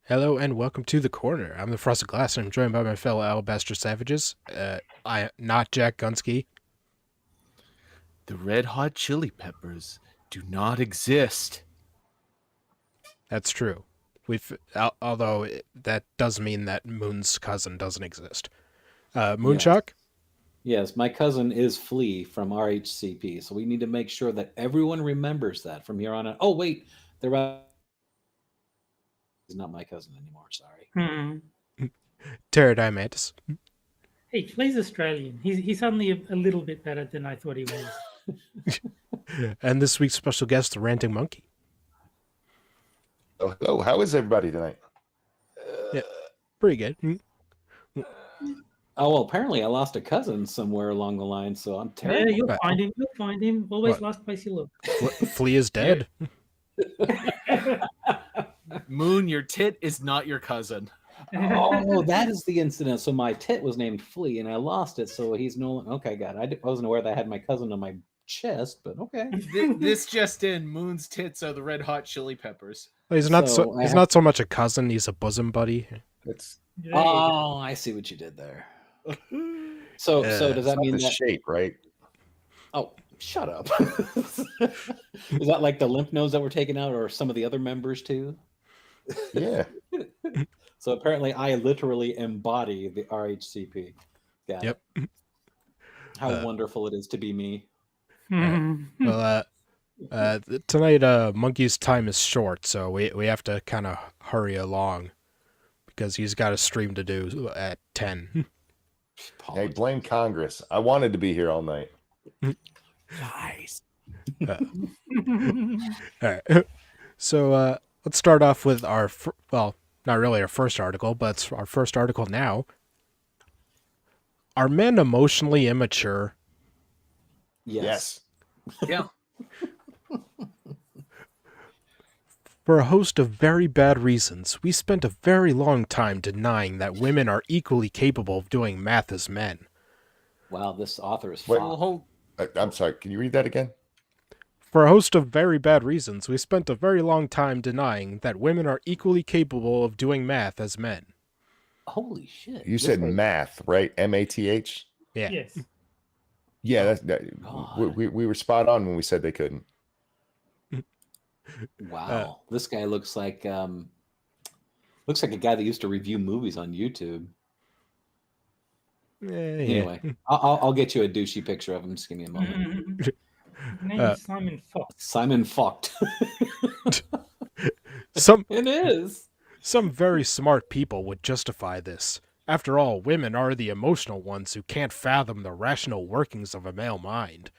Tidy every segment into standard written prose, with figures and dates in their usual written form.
Hello and welcome to The Corner. I'm the Frosted Glass and I'm joined by my fellow Alabaster Savages. Not Jack Gunsky. The Red Hot Chili Peppers do not exist. That's true. That does mean that Moon's cousin doesn't exist. Moonshock? Yes, my cousin is Flea from RHCP, so we need to make sure that everyone remembers that from here on out. Oh, wait, he's not my cousin anymore, sorry. Pterodimantous. Hey, Flea's Australian. He's suddenly a little bit better than I thought he was. And this week's special guest, the Ranting Monkey. Oh, hello. How is everybody tonight? Pretty good. Oh, well, apparently I lost a cousin somewhere along the line, so I'm terrible. Yeah, you'll find him. You'll find him. Always What? last place you look. Flea is dead. Moon, your tit is not your cousin. Oh, that is the incident. So my tit was named Flea, and I lost it, so he's no longer... Okay, God, I wasn't aware that I had my cousin on my chest, but okay. This just in: Moon's tits are the Red Hot Chili Peppers. He's not so much a cousin, he's a bosom buddy. It's There you go. Oh, I see what you did there. So does that not mean the that... shape, right? Oh, shut up. Is that like the lymph nodes that were taken out, or some of the other members too? Yeah. So apparently I literally embody the RHCP. Got Yep. it. How wonderful it is to be me. Well, tonight, Monkey's time is short, so we have to kind of hurry along because he's got a stream to do at 10. Hey, blame Congress. I wanted to be here all night. Guys. All right. So let's start off with not really our first article, but it's our first article now. Are men emotionally immature? Yes. Yeah. For a host of very bad reasons, we spent a very long time denying that women are equally capable of doing math as men. Wow, this author is Wait. fun. I'm sorry. Can you read that again? For a host of very bad reasons, we spent a very long time denying that women are equally capable of doing math as men. Holy shit. You said math, right? MATH? Yeah. Yes. Yeah, God. we were spot on when we said they couldn't. Wow. This guy looks like a guy that used to review movies on YouTube. Anyway, I'll get you a douchey picture of him. Just give me a moment. His name is Simon Fox. Simon fucked. Some It is. Some very smart people would justify this. After all, women are the emotional ones who can't fathom the rational workings of a male mind.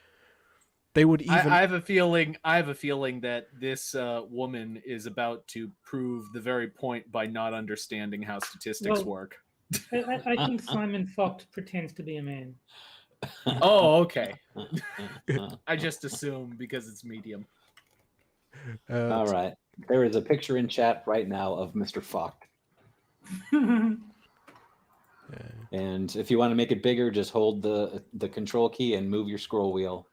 They would even... I have a feeling that this woman is about to prove the very point by not understanding how statistics work. I think Simon Fox pretends to be a man. Oh, okay. I just assume because it's medium. All right. There is a picture in chat right now of Mr. Fuck. And if you want to make it bigger, just hold the control key and move your scroll wheel.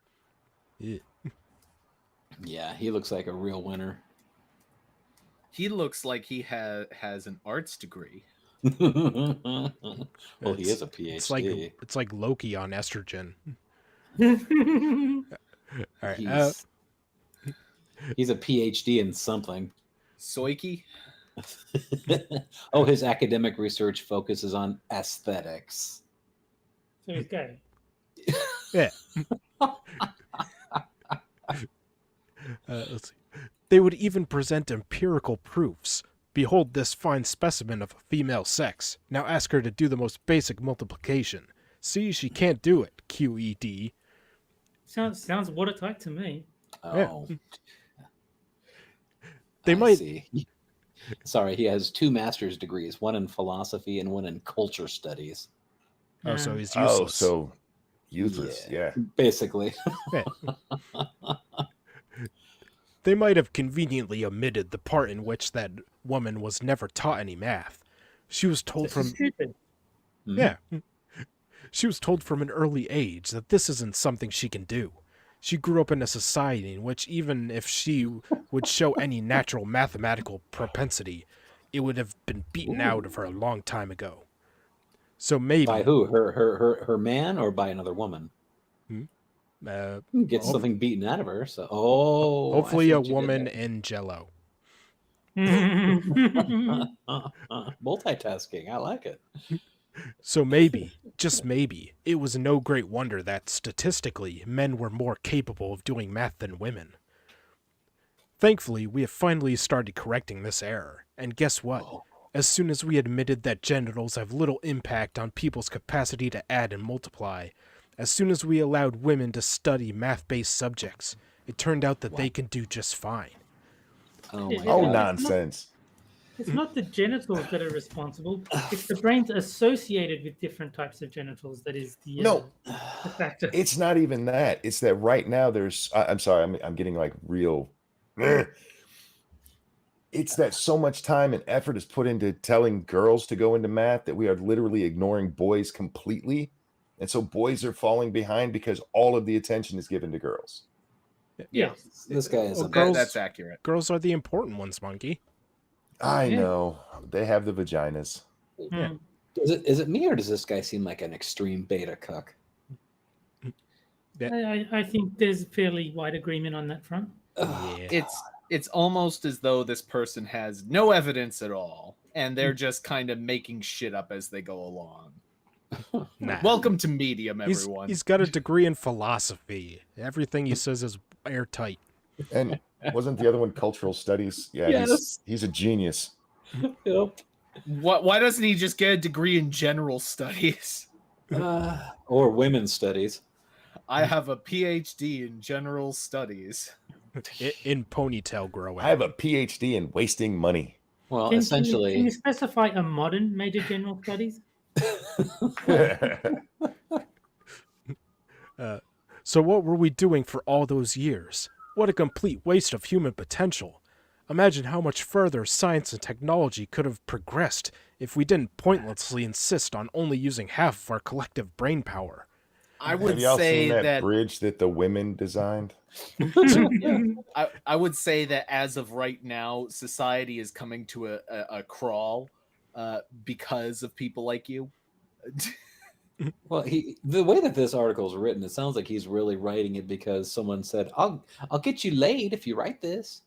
Yeah, he looks like a real winner. He looks like he has an arts degree. Well, he is a PhD. It's like Loki on estrogen. All right. He's a PhD in something. Soiki? Oh, his academic research focuses on aesthetics. So he's gay. Yeah. Let's see. They would even present empirical proofs. Behold this fine specimen of female sex. Now ask her to do the most basic multiplication. See, she can't do it. QED. Sounds watertight to me. Oh. Yeah. They might see. Sorry, he has 2 master's degrees, one in philosophy and one in culture studies. Oh, so he's useless. Oh, so useless. Yeah. Basically. Yeah. They might have conveniently omitted the part in which that woman was never taught any math. She was told This is stupid. Yeah. She was told from an early age that this isn't something she can do. She grew up in a society in which even if she would show any natural mathematical propensity, it would have been beaten out of her a long time ago. So maybe By who? Her man, or by another woman? Get something beaten out of her. So, I hopefully see a what you did woman there. in Jello. Multitasking. I like it. So maybe, just maybe, it was no great wonder that statistically men were more capable of doing math than women. Thankfully, we have finally started correcting this error, and guess what? As soon as we admitted that genitals have little impact on people's capacity to add and multiply, as soon as we allowed women to study math-based subjects, it turned out that they can do just fine. Oh my Oh, God. nonsense. It's not the genitals that are responsible. It's the brains associated with different types of genitals that is the, No. the factor. It's not even that. It's that right now I'm sorry, I'm getting like real. It's that so much time and effort is put into telling girls to go into math that we are literally ignoring boys completely. And so boys are falling behind because all of the attention is given to girls. Yeah, This guy is that's accurate. Girls are the important ones, Monkey. I know. They have the vaginas. Yeah. Is it me, or does this guy seem like an extreme beta cuck? I think there's fairly wide agreement on that front. Yeah. It's almost as though this person has no evidence at all, and they're just kind of making shit up as they go along. Nah. Welcome to Medium, everyone. He's got a degree in philosophy. Everything he says is airtight. And wasn't the other one cultural studies? Yeah, Yes. he's a genius. Yep. Why doesn't he just get a degree in general studies? Or women's studies. I have a PhD in general studies. In ponytail growing. I have a PhD in wasting money. Well, Can essentially, you specify a modern major general studies? So what were we doing for all those years? What a complete waste of human potential. Imagine how much further science and technology could have progressed if we didn't pointlessly insist on only using half of our collective brain power. I would Have y'all say seen that that bridge that the women designed? I would say that as of right now, society is coming to a crawl because of people like you. well, the way that this article is written, it sounds like he's really writing it because someone said, "I'll get you laid if you write this."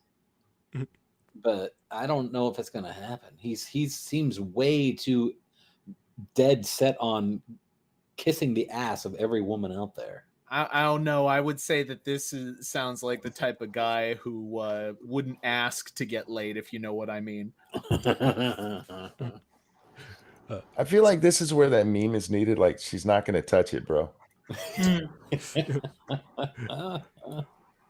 But I don't know if it's going to happen. He seems way too dead set on kissing the ass of every woman out there. I don't know. I would say that this sounds like the type of guy who wouldn't ask to get laid, if you know what I mean. I feel like this is where that meme is needed. Like, she's not going to touch it, bro.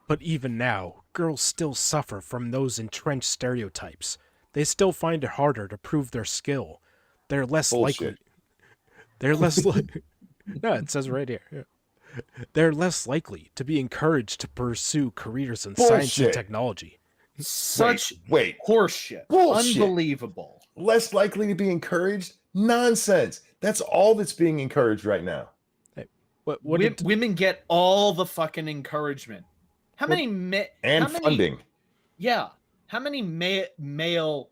But even now, girls still suffer from those entrenched stereotypes. They still find it harder to prove their skill. They're less likely. They're less likely. No, it says right here. Yeah. They're less likely to be encouraged to pursue careers in science and technology. Such Wait. horseshit. Bullshit. Unbelievable. Less likely to be encouraged? Nonsense. That's all that's being encouraged right now. Hey, women get all the fucking encouragement. How many funding? Yeah. How many male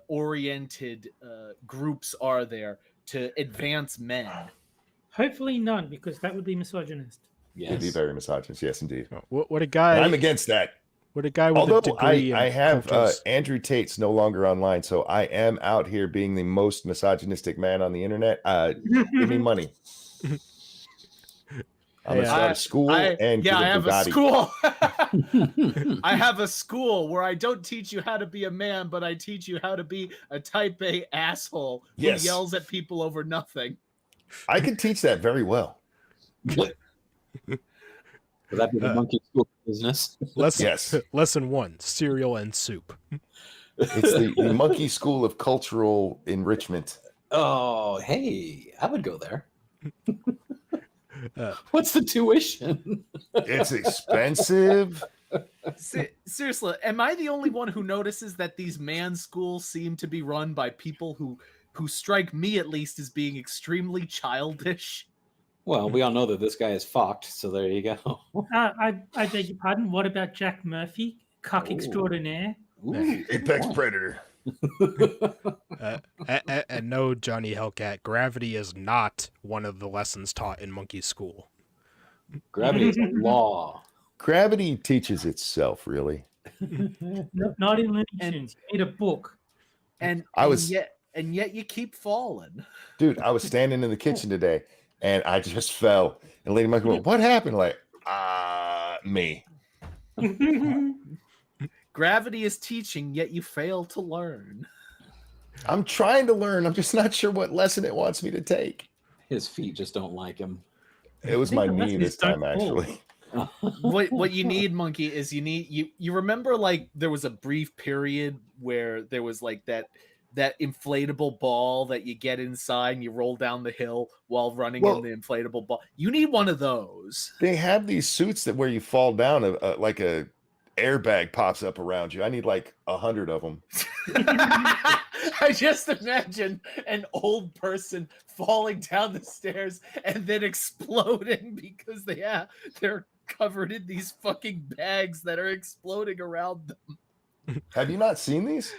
oriented groups are there to advance men? Hopefully none, because that would be misogynist. Yes. It'd be very misogynist. Yes, indeed. What a guy! And I'm against that. What a guy with Although a degree I in have cultures. Andrew Tate's no longer online, so I am out here being the most misogynistic man on the internet. Give me money. I'm gonna start a school and get I a have Bugatti. a school. I have a school where I don't teach you how to be a man, but I teach you how to be a type A asshole who Yes. yells at people over nothing. I can teach that very well. Would that be the monkey school business? Yes. Lesson 1: cereal and soup. It's the monkey school of cultural enrichment. Oh, hey, I would go there. What's the tuition? It's expensive. Seriously, am I the only one who notices that these man schools seem to be run by people who strike me at least as being extremely childish? Well, we all know that this guy is fucked, so there you go. I beg your pardon. What about Jack Murphy, cock extraordinaire? Ooh, Apex predator. And no, Johnny Hellcat, gravity is not one of the lessons taught in monkey school. Gravity is a law. Gravity teaches itself, really. Not in Looney Tunes. You need a book. And yet you keep falling. Dude, I was standing in the kitchen today and I just fell. And Lady Monkey went, "What happened?" Like, me. Gravity is teaching, yet you fail to learn. I'm trying to learn. I'm just not sure what lesson it wants me to take. His feet just don't like him. It was my knee this time, actually. What you need, Monkey, is you remember, like, there was a brief period where there was like that inflatable ball that you get inside and you roll down the hill while running in the inflatable ball. You need one of those. They have these suits that where you fall down, like a airbag pops up around you. I need like 100 of them. I just imagine an old person falling down the stairs and then exploding because they're covered in these fucking bags that are exploding around them. Have you not seen these?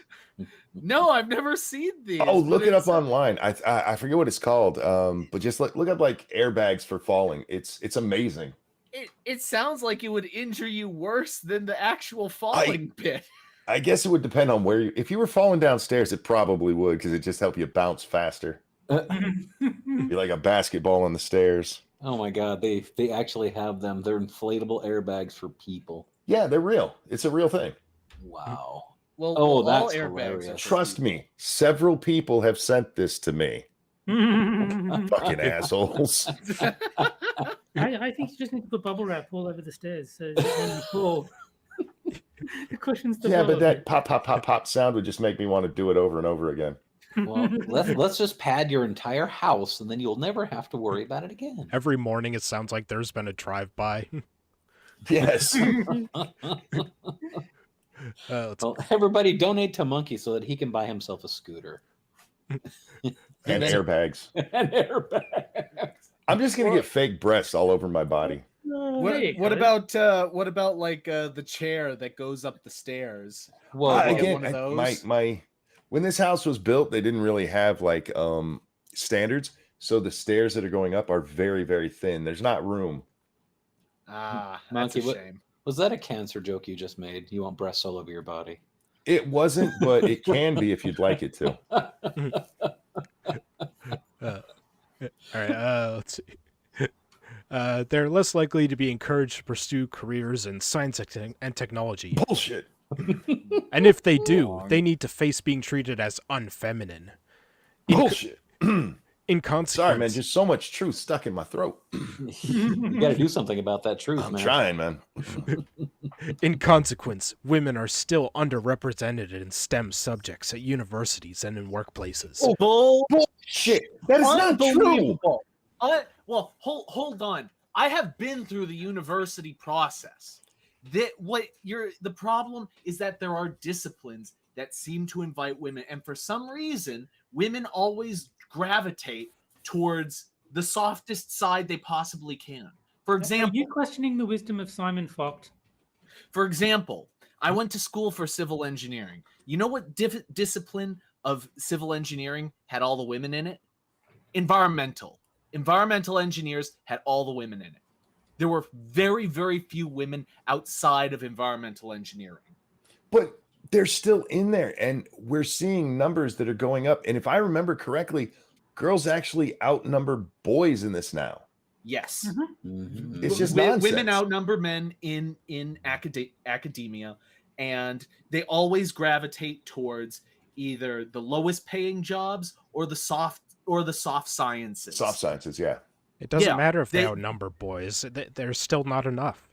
No, I've never seen these. Oh, look it up online. I forget what it's called. But just look up like airbags for falling. It's amazing. It sounds like it would injure you worse than the actual falling bit. I guess it would depend on where if you were falling downstairs, it probably would, because it just help you bounce faster. Be like a basketball on the stairs. Oh my god, they actually have them. They're inflatable airbags for people. Yeah, they're real. It's a real thing. Wow. Well, that's airbags hilarious. Trust me, several people have sent this to me. Fucking assholes. I think you just need to put bubble wrap all over the stairs so that when you fall, the cushions Yeah, but that pop, pop, pop, pop sound would just make me want to do it over and over again. Well, let's just pad your entire house, and then you'll never have to worry about it again. Every morning it sounds like there's been a drive-by. Yes. Well, everybody donate to Monkey so that he can buy himself a scooter. And airbags. And airbags. I'm just gonna get fake breasts all over my body. What about like the chair that goes up the stairs? Well, Again, one of those? my when this house was built, they didn't really have like standards, so the stairs that are going up are very, very thin. There's not room. That's Monkey, a shame. Was that a cancer joke you just made? You want breasts all over your body? It wasn't, but it can be if you'd like it to. All right, let's see. They're less likely to be encouraged to pursue careers in science and technology. Bullshit. And if they do, they need to face being treated as unfeminine. Bullshit. In consequence, Sorry, man. Just so much truth stuck in my throat. You got to do something about that truth, I'm man. trying, man. in consequence, women are still underrepresented in STEM subjects at universities and in workplaces. Bullshit. That is not true. Unbelievable. Well, hold on. I have been through the university process. The problem is that there are disciplines that seem to invite women, and for some reason, women always gravitate towards the softest side they possibly can. For example, are you questioning the wisdom of Simon Focht? For example, I went to school for civil engineering. You know what discipline of civil engineering had all the women in it? Environmental. Environmental engineers had all the women in it. There were very, very few women outside of environmental engineering. But they're still in there, and we're seeing numbers that are going up. And if I remember correctly, girls actually outnumber boys in this now. Yes. Mm-hmm. It's just nonsense. Women outnumber men in academia, and they always gravitate towards either the lowest paying jobs or the soft sciences. Soft sciences, yeah. It doesn't matter if they outnumber boys. There's still not enough.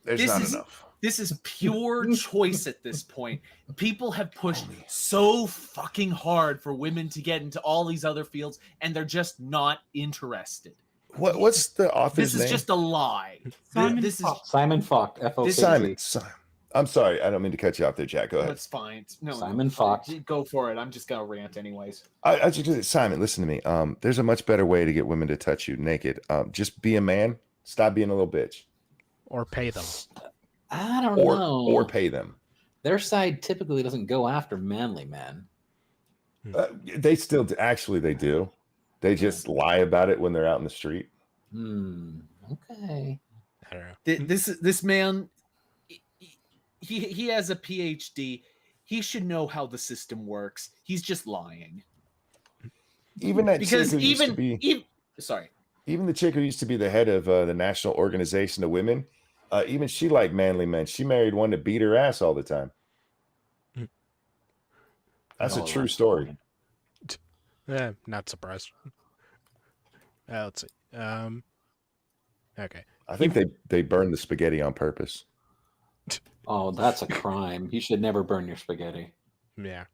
There's not enough. This is pure choice at this point. People have pushed so fucking hard for women to get into all these other fields, and they're just not interested. What's the author's name? This is just a lie. Simon Focht. Simon. I'm sorry. I don't mean to cut you off there, Jack. Go ahead. That's fine. No, Simon Focht. Go for it. I'm just going to rant anyways. I just Simon, listen to me. There's a much better way to get women to touch you naked. Just be a man. Stop being a little bitch. Or pay them. I don't know. Or pay them. Their side typically doesn't go after manly men. They still do. Actually, they do. They just lie about it when they're out in the street. Okay. I don't know. This man, he has a PhD. He should know how the system works. He's just lying. Even that Because chick who used to be, sorry. even the chick who used to be the head of the National Organization of Women, even she liked manly men. She married one that beat her ass all the time. That's a true story. Not surprised. Let's see. Okay. I think they burned the spaghetti on purpose. Oh, that's a crime. You should never burn your spaghetti. Yeah.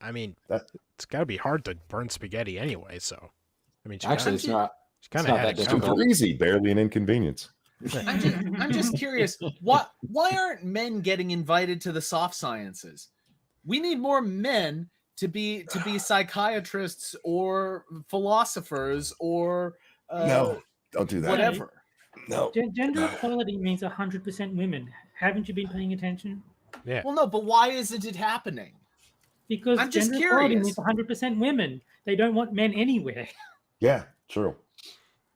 I mean, That- it's got to be hard to burn spaghetti anyway, so. I mean, Actually, it's not. she kind it's of not had that it coming. difficult. Super easy, barely an inconvenience. I'm just curious. Why aren't men getting invited to the soft sciences? We need more men to be psychiatrists or philosophers or No, don't do that. whatever. No. Gender equality means 100% women. Haven't you been paying attention? Yeah. Well, no, but why isn't it happening? Because I'm just gender equality curious. means 100% women. They don't want men anywhere. Yeah, true.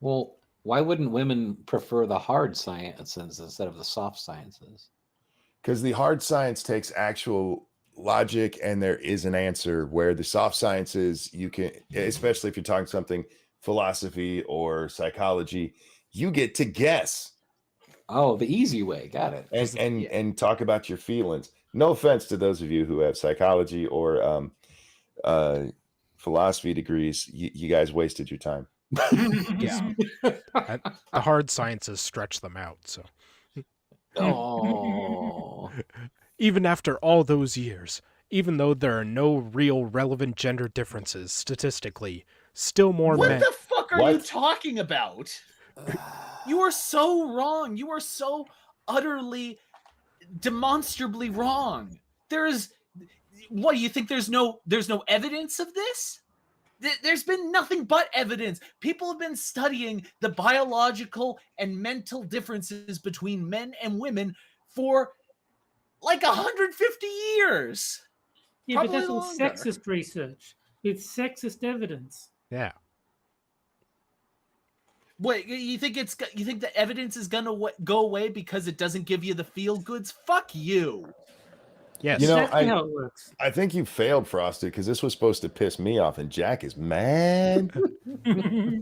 Well, why wouldn't women prefer the hard sciences instead of the soft sciences? Because the hard science takes actual logic and there is an answer, where the soft sciences, you can, especially if you're talking something philosophy or psychology, you get to guess Oh, the easy way. Got it. and talk about your feelings. No offense to those of you who have psychology or philosophy degrees. You guys wasted your time. Yeah. The hard sciences stretch them out, so. Oh. Even after all those years, even though there are no real relevant gender differences statistically, still more What men. the fuck are you What? talking about? You are so wrong. You are so utterly, demonstrably wrong. There's, what do you think? There's no evidence of this. There's been nothing but evidence. People have been studying the biological and mental differences between men and women for like 150 years. Yeah, but Probably that's all longer. sexist research. It's sexist evidence. Yeah. Wait, you think the evidence is gonna go away because it doesn't give you the feel goods? Fuck you. Yes. You know, Exactly how it works. I think you failed, Frosted, because this was supposed to piss me off, and Jack is mad.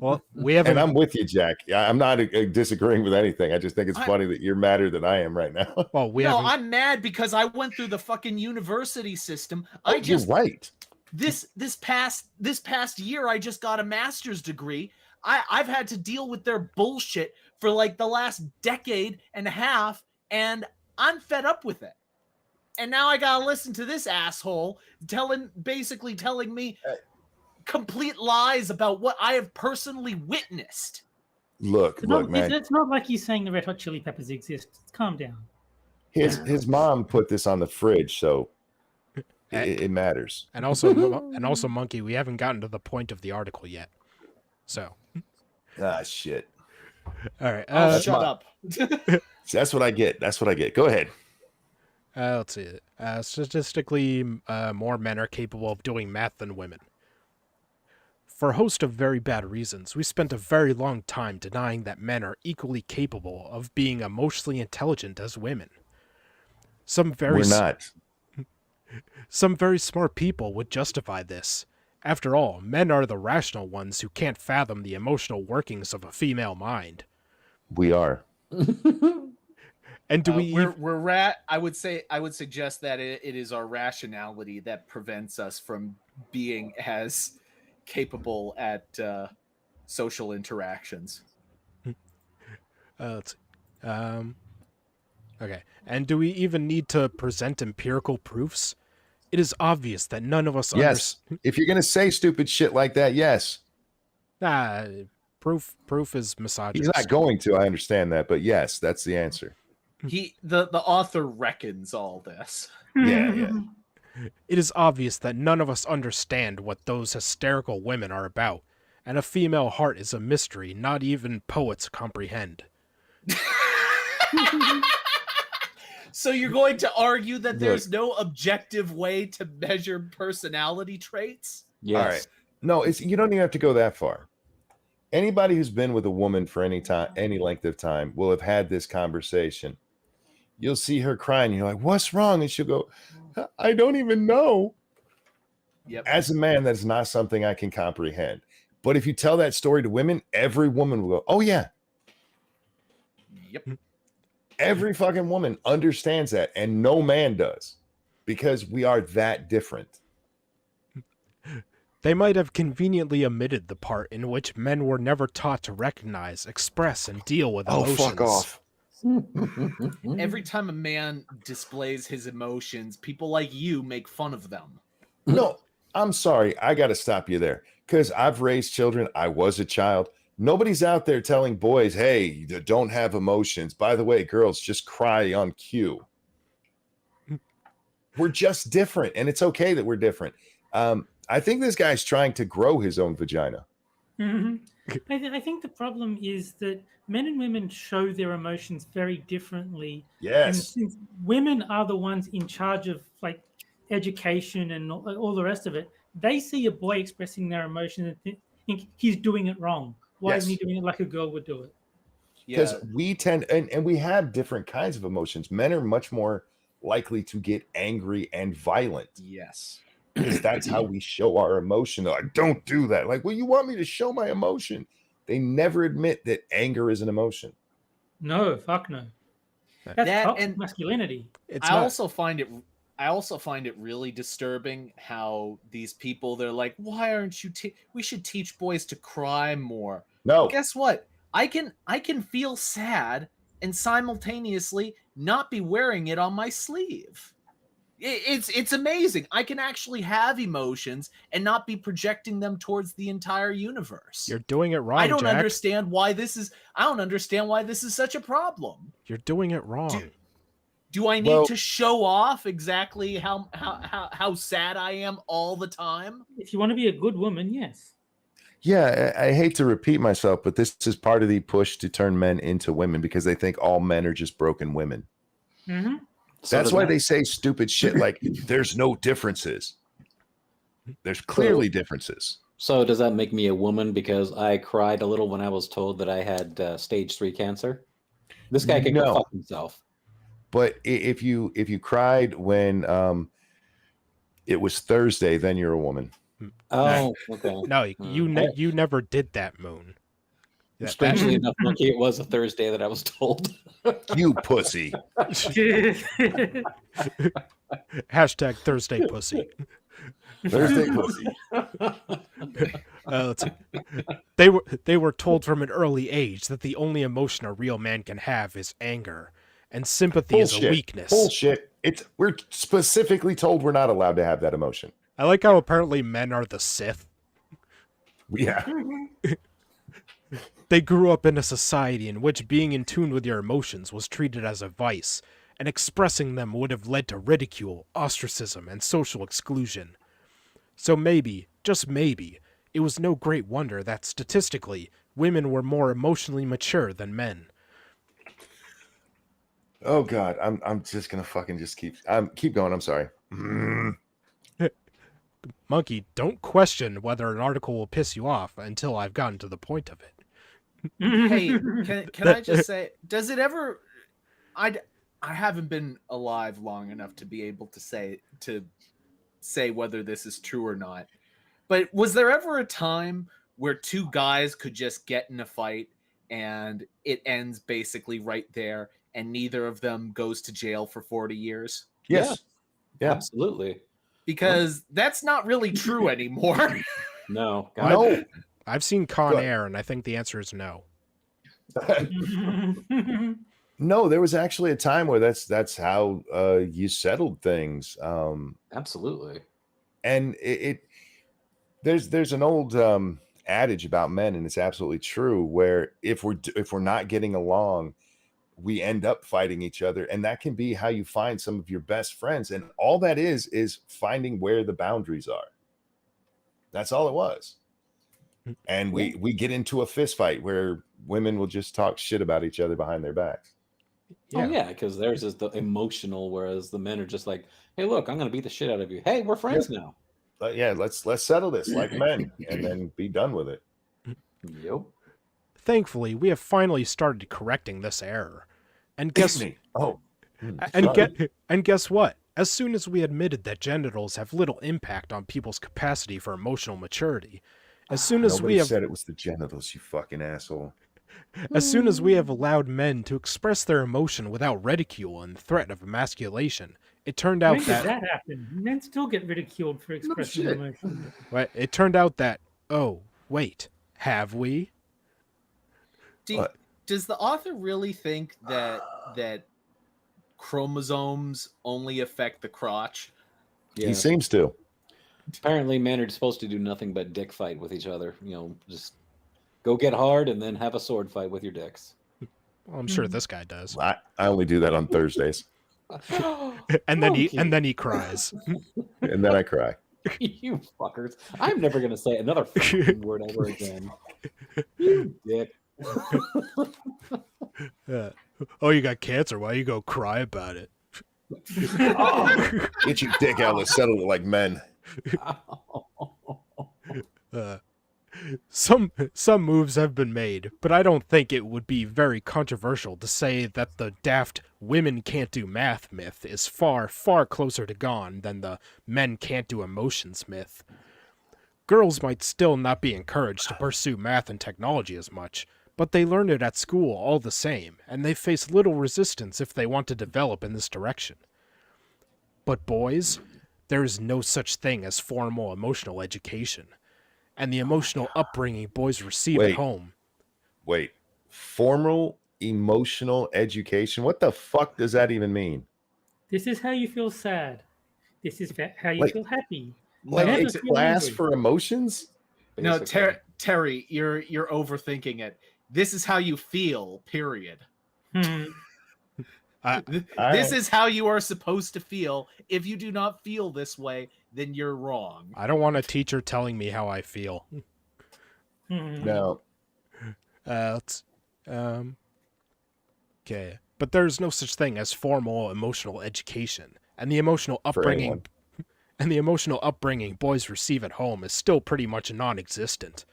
Well, we haven't. And I'm with you, Jack. I'm not disagreeing with anything. I just think it's I- funny that you're madder than I am right now. Well, we No, haven't. I'm mad because I went through the fucking university system. You're right. this past year I just got a master's degree. I've had to deal with their bullshit for like the last decade and a half, and I'm fed up with it. And now I gotta listen to this asshole basically telling me complete lies about what I have personally witnessed. Look, man. It's not like he's saying the Red Hot Chili Peppers exist. Calm down. His mom put this on the fridge, so it matters. And also, Monkey, we haven't gotten to the point of the article yet. So, Ah, shit. all right. Shut up. See, that's what I get. That's what I get. Go ahead. Let's see. Statistically, more men are capable of doing math than women. For a host of very bad reasons, we spent a very long time denying that men are equally capable of being emotionally intelligent as women. We're not. Some very smart people would justify this. After all, men are the rational ones who can't fathom the emotional workings of a female mind. We are. And do we? I would suggest that it is our rationality that prevents us from being as capable at social interactions. Let's see. Okay. And do we even need to present empirical proofs? It is obvious that none of us Yes. If you're gonna say stupid shit like that, yes. Proof is misogynist. He's not going to. I understand that, but yes, that's the answer. The author reckons all this. Yeah. It is obvious that none of us understand what those hysterical women are about, and a female heart is a mystery not even poets comprehend. So you're going to argue that Look. there's no objective way to measure personality traits? Yes. All right. No, you don't even have to go that far. Anybody who's been with a woman for any length of time will have had this conversation. You'll see her crying. You're like, what's wrong? And she'll go, I don't even know. Yep. As a man, that is not something I can comprehend. But if you tell that story to women, every woman will go, oh, yeah. Yep. Every fucking woman understands that, and no man does, because we are that different. They might have conveniently omitted the part in which men were never taught to recognize, express, and deal with emotions. Oh, fuck off. Every time a man displays his emotions, people like you make fun of them. No, I'm sorry. I got to stop you there, because I've raised children. I was a child. Nobody's out there telling boys, hey, don't have emotions. By the way, girls, just cry on cue. We're just different, and it's okay that we're different. I think this guy's trying to grow his own vagina. I think the problem is that men and women show their emotions very differently. Yes. And since women are the ones in charge of like education and all the rest of it, they see a boy expressing their emotions and think he's doing it wrong. Why isn't he doing it like a girl would do it? Because we tend, and we have different kinds of emotions. Men are much more likely to get angry and violent. Yes. Because that's how we show our emotion. They're like, don't do that. Like, well, you want me to show my emotion? They never admit that anger is an emotion. No, fuck no. That's toxic masculinity. I also find it really disturbing how these people, they're like, why aren't you we should teach boys to cry more. No. But guess what? I can feel sad and simultaneously not be wearing it on my sleeve. It's amazing. I can actually have emotions and not be projecting them towards the entire universe. You're doing it wrong, I don't Jack. understand why this is such a problem. You're doing it wrong. Do I need to show off exactly how sad I am all the time? If you want to be a good woman, yes. Yeah, I hate to repeat myself, but this is part of the push to turn men into women because they think all men are just broken women. Mm-hmm. That's why they say stupid shit like there's no differences. There's clearly differences. So does that make me a woman because I cried a little when I was told that I had stage 3 cancer? This guy can go fuck himself. But if you cried when it was Thursday, then you're a woman. Oh, okay. No, you never did that, Moon. Strangely enough, Monkey, it was a Thursday that I was told. You pussy. Hashtag Thursday pussy. Thursday pussy. They were told from an early age that the only emotion a real man can have is anger, and sympathy is a weakness. Bullshit. We're specifically told we're not allowed to have that emotion. I like how apparently men are the Sith. Yeah. They grew up in a society in which being in tune with your emotions was treated as a vice, and expressing them would have led to ridicule, ostracism, and social exclusion. So maybe, just maybe, it was no great wonder that statistically, women were more emotionally mature than men. Oh God, I'm just gonna fucking just keep going. I'm sorry. Monkey, don't question whether an article will piss you off until I've gotten to the point of it. Hey, can I just say, does it ever? I haven't been alive long enough to be able to say whether this is true or not. But was there ever a time where two guys could just get in a fight and it ends basically right there, and neither of them goes to jail for 40 years? Yes. Yeah. Absolutely. Because that's not really true anymore. No. No. I've seen Con Air, and I think the answer is no. No, there was actually a time where that's how you settled things. Absolutely. And there's an old adage about men, and it's absolutely true, where if we're not getting along, we end up fighting each other, and that can be how you find some of your best friends. And all that is finding where the boundaries are. That's all it was. And we get into a fist fight where women will just talk shit about each other behind their backs. Oh yeah, because theirs is the emotional, whereas the men are just like, "Hey, look, I'm gonna beat the shit out of you. Hey, we're friends now." Yeah, let's settle this like men and then be done with it. Yep. Thankfully, we have finally started correcting this error. And guess Me. Oh. and guess what? As soon as we admitted that genitals have little impact on people's capacity for emotional maturity, as soon as Nobody we have said it was the genitals, you fucking asshole. as soon as we have allowed men to express their emotion without ridicule and threat of emasculation, it turned When out did that that happen? Men still get ridiculed for expressing shit. emotion. it turned out that oh wait, have we? What? Does the author really think that chromosomes only affect the crotch? Yeah. He seems to. Apparently, men are supposed to do nothing but dick fight with each other. Just go get hard and then have a sword fight with your dicks. Well, I'm sure this guy does. I only do that on Thursdays. And then he cries. And then I cry. You fuckers! I'm never gonna say another fucking word ever again. You dick. Oh, you got cancer. Why you go cry about it? Get your dick out. Let's settle it like men. Some moves have been made, but I don't think it would be very controversial to say that the daft women can't do math myth is far, far closer to gone than the men can't do emotions myth. Girls might still not be encouraged to pursue math and technology as much, but they learn it at school all the same, and they face little resistance if they want to develop in this direction. But boys, there is no such thing as formal emotional education, and the emotional upbringing boys receive at home. Wait, formal emotional education? What the fuck does that even mean? This is how you feel sad. This is how you feel happy. Like Never it's a feel class angry. for emotions? No, Basically. Terry, you're overthinking it. This is how you feel, period. This is how you are supposed to feel. If you do not feel this way, then you're wrong. I don't want a teacher telling me how I feel. No. Okay. But there's no such thing as formal emotional education, and the emotional upbringing boys receive at home is still pretty much non-existent.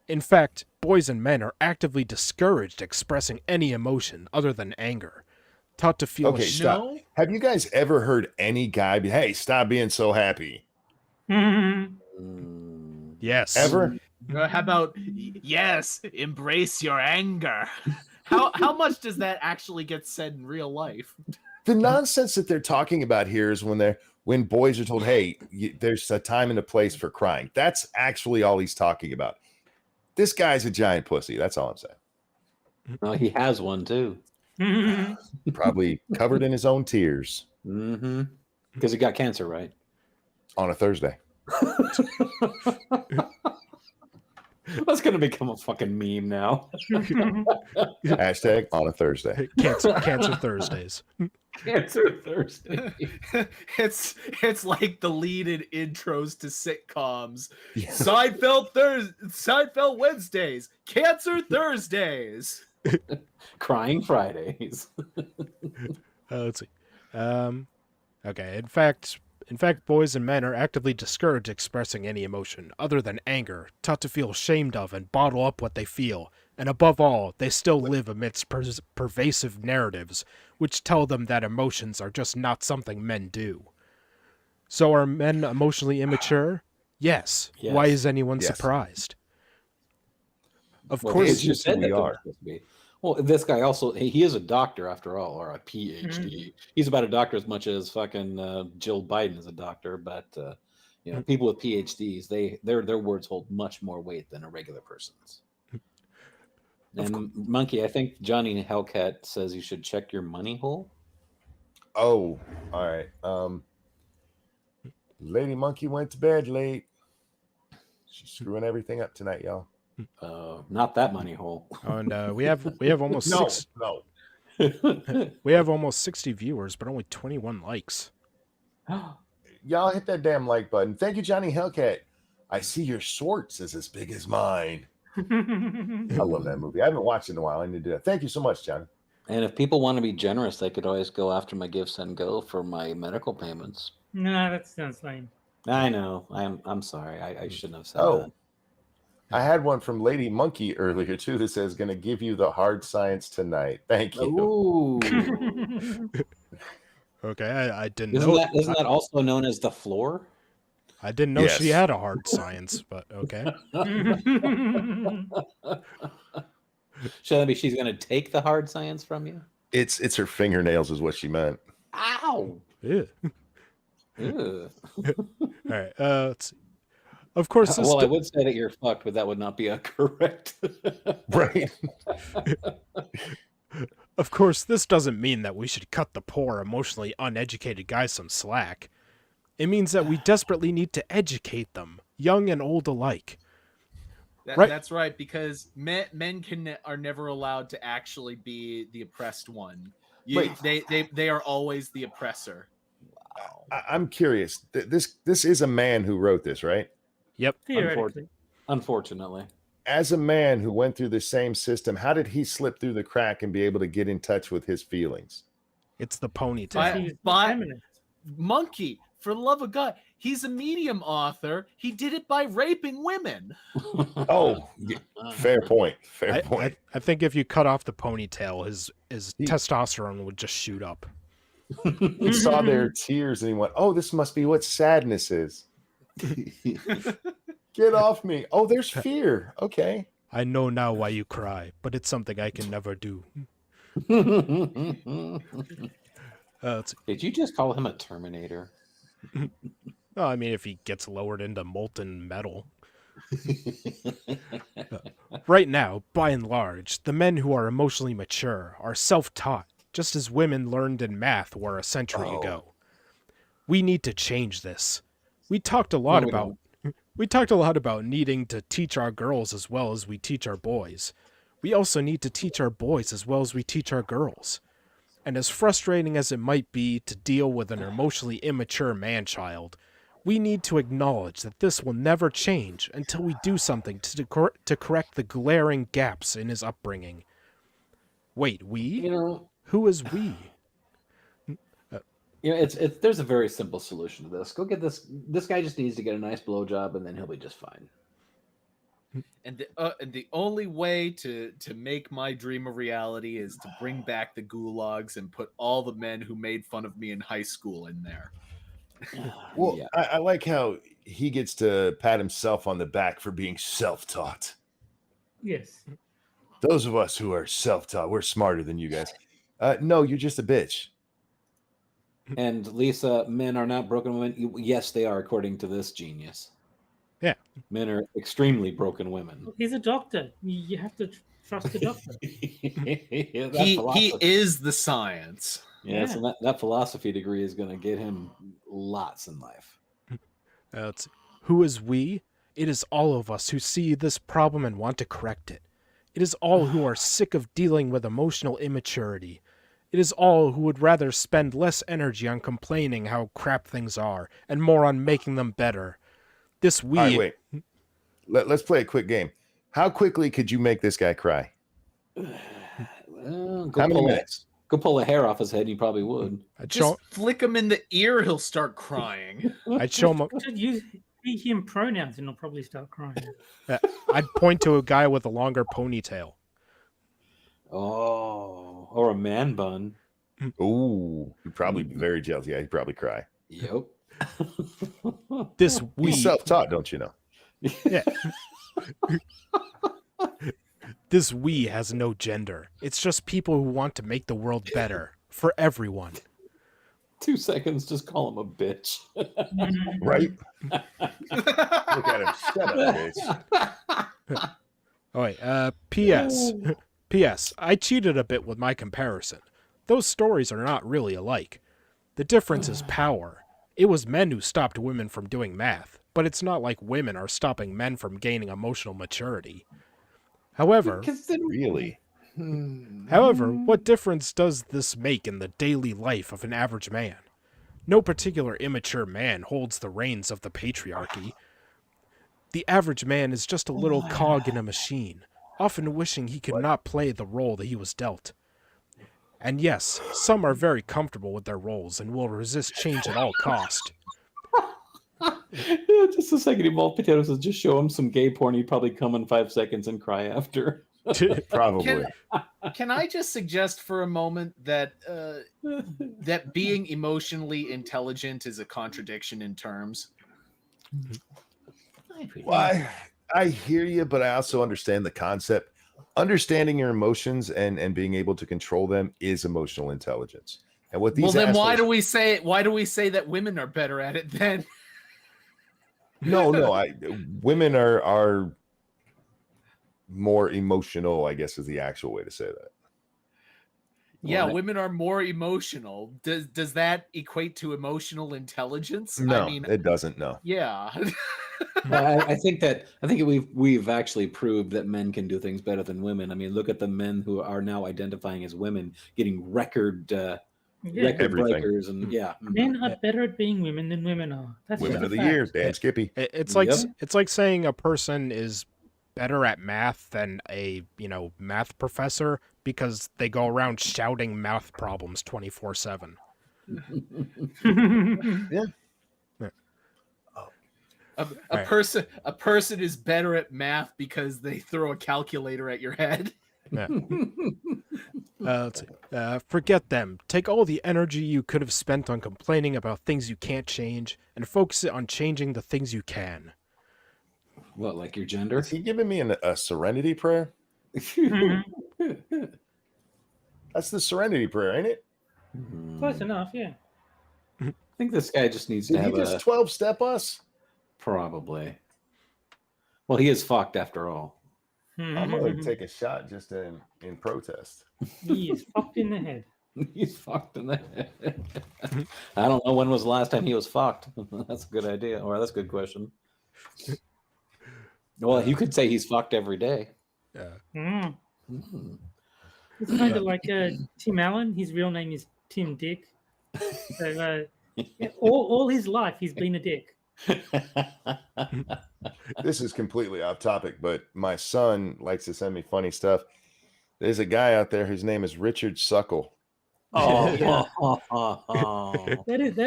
In fact, boys and men are actively discouraged expressing any emotion other than anger, taught to feel Okay, stop. No. Have you guys ever heard any guy be, hey, stop being so happy? Yes. Ever? How about yes, embrace your anger? How much does that actually get said in real life? The nonsense that they're talking about here is when boys are told, hey, there's a time and a place for crying. That's actually all he's talking about. This guy's a giant pussy. That's all I'm saying. No, he has one too. Probably covered in his own tears Because he got cancer, right? on a Thursday. That's gonna become a fucking meme now. Hashtag on a Thursday. Cancer Thursdays. Cancer Thursday. It's like the lead-in intros to sitcoms. Yeah. Seinfeld Wednesdays, Cancer Thursdays. Crying Fridays. Let's see. Okay. In fact, boys and men are actively discouraged expressing any emotion other than anger, taught to feel ashamed of and bottle up what they feel. And above all, they still live amidst pervasive narratives which tell them that emotions are just not something men do. So are men emotionally immature? Yes. Yes. Why is anyone Yes. surprised? Of Well, course. it's just who we are. Well, this guy also, he is a doctor after all, or a PhD. He's about a doctor as much as fucking Jill Biden is a doctor, but people with PhDs, their words hold much more weight than a regular person's. And Monkey, I think Johnny Hellcat says you should check your money hole. Oh, all right. Lady Monkey went to bed late. She's screwing everything up tonight, y'all. Not that money hole. And we have almost No. we have almost 60 viewers, but only 21 likes. Y'all hit that damn like button. Thank you, Johnny Hellcat. I see your shorts is as big as mine. I love that movie. I haven't watched it in a while. I need to do that. Thank you so much, Johnny. And if people want to be generous, they could always go after my Give Send Go for my medical payments. No, that sounds lame. I know. I'm sorry. I shouldn't have said Oh, I had one from Lady Monkey earlier too that says, "Gonna give you the hard science tonight." Thank that. you. Ooh. Okay, I didn't Isn't know. isn't that also known as the floor? I didn't know she Yes. had a hard science, but okay. Should that be she's going to take the hard science from you? It's her fingernails is what she meant. Ow! Yeah. Ew. All right. Let's see. Of course, this Well, I would say that you're fucked, but that would not be a correct. Right. Of course, this doesn't mean that we should cut the poor, emotionally uneducated guys some slack. It means that we desperately need to educate them, young and old alike. Right. That's right, because men are never allowed to actually be the oppressed one. Wait. They are always the oppressor. I'm curious. This is a man who wrote this, right? Yep. Theoretically. Unfortunately. As a man who went through the same system, how did he slip through the crack and be able to get in touch with his feelings? It's the ponytail. Because he's By- feminist. Monkey, for the love of God, he's a medium author. He did it by raping women. Oh, fair point. Fair point. I think if you cut off the ponytail, his He- testosterone would just shoot up. He saw their tears and he went, "Oh, this must be what sadness is." Get off me. Oh, there's fear. Okay. I know now why you cry, but it's something I can never do. Did you just call him a Terminator? Well, I mean, if he gets lowered into molten metal. Right now, by and large, the men who are emotionally mature are self-taught, just as women learned in math were a century ago. We need to change this. We talked a lot about needing to teach our girls as well as we teach our boys. We also need to teach our boys as well as we teach our girls. And as frustrating as it might be to deal with an emotionally immature man-child, we need to acknowledge that this will never change until we do something to correct the glaring gaps in his upbringing. Wait, we? You know, Who is we? it's there's a very simple solution to this. Go get this. This guy just needs to get a nice blowjob, and then he'll be just fine. And the only way to make my dream a reality is to bring back the gulags and put all the men who made fun of me in high school in there. Well, Yeah. I like how he gets to pat himself on the back for being self-taught. Yes. Those of us who are self-taught, we're smarter than you guys. No, you're just a bitch. And Lisa, men are not broken women. Yes, they are, according to this genius. Yeah. Men are extremely broken women. He's a doctor. You have to trust the doctor. He is the science. Yes, Yeah. and that philosophy degree is going to get him lots in life. Who is we? It is all of us who see this problem and want to correct it. It is all who are sick of dealing with emotional immaturity. It is all who would rather spend less energy on complaining how crap things are and more on making them better. This we... All right, wait. Let's play a quick game. How quickly could you make this guy cry? Well, How many minutes? Go pull a hair off his head, you probably would. I'd Just show, flick him in the ear, he'll start crying. I'd show him... Should use he, him pronouns and he'll probably start crying. I'd point to a guy with a longer ponytail. Oh, or a man bun. Ooh, he'd probably be very jealous. Yeah, he'd probably cry. Yep. This we... He's self-taught, don't you know? Yeah. This we has no gender. It's just people who want to make the world better for everyone. 2 seconds, just call him a bitch. Right? Look at him. Shut up, bitch. Oh, wait, P.S. P.S. I cheated a bit with my comparison. Those stories are not really alike. The difference is power. It was men who stopped women from doing math, but it's not like women are stopping men from gaining emotional maturity. However, Really? what difference does this make in the daily life of an average man? No particular immature man holds the reins of the patriarchy. The average man is just a little cog in a machine, often wishing he could not play the role that he was dealt. And yes, some are very comfortable with their roles and will resist change at all cost. Just a second, Evolved Potatoes says just show him some gay porn. He'd probably come in 5 seconds and cry after. Probably. Can I just suggest for a moment that that being emotionally intelligent is a contradiction in terms? Well, I hear you, but I also understand the concept. Understanding your emotions and being able to control them is emotional intelligence. And what these then why assholes- do we say that women are better at it then? No, women are more emotional, I guess is the actual way to say that. Yeah, Well, women are more emotional. Does that equate to emotional intelligence? No, I mean, it doesn't. No. yeah. I think we've actually proved that men can do things better than women. I mean, look at the men who are now identifying as women, getting record Everything. breakers, and Men are better at being women than women are. That's Women just of a the fact. year, Dan Skippy. It's like Yep. it's like saying a person is better at math than a math professor because they go around shouting math problems 24/7. A person is better at math because they throw a calculator at your head. Yeah. Let's see. Forget them. Take all the energy you could have spent on complaining about things you can't change and focus it on changing the things you can. What, like your gender? Is he giving me a serenity prayer? That's the serenity prayer, ain't it? Close enough, yeah. I think this guy just needs Did to he have just a 12-step us? probably. Well, he is fucked after all. I'm going to take a shot just in protest. He is fucked in the head. He's fucked in the head. I don't know when was the last time he was fucked. That's a good idea, or that's a good question. Well, you could say he's fucked every day. Yeah. Mm. Mm. It's kind of like Tim Allen. His real name is Tim Dick. So all his life he's been a dick. This is completely off topic, but my son likes to send me funny stuff. There's a guy out there whose name is Richard Suckle. That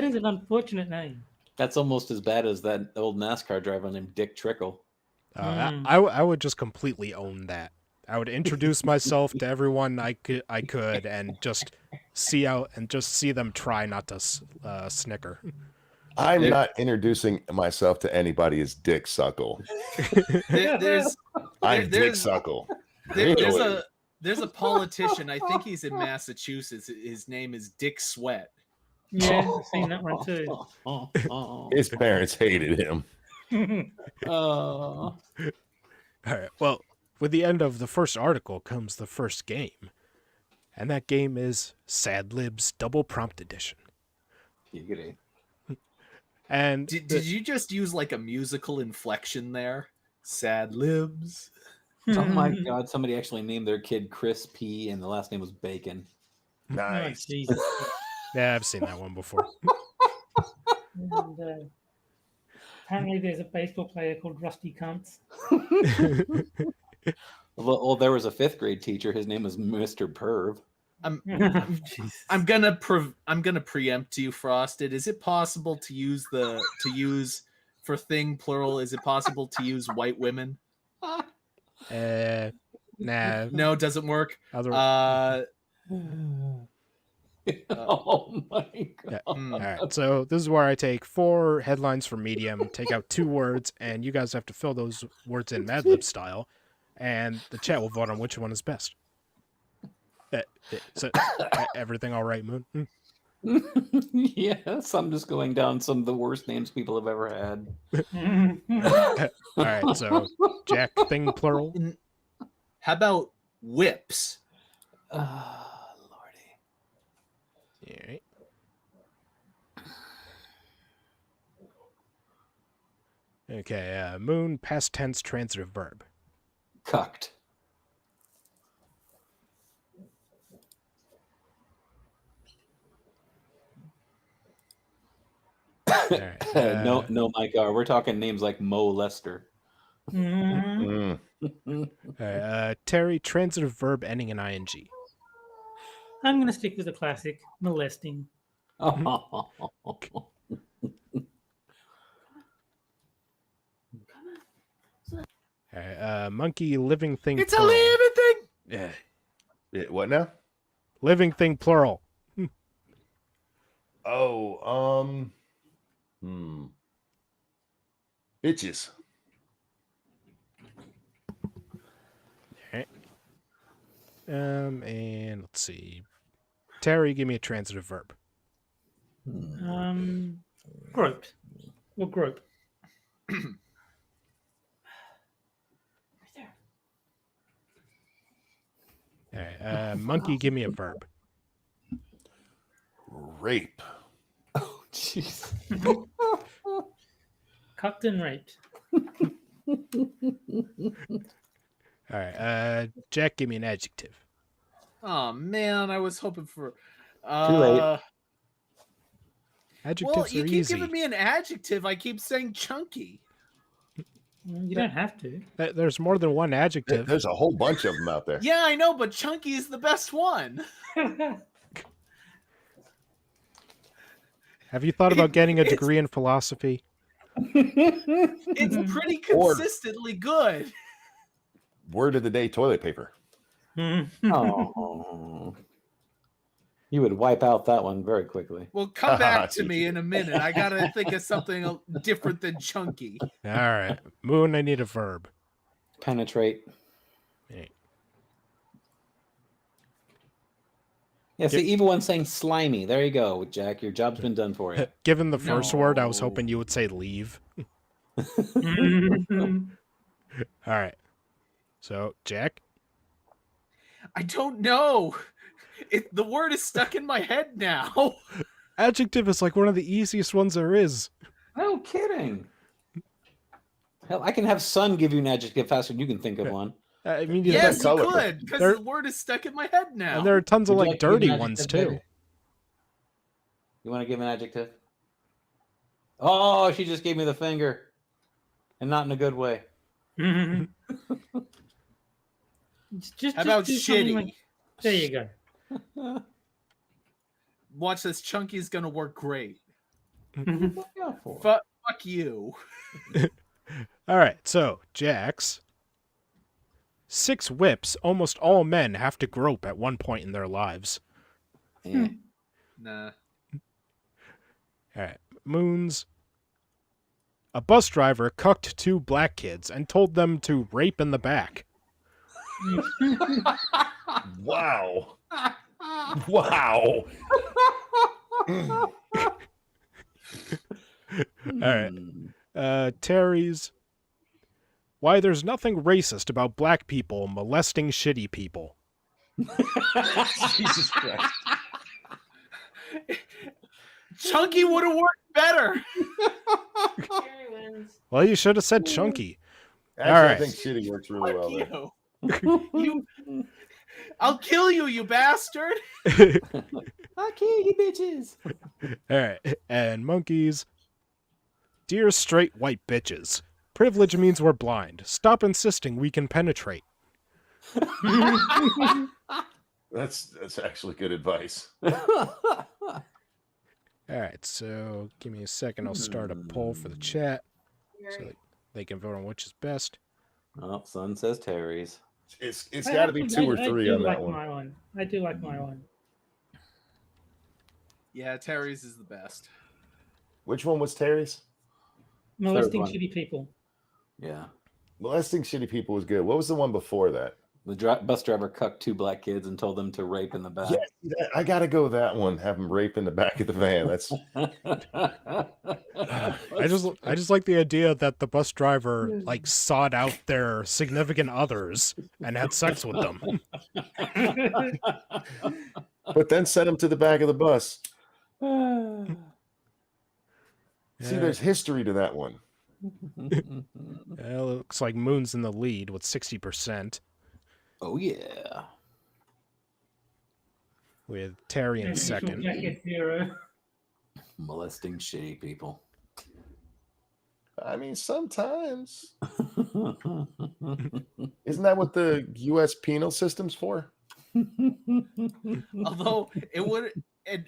is an unfortunate name. That's almost as bad as that old NASCAR driver named Dick Trickle. I would just completely own that. I would introduce myself to everyone I could and just see them try not to snicker. I'm not introducing myself to anybody as Dick Suckle. I'm Dick Suckle. There's a politician. I think he's in Massachusetts. His name is Dick Sweat. Yeah, I've seen that one too. His parents hated him. All right. Well, with the end of the first article comes the first game, and that game is Sad Libs Double Prompt Edition. And did you just use like a musical inflection there? Sad Libs. Oh my God! Somebody actually named their kid Chris P, and the last name was Bacon. Nice. Oh, Jesus. Yeah, I've seen that one before. And, apparently, there's a baseball player called Rusty Cunts. Well, there was a 5th grade teacher. His name was Mr. Perv. I'm gonna preempt you, Frosted. Is it possible to use for thing plural? Is it possible to use white women? Nah. No, it doesn't work. Oh my God! Yeah. All right. So this is where I take 4 headlines from Medium, take out 2 words, and you guys have to fill those words in Mad Lib style, and the chat will vote on which one is best. So everything all right, Moon? Yes, I'm just going down some of the worst names people have ever had. All right. So Jack, thing plural. How about whips? Lordy. All right. Okay. Moon, past tense transitive verb. Cucked. All right. No, Mike. We're talking names like Mo Lester. Mm. All right, Terry, transitive verb ending in ing. I'm going to stick with the classic, molesting. Monkey, living thing. It's a plural. living thing. Yeah. What now? Living thing plural. Oh, bitches. Alright. And let's see. Terry, give me a transitive verb. Group. Or group. Alright. Monkey, give me a verb. Rape. Oh, jeez. Cucked and raped. Alright. Jack, give me an adjective. Oh man, I was hoping for. Too late. Adjectives Well, you are keep easy. giving me an adjective. I keep saying chunky. You don't have to. There's more than one adjective. There's a whole bunch of them out there. Yeah, I know, but chunky is the best one. Have you thought about getting a degree in philosophy? It's pretty consistently good. Word of the day: toilet paper. Oh. You would wipe out that one very quickly. Well, come back to me in a minute. I gotta think of something different than chunky. All right. Moon, I need a verb. Penetrate. Hey. Yeah, see, evil one saying slimy. There you go, Jack. Your job's been done for you. Given the first word, I was No. hoping you would say leave. All right. So, Jack? I don't know. The word is stuck in my head now. Adjective is like one of the easiest ones there is. No kidding. Hell, I can have sun give you an adjective faster than you can think of one. I mean, Yes, you colorful. could, because There- the word is stuck in my head now. and there are tons of Would you like like to give dirty an ones adjective, too. baby? You want to give an adjective? Oh, she just gave me the finger. And not in a good way. just How about do something shitty? like- there you go. Watch this. Chunky's gonna work great. Yeah, for. Fuck you. All right. So, Jax. 6 whips. Almost all men have to grope at one point in their lives. Yeah. Nah. All right. Moons. A bus driver cucked 2 black kids and told them to rape in the back. Wow. Wow. All right. Terry's. Why there's nothing racist about black people molesting shitty people. Jesus Christ. Chunky would have worked better. Well, you should have said chunky. Actually, All I right. think shitty works really well there. You. I'll kill you, you bastard. I kill you bitches. All right. And monkeys. Dear straight white bitches. Privilege means we're blind. Stop insisting we can penetrate. That's actually good advice. All right. So give me a second. I'll start a poll for the chat so they can vote on which is best. Oh, son says Terry's. It's got to be 2 or 3 on that one. My one. I do like my one. Yeah, Terry's is the best. Which one was Terry's? Molesting one. shitty people. Yeah. Molesting shitty people was good. What was the one before that? The bus driver cucked 2 black kids and told them to rape in the back. Yeah, I got to go with that one. Have them rape in the back of the van. That's I just like the idea that the bus driver like sought out their significant others and had sex with them. but then send them to the back of the bus. See, Yeah. there's history to that one. It looks like Moon's in the lead with 60%, Oh yeah. with Terry in second. Jacket 0. Molesting shitty people. I mean, sometimes. Isn't that what the U.S. penal system's for? Although it would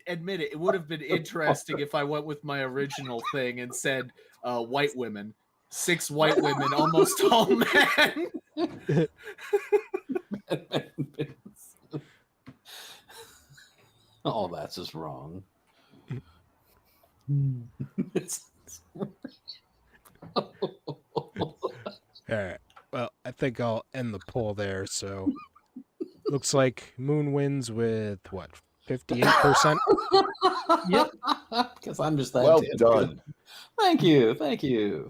admit it would have been interesting if I went with my original thing and said white women. 6 white women, almost all men. Oh, that's just wrong. All right. Well, I think I'll end the poll there. So, looks like Moon wins with what, 58%? Yep. Because I'm just that Well damn done. good. Thank you. Thank you.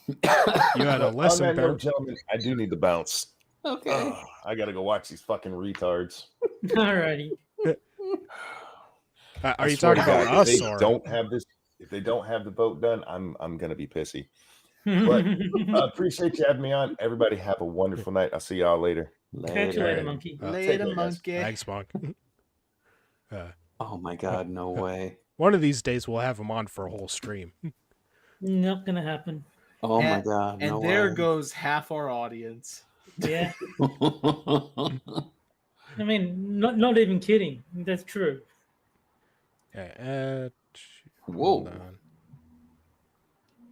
You had a On lesson, that Bear. note, gentlemen, I do need to bounce. Okay. I gotta go watch these fucking retards. Alrighty. Are I you swear talking to God, about if us they or? don't have this, if they don't have the vote done, I'm gonna be pissy. But appreciate you having me on. Everybody have a wonderful night. I'll see y'all later. Catch you later, Later. monkey. Take Later, care, guys. monkey. Thanks, Monk. Oh my God, no way. One of these days we'll have him on for a whole stream. Not gonna happen. Oh my And- God, And no there way. goes half our audience. Yeah. I mean, not even kidding. That's true. Okay, Whoa. hold on.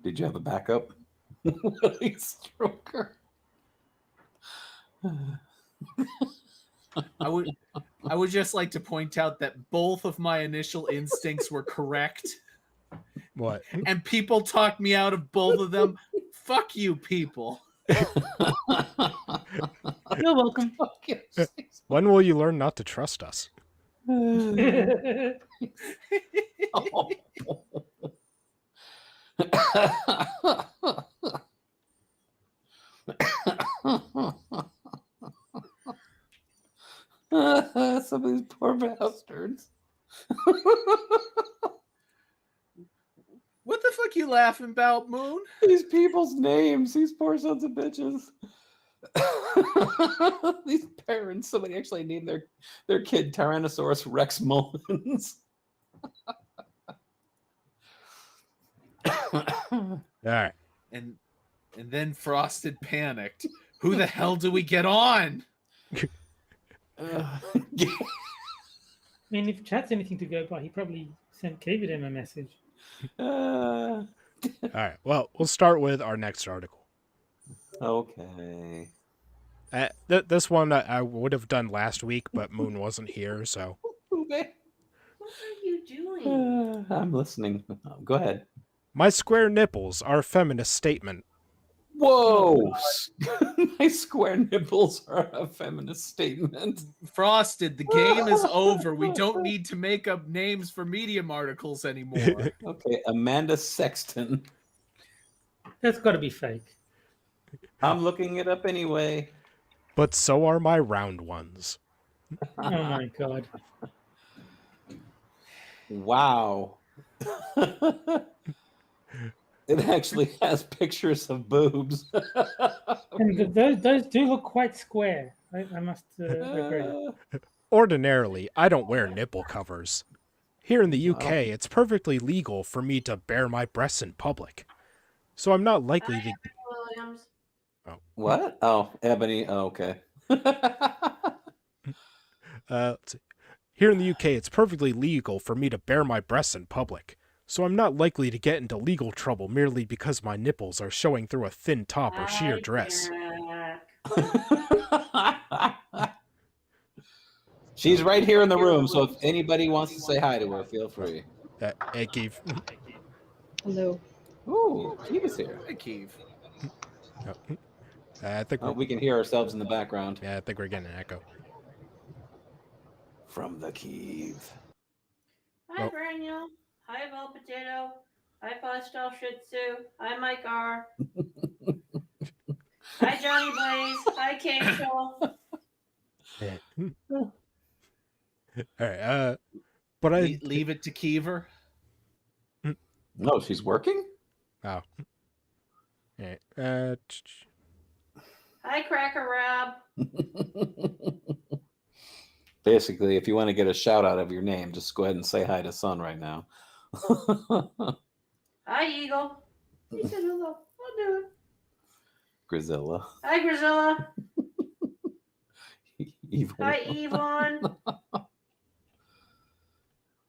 Did you have a backup? Stroker. I would just like to point out that both of my initial instincts were correct, What? and people talked me out of both of them. Fuck you, people. You're welcome. When will you learn not to trust us? Some of these poor bastards. What the fuck you laughing about, Moon? These people's names, these poor sons of bitches. These parents, somebody actually named their kid Tyrannosaurus Rex Mullins. All right. And then Frosted panicked. Who the hell do we get on? I mean, if chat's anything to go by, he probably sent Kevin a message. All right. Well, we'll start with our next article. Okay. This one I would have done last week, but Moon wasn't here, so. What are you doing? I'm listening. Go ahead. My square nipples are a feminist statement. Whoa! My square nipples are a feminist statement. Frosted, the game is over. We don't need to make up names for Medium articles anymore. Okay, Amanda Sexton. That's got to be fake. I'm looking it up anyway. But so are my round ones. Oh my god. Wow. It actually has pictures of boobs. And those do look quite square. I must agree. Ordinarily, I don't wear nipple covers. Here in the UK, Wow. it's perfectly legal for me to bare my breasts in public. So I'm not likely to... Williams. What? Oh, Ebony. Oh, okay. let's see. Here in the UK, it's perfectly legal for me to bare my breasts in public. So I'm not likely to get into legal trouble merely because my nipples are showing through a thin top or sheer Hi, dress. Jack. She's right here in the room, so if anybody wants to say hi to her, feel free. Hey, Keith. Hello. Ooh, Keith is here. Hey, Keeve. I think Oh, we can hear ourselves in the background. I think we're getting an echo. From the Keith. Hi, Oh. Braniel. Hi, Val Potato. Hi, Pastel Shih Tzu. Hi, Mike R. Hi, Johnny Blaze. Hi, Kangel. All right. But I... Leave it to Keever. No, she's working? Oh. Alright, Hi, Cracker Rob. Basically, if you want to get a shout out of your name, just go ahead and say hi to Sun right now. Hi, Eagle. He said hello. I'll do it. Grizilla. Hi, Grizilla. Evil. Hi, Yvonne.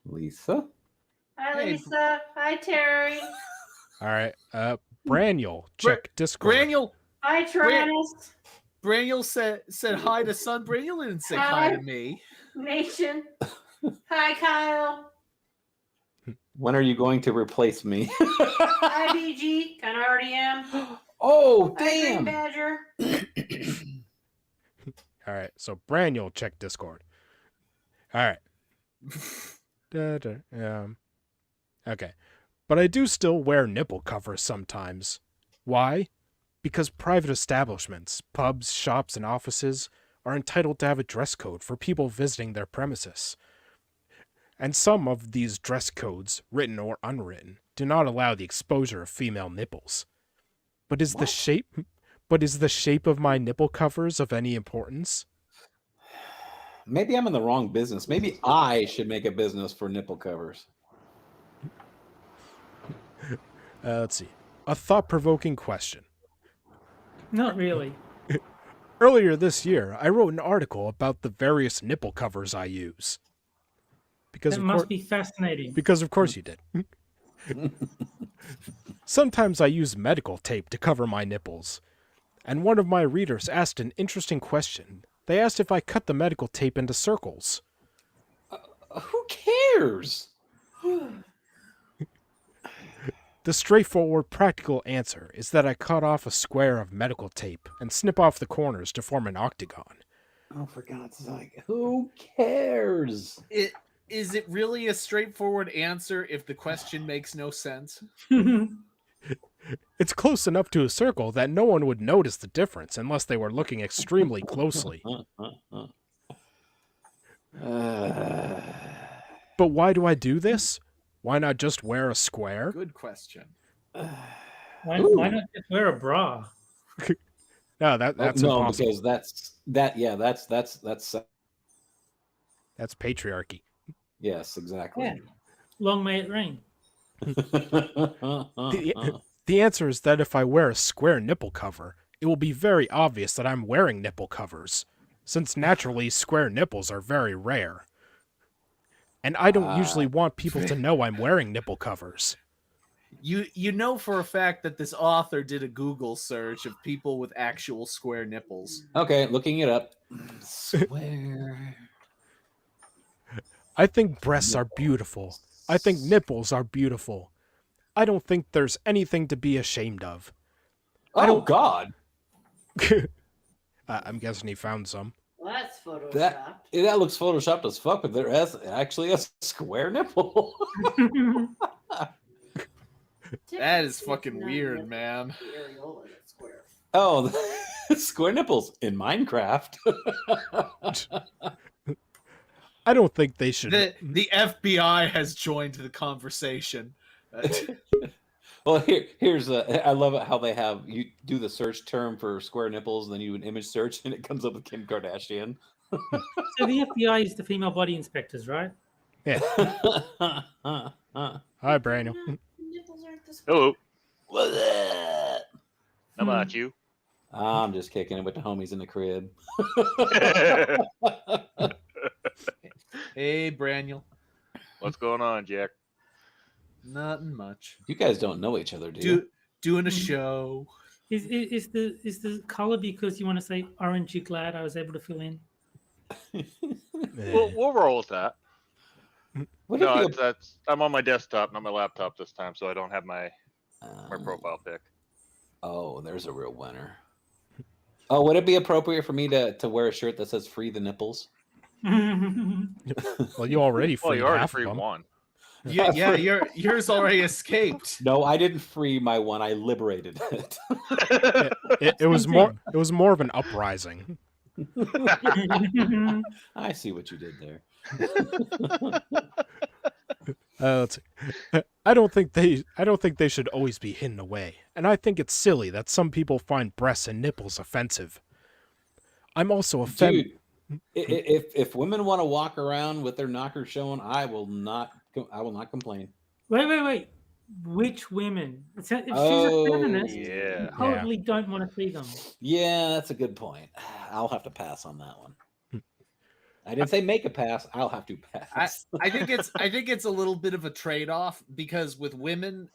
Lisa. Hi, Hey, Lisa. Hi, Terry. All right. Braniel, check Discord. Braniel, Hi, Travis. Braniel said hi to Sun. Braniel didn't say hi Hi. to me. Nation. Hi, Kyle. When are you going to replace me? Hi, BG. Kind of already am. Oh, Hi, Green damn. Badger. All right. So Braniel, check Discord. All right. Okay. But I do still wear nipple covers sometimes. Why? Because private establishments, pubs, shops, and offices are entitled to have a dress code for people visiting their premises. And some of these dress codes, written or unwritten, do not allow the exposure of female nipples. But is the shape of my nipple covers of any importance? Maybe I'm in the wrong business. Maybe I should make a business for nipple covers. Let's see. A thought-provoking question. Not really. Earlier this year, I wrote an article about the various nipple covers I use. Because That of must be fascinating. Because of course you did. Sometimes I use medical tape to cover my nipples. And one of my readers asked an interesting question. They asked if I cut the medical tape into circles. Who cares? The straightforward, practical answer is that I cut off a square of medical tape and snip off the corners to form an octagon. Oh, for God's sake. Who cares? Is it really a straightforward answer if the question makes no sense? It's close enough to a circle that no one would notice the difference unless they were looking extremely closely. But why do I do this? Why not just wear a square? Good question. Why not just wear a bra? No, that's no, impossible. because that's That's patriarchy. yes, exactly. Yeah. Long may it rain. The answer is that if I wear a square nipple cover, it will be very obvious that I'm wearing nipple covers, since naturally square nipples are very rare. And I don't usually want people to know I'm wearing nipple covers. You know for a fact that this author did a Google search of people with actual square nipples. Okay, looking it up. Swear. I think breasts are beautiful. I think nipples are beautiful. I don't think there's anything to be ashamed of. Oh, God. I'm guessing he found some. Well, that's photoshopped. That looks photoshopped as fuck, but there is actually a square nipple. That is fucking weird, man. Oh, square nipples in Minecraft. I don't think they should. The FBI has joined the conversation. Well, here's I love it how they have you do the search term for square nipples, and then you do an image search, and it comes up with Kim Kardashian. So the FBI is the female body inspectors, right? Yeah. Hi, Brandon. Nipples aren't the Hello. What's that? How about you? I'm just kicking it with the homies in the crib. Hey, Braniel. What's going on, Jack? Nothing much. You guys don't know each other, do you? Doing a show. Is the color because you want to say orange? You glad I was able to fill in? We'll roll with that. Would No, it be I'm on my desktop, not my laptop this time, so I don't have my profile pic. Oh, there's a real winner. Oh, would it be appropriate for me to wear a shirt that says "Free the Nipples"? Well, you already freed Well, you already half free of them. one. Yeah, yours already escaped. No, I didn't free my one. I liberated it. It was more of an uprising. I see what you did there. Let's see. I don't think they should always be hidden away, and I think it's silly that some people find breasts and nipples offensive. I'm also offended. Dude, if women want to walk around with their knockers showing, I will not complain. Wait. Which women? If she's Oh, a feminist, yeah. you totally don't want to see them. Yeah, that's a good point. I'll have to pass on that one. I didn't say make a pass. I'll have to I, pass. I think it's a little bit of a trade-off because with women,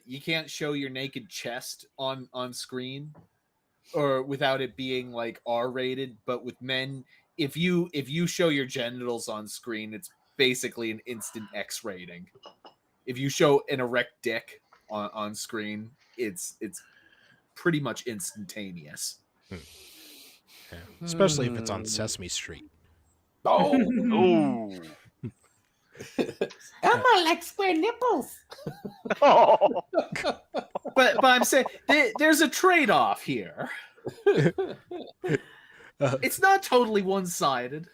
you can't show your naked chest on screen, or without it being like R-rated. But with men, if you show your genitals on screen, it's basically an instant X rating. If you show an erect dick on screen, it's pretty much instantaneous. Yeah. Especially if it's on Sesame Street. Oh, Ooh. Elmo likes square nipples. Oh. But I'm saying there's a trade-off here. It's not totally one-sided.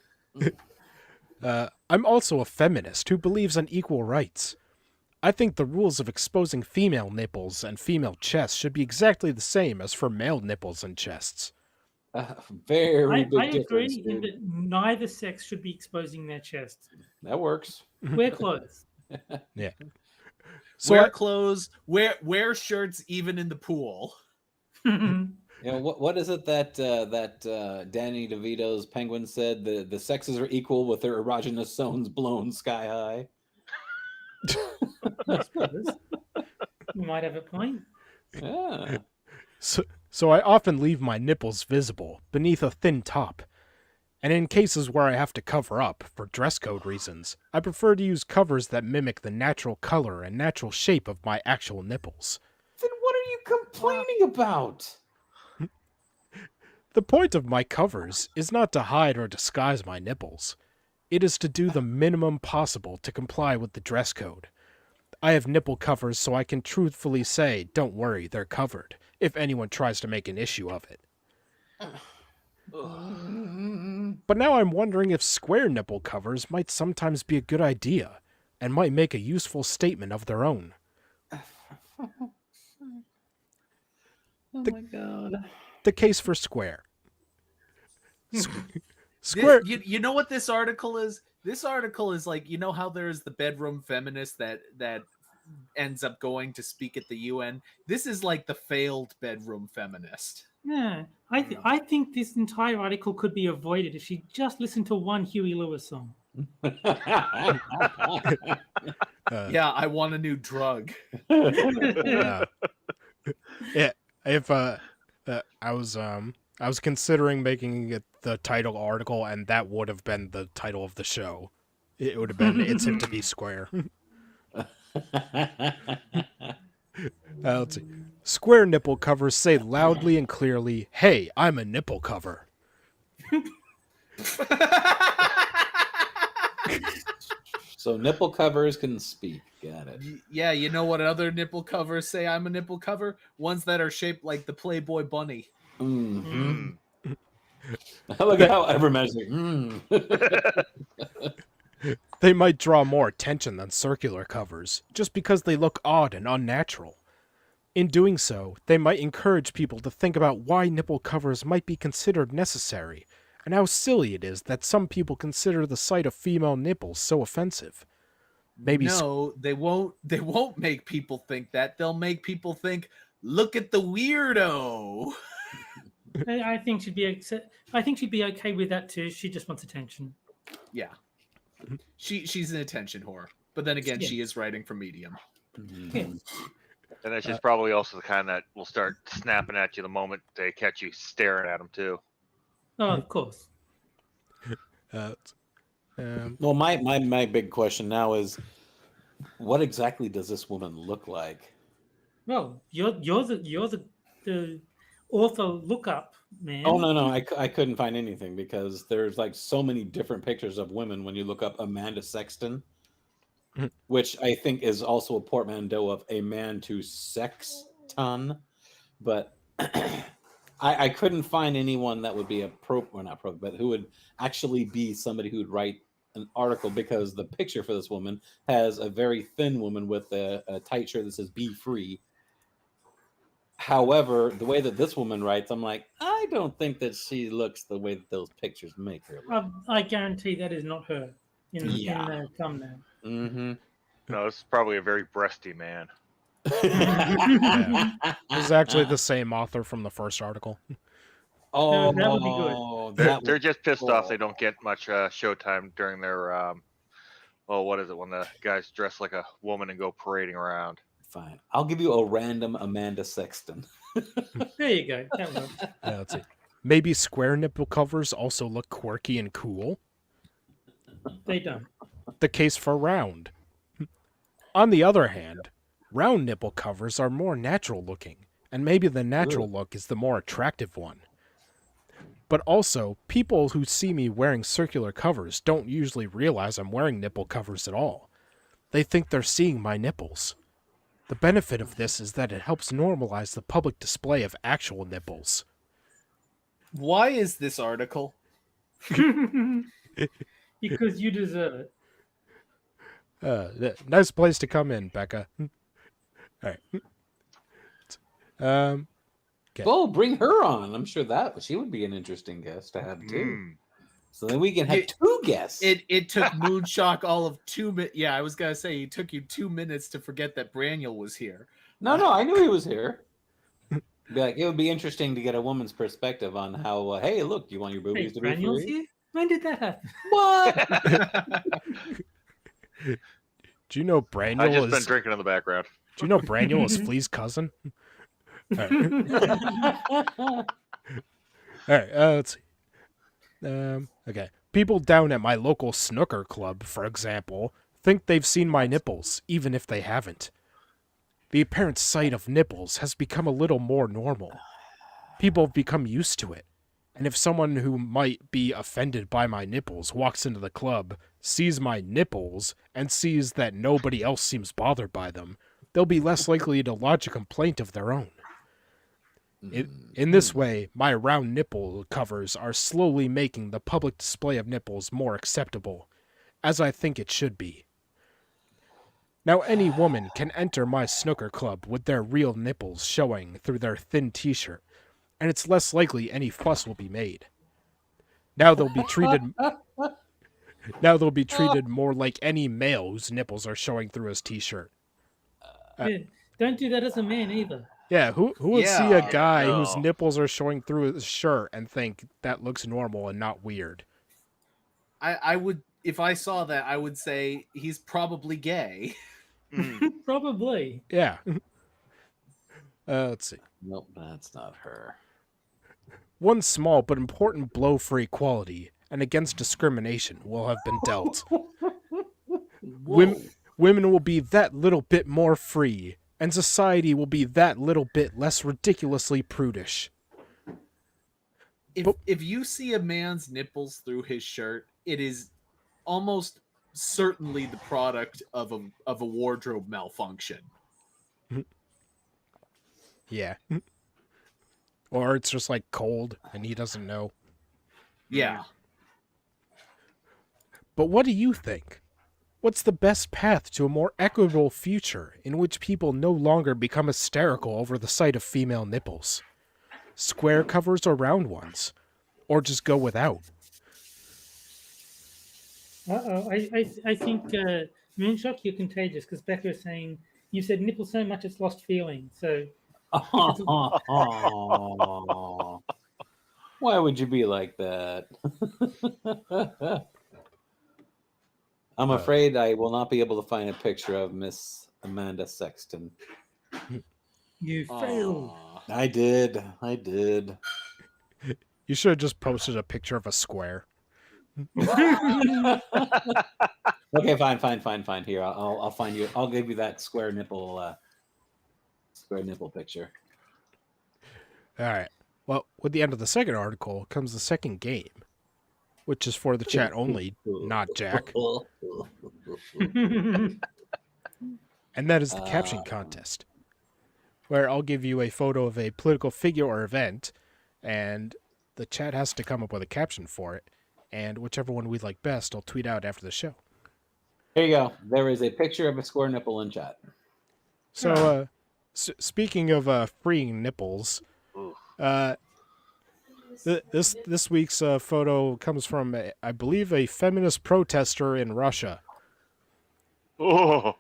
I'm also a feminist who believes in equal rights. I think the rules of exposing female nipples and female chests should be exactly the same as for male nipples and chests. Very big I difference, agree in dude. that neither sex should be exposing their chest. That works. Wear clothes. Yeah. So Wear clothes, wear shirts even in the pool. You know what is it that Danny DeVito's Penguin said? The sexes are equal with their erogenous zones blown sky high. I suppose. You might have a point. Yeah. So I often leave my nipples visible beneath a thin top. And in cases where I have to cover up, for dress code reasons, I prefer to use covers that mimic the natural color and natural shape of my actual nipples. Then what are you complaining about? The point of my covers is not to hide or disguise my nipples. It is to do the minimum possible to comply with the dress code. I have nipple covers so I can truthfully say, don't worry, they're covered, if anyone tries to make an issue of it. But now I'm wondering if square nipple covers might sometimes be a good idea, and might make a useful statement of their own. Oh my god. The case for square. Square. You know what this article is? This article is like, you know how there's the bedroom feminist that ends up going to speak at the UN? This is like the failed bedroom feminist. Yeah, I think this entire article could be avoided if she just listened to one Huey Lewis song. Yeah, I want a new drug. Yeah. If I was considering making it the title article, and that would have been the title of the show. It would have been "It's Him to Be Square." Let's see. Square nipple covers say loudly and clearly, "Hey, I'm a nipple cover." So nipple covers can speak. Got it. Yeah, you know what other nipple covers say I'm a nipple cover? Ones that are shaped like the Playboy bunny. Mm-hmm. Look at how everybody's like, They might draw more attention than circular covers, just because they look odd and unnatural. In doing so, they might encourage people to think about why nipple covers might be considered necessary, and how silly it is that some people consider the sight of female nipples so offensive. Maybe No, they won't make people think that. They'll make people think, look at the weirdo. I think she'd be okay with that too. She just wants attention. Yeah. She's an attention whore. But then again, Yeah. she is writing for Medium. Yeah. And then she's probably also the kind that will start snapping at you the moment they catch you staring at them too. Oh, of course. well, my big question now is, what exactly does this woman look like? Well, you're the author lookup man. Oh no, I couldn't find anything because there's like so many different pictures of women when you look up Amanda Sexton, which I think is also a portmanteau of a man to sex ton, but I couldn't find anyone that would be but who would actually be somebody who would write an article, because the picture for this woman has a very thin woman with a tight shirt that says "Be Free." However, the way that this woman writes, I'm like, I don't think that she looks the way that those pictures make her look. I guarantee that is not her in the thumbnail. Mm-hmm. No, this is probably a very breasty man. This is actually the same author from the first article. Oh, that would be good. that They're would just be pissed off they cool. don't get much showtime during their what is it when the guys dress like a woman and go parading around? Fine. I'll give you a random Amanda Sexton. There you go. That works. Let's see. Maybe square nipple covers also look quirky and cool. They don't. The case for round. On the other hand, round nipple covers are more natural looking, and maybe the natural look is the more attractive one. But also, people who see me wearing circular covers don't usually realize I'm wearing nipple covers at all. They think they're seeing my nipples. The benefit of this is that it helps normalize the public display of actual nipples. Why is this article? Because you deserve it. Nice place to come in, Becca. All right. Okay. Oh, bring her on. I'm sure that she would be an interesting guest to have too. Mm. So then we can have two guests. It took Moonshock all of 2 minutes. Yeah, I was gonna say it took you 2 minutes to forget that Braniel was here. No, I knew he was here. Be like, it would be interesting to get a woman's perspective on how. Hey, look, do you want your Hey, boobies to be Daniel's free? here? When did that happen? What? Do you know I've Braniel just been is? drinking in the background. Do you know Braniel is Flea's cousin? All right. Let's see. Okay. People down at my local snooker club, for example, think they've seen my nipples, even if they haven't. The apparent sight of nipples has become a little more normal. People have become used to it. And if someone who might be offended by my nipples walks into the club, sees my nipples, and sees that nobody else seems bothered by them, they'll be less likely to lodge a complaint of their own. In this way, my round nipple covers are slowly making the public display of nipples more acceptable, as I think it should be. Now any woman can enter my snooker club with their real nipples showing through their thin t-shirt, and it's less likely any fuss will be made. Now they'll be treated more like any male whose nipples are showing through his t-shirt. Yeah, don't do that as a man either. Yeah, who would see a guy whose no. nipples are showing through his shirt and think that looks normal and not weird? I would, if I saw that, I would say he's probably gay. Mm. Probably. Yeah. Let's see. Nope, that's not her. One small but important blow for equality and against discrimination will have been dealt. Women will be that little bit more free, and society will be that little bit less ridiculously prudish. If you see a man's nipples through his shirt, it is almost certainly the product of a wardrobe malfunction. Yeah. Or it's just like cold and he doesn't know. Yeah. But what do you think? What's the best path to a more equitable future in which people no longer become hysterical over the sight of female nipples? Square covers or round ones? Or just go without? Uh-oh. I think Moonshock, you're contagious because Becca is saying you said nipple so much it's lost feeling. So Why would you be like that? I'm afraid I will not be able to find a picture of Miss Amanda Sexton. you failed. I did. You should have just posted a picture of a square. Okay, fine. Here, I'll find you. I'll give you that square nipple picture. All right. Well, with the end of the second article comes the second game, which is for the chat only, not Jack. And that is the caption contest, where I'll give you a photo of a political figure or event, and the chat has to come up with a caption for it, and whichever one we like best, I'll tweet out after the show. Here you go. There is a picture of a square nipple in chat. So, speaking of freeing nipples, this week's photo comes from, I believe, a feminist protester in Russia. Oh,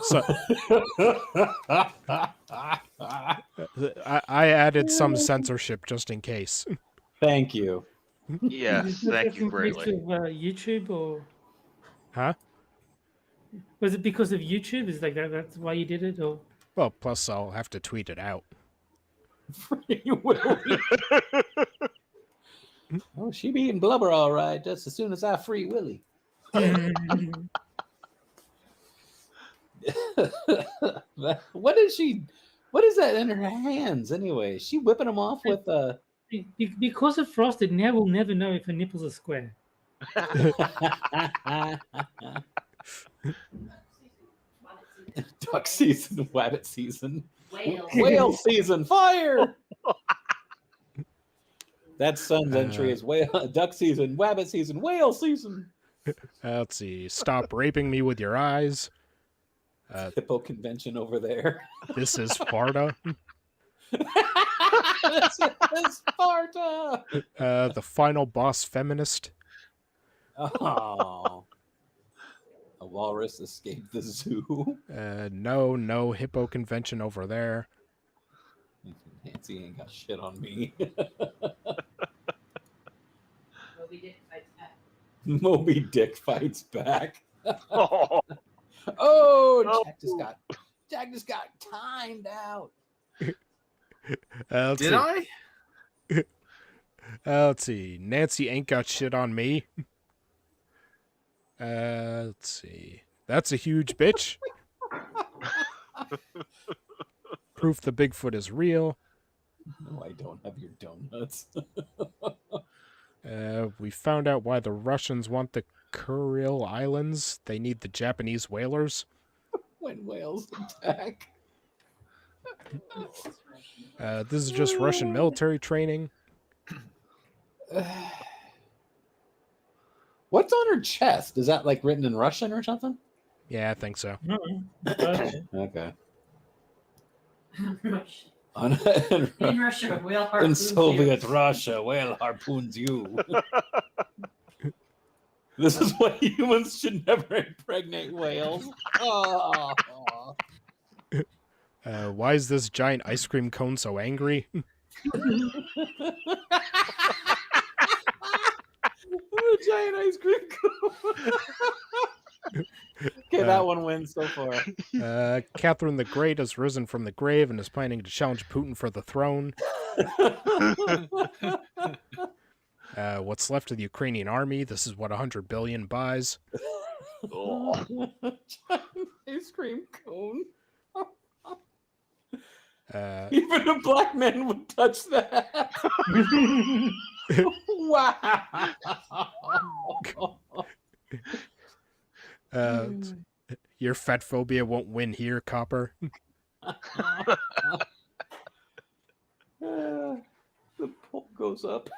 So I added some censorship just in case. Thank you. Yes, thank you Because greatly. of YouTube, or Huh? was it because of YouTube? Is like that's why you did it, or Well, plus I'll have to tweet it out. Free Willy. Oh, she be eating blubber all right, just as soon as I free Willy. What is she? What is that in her hands anyway? Is she whipping them off with because of Frosted, now we'll never know if her nipples are square. duck season, wabbit season, Whale. whale season, fire! That son's entry is duck season, wabbit season, whale season. Let's see. Stop raping me with your eyes. Hippo convention over there. This is Sparta. That's Sparta. The final boss feminist. Oh. A walrus escaped the zoo. No hippo convention over there. Nancy ain't got shit on me. Moby Dick fights back. Moby Dick fights back. Oh, Oh, No. Jack just got timed out. Let's Did see. I? Let's see. Nancy ain't got shit on me. Let's see. That's a huge bitch. Proof the Bigfoot is real. No, I don't have your donuts. We found out why the Russians want the Kuril Islands. They need the Japanese whalers. When whales attack. This is just Russian military training. What's on her chest? Is that like written in Russian or something? Yeah, I think so. Okay. Russia. On, In Russia, whale in harpoons you. Soviet Russia, whale harpoons you. This is why humans should never impregnate whales. Oh. Why is this giant ice cream cone so angry? A giant ice cream cone. Okay, that one wins so far. Catherine the Great has risen from the grave and is planning to challenge Putin for the throne. What's left of the Ukrainian army? This is what 100 billion buys. oh. Giant ice cream cone. Even a black man would touch that. Wow. Your fat phobia won't win here, Copper. The pole goes up.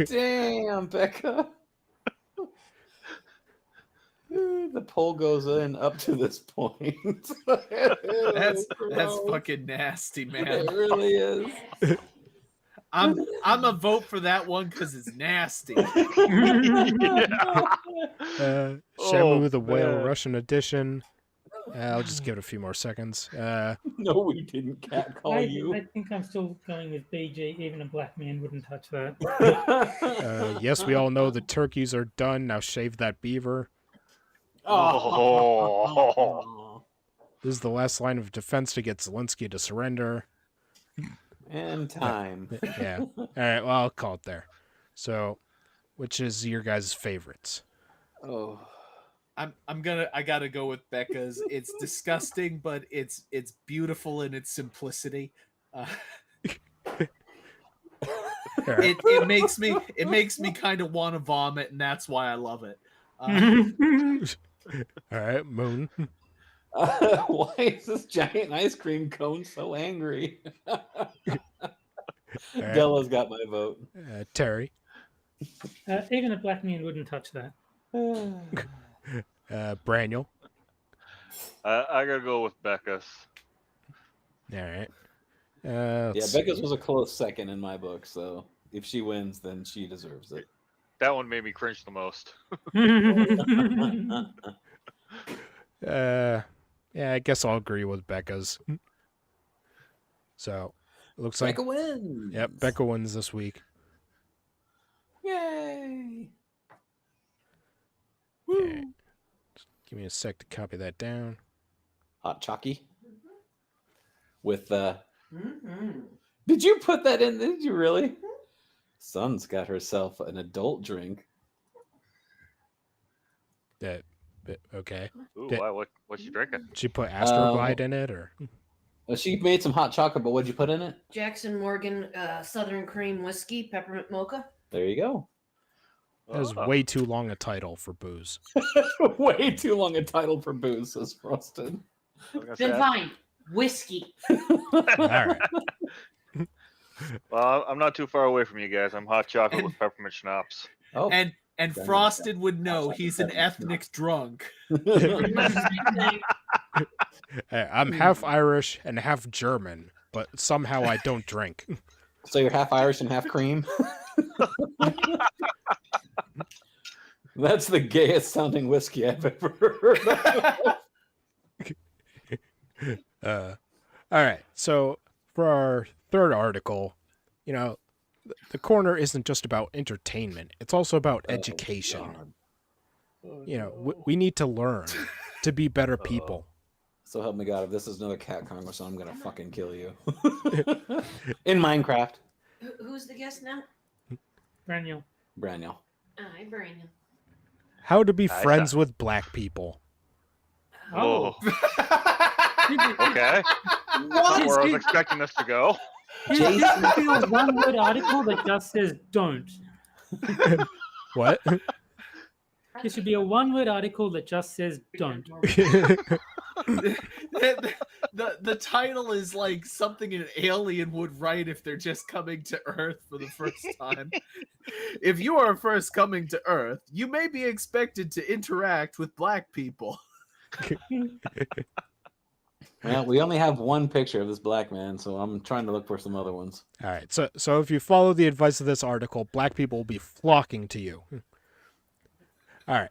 Damn, Becca. The pole goes in up to this point. That's fucking nasty, man. It really is. I'm a vote for that one because it's nasty. Shamu the Whale man. Russian edition. I'll just give it a few more seconds. No, we didn't catcall you. I think I'm still going with BG. Even a black man wouldn't touch that. Yes, we all know the turkeys are done. Now shave that beaver. Oh. This is the last line of defense to get Zelensky to surrender. And time. Yeah. All right. Well, I'll call it there. So, which is your guys' favorites? Oh. I gotta go with Becca's. It's disgusting, but it's beautiful in its simplicity. It makes me kind of want to vomit, and that's why I love it. All right, Moon. Why is this giant ice cream cone so angry? All right, Della's got my vote. Terry. Even a black man wouldn't touch that. Braniel. I gotta go with Becca's. All right. Yeah, Let's Becca's see. was a close second in my book, so if she wins, then she deserves it. That one made me cringe the most. Yeah, I guess I'll agree with Becca's. So it looks like Becca wins. Yep, Becca wins this week. Yay! Okay. Just give me a sec to copy that down. Hot chalky. With Did you put that in? Did you really? Son's got herself an adult drink. Okay. Ooh, Did- wow, what's you drinking? Did she put Astroglide in it, or? Well, she made some hot chocolate, but what'd you put in it? Jackson Morgan Southern Cream Whiskey, Peppermint Mocha. There you go. That was Oh. way too long a title for booze. Way too long a title for booze, says Frosted. I was gonna Then say, fine. Whiskey. All right. well, I'm not too far away from you guys. I'm hot chocolate with peppermint schnapps. Oh, And Done. Frosted would know he's an ethnic drunk. Hey, I'm half Irish and half German, but somehow I don't drink. so you're half Irish and half cream? That's the gayest sounding whiskey I've ever heard of. All right. So for our third article, the corner isn't just about entertainment. It's also about education. We need to learn to be better people. So help me God, if this is another cat congress, I'm gonna fucking kill you. In Minecraft. Who's the guest now? Daniel. Braniel. I Brandon. How to be Nice. friends with black people. Oh, okay. Not where I was expecting this to go. This should be a one-word article that just says "don't." What? It should be a one-word article that just says "don't." The title is like something an alien would write if they're just coming to Earth for the first time. If you are first coming to Earth, you may be expected to interact with black people. Well, we only have one picture of this black man, so I'm trying to look for some other ones. All right. So if you follow the advice of this article, black people will be flocking to you. All right.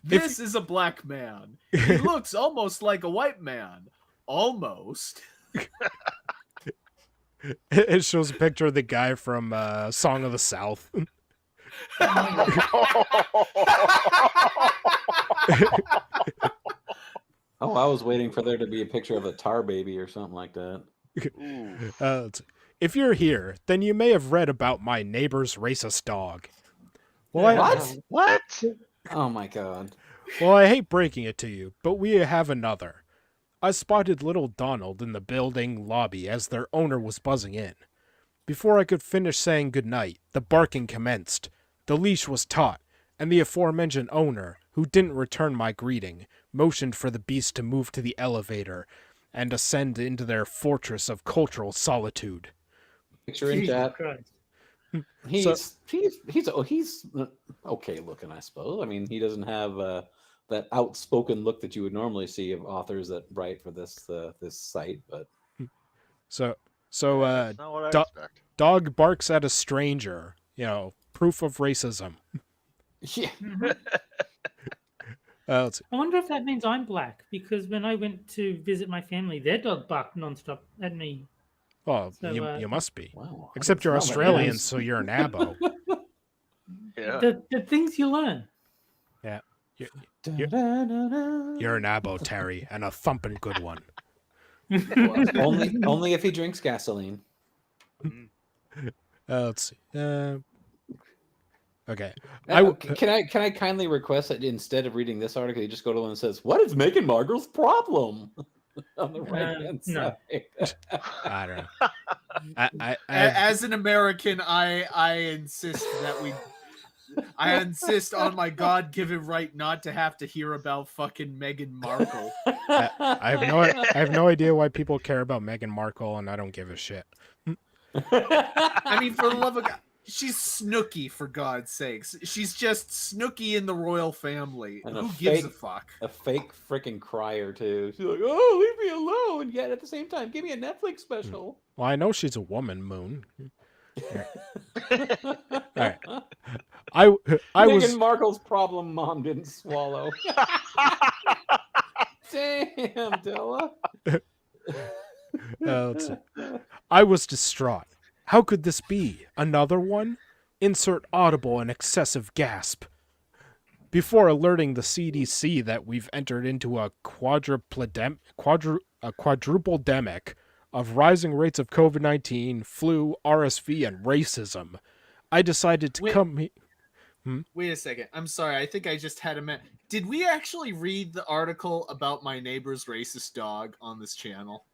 This is a black man. He looks almost like a white man. Almost. It shows a picture of the guy from Song of the South. Oh, I was waiting for there to be a picture of a tar baby or something like that. Ooh. If you're here, then you may have read about my neighbor's racist dog. Well, What? Oh my God. Well, I hate breaking it to you, but we have another. I spotted little Donald in the building lobby as their owner was buzzing in. Before I could finish saying goodnight, the barking commenced. The leash was taut, and the aforementioned owner, who didn't return my greeting, motioned for the beast to move to the elevator and ascend into their fortress of cultural solitude. Picture in Jesus chat. Christ. He's okay looking, I suppose. I mean, he doesn't have that outspoken look that you would normally see of authors that write for this site, but So That's not what I do- expect. dog barks at a stranger. Proof of racism. yeah. Let's see. I wonder if that means I'm black, because when I went to visit my family, their dog barked nonstop at me. Well, So, you must be. Wow. Except you're It's not Australian, nice. so you're an abo. Yeah. The things you learn. You're an abo, Terry, and a thumping good one. only if he drinks gasoline. Let's see. Okay. Can I kindly request that instead of reading this article, you just go to one that says, "What is Meghan Markle's problem?" On the right hand no. side. I don't know. I As an American, I insist I insist on my God-given right not to have to hear about fucking Meghan Markle. I have no idea why people care about Meghan Markle, and I don't give a shit. I mean, for the love of God, she's Snooky, for God's sakes. She's just Snooky in the royal family. And a Who gives a fake- fuck? A fake freaking crier too. She's like, "Oh, leave me alone!" Yet at the same time, give me a Netflix special. Well, I know she's a woman, Moon. Alright. I Meghan was Markle's problem mom didn't swallow. Damn, Della. Let's see. I was distraught. How could this be? Another one? Insert audible and excessive gasp. Before alerting the CDC that we've entered into a quadruple-demic of rising rates of COVID-19, flu, RSV, and racism, I decided to Wait a second. I'm sorry. I think I just had a minute. Did we actually read the article about my neighbor's racist dog on this channel?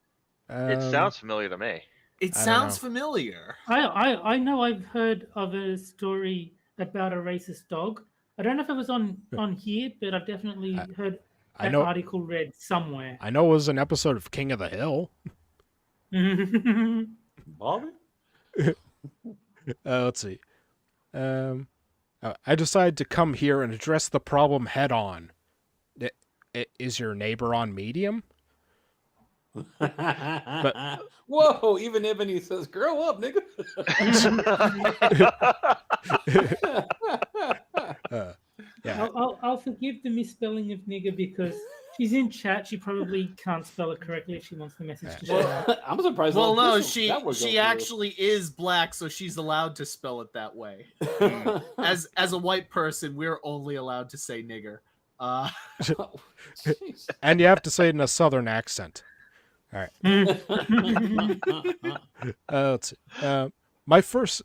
It sounds familiar to me. It I don't sounds know. familiar. I know I've heard of a story about a racist dog. I don't know if it was on here, but I've definitely heard I that know. article read somewhere. I know it was an episode of King of the Hill. Bobby? Let's see. I decided to come here and address the problem head on. Is your neighbor on medium? Whoa, even Ebony says, grow up, nigga. Yeah. I'll forgive the misspelling of nigger because she's in chat. She probably can't spell it correctly if she wants the message to show up. I'm surprised. Well, no, that would go she through. actually is black, so she's allowed to spell it that way. As a white person, we're only allowed to say nigger. Jeez. And you have to say it in a southern accent. All right. Let's see. My first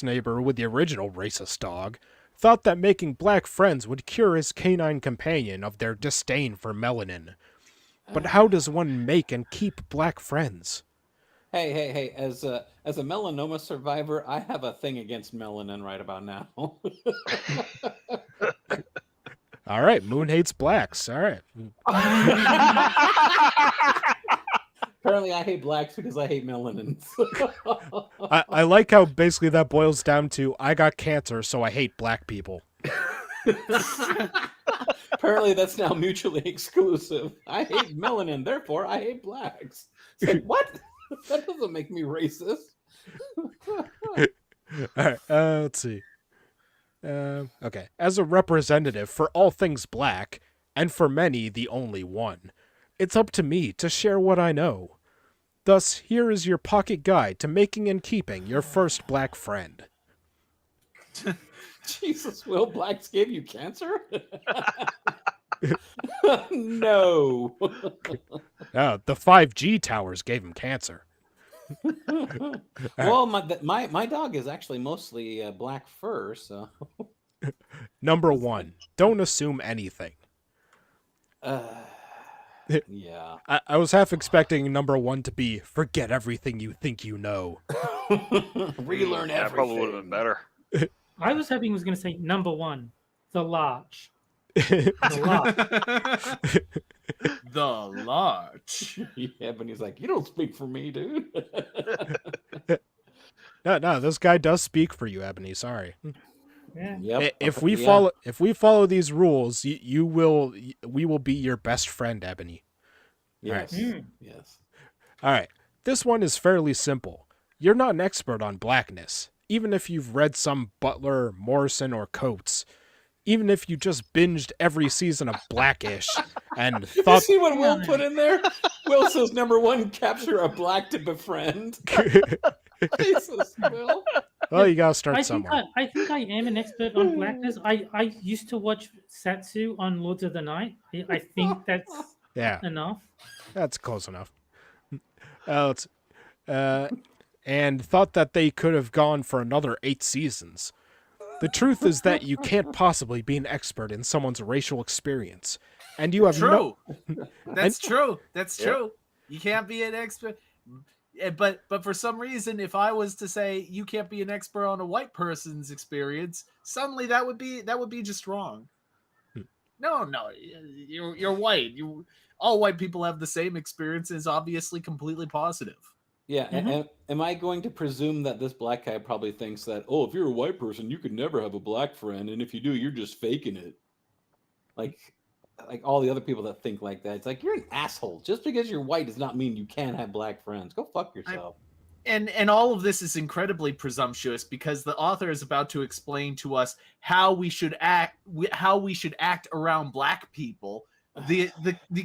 neighbor with the original racist dog thought that making black friends would cure his canine companion of their disdain for melanin. But how does one make and keep black friends? Hey! As a melanoma survivor, I have a thing against melanin right about now. All right, Moon hates blacks. All right. Apparently, I hate blacks because I hate melanin. I like how basically that boils down to I got cancer, so I hate black people. Apparently, that's now mutually exclusive. I hate melanin, therefore I hate blacks. It's like, what? That doesn't make me racist. All right, let's see. Okay. As a representative for all things black, and for many the only one, it's up to me to share what I know. Thus, here is your pocket guide to making and keeping your first black friend. Jesus, Will, blacks gave you cancer? No. The 5G towers gave him cancer. Well, my dog is actually mostly black fur, so. Number 1, don't assume anything. Yeah. I was half expecting number 1 to be forget everything you think you know. Relearn That probably would have everything. been better. I was hoping he was going to say number 1, the large. The large. The large. Yeah, but he's like, you don't speak for me, dude. No, this guy does speak for you, Ebony. Sorry. Yeah. Yep. If we Yeah. follow we these rules, we will be your best friend, Ebony. Yes. Mm. Yes. All right. This one is fairly simple. You're not an expert on blackness, even if you've read some Butler, Morrison, or Coates. Even if you just binged every season of Blackish and Did you thought see what Will put in there? Will says number 1, capture a black to befriend. Jesus, Will. well, you gotta start I think somewhere. I think I am an expert on blackness. I used to watch Satsu on Lords of the Night. I think that's Yeah, enough. that's close enough. And thought that they could have gone for another 8 seasons. The truth is that you can't possibly be an expert in someone's racial experience, and you have True. That's And- true. That's Yeah. true. You can't be an expert. But for some reason, if I was to say you can't be an expert on a white person's experience, suddenly that would be just wrong. No, you're white. All white people have the same experiences, obviously completely positive. Yeah, Mhm. am I going to presume that this black guy probably thinks that, oh, if you're a white person, you could never have a black friend, and if you do, you're just faking it? Like all the other people that think like that. It's like, you're an asshole. Just because you're white does not mean you can't have black friends. Go fuck yourself. And all of this is incredibly presumptuous because the author is about to explain to us how we should act around black people. The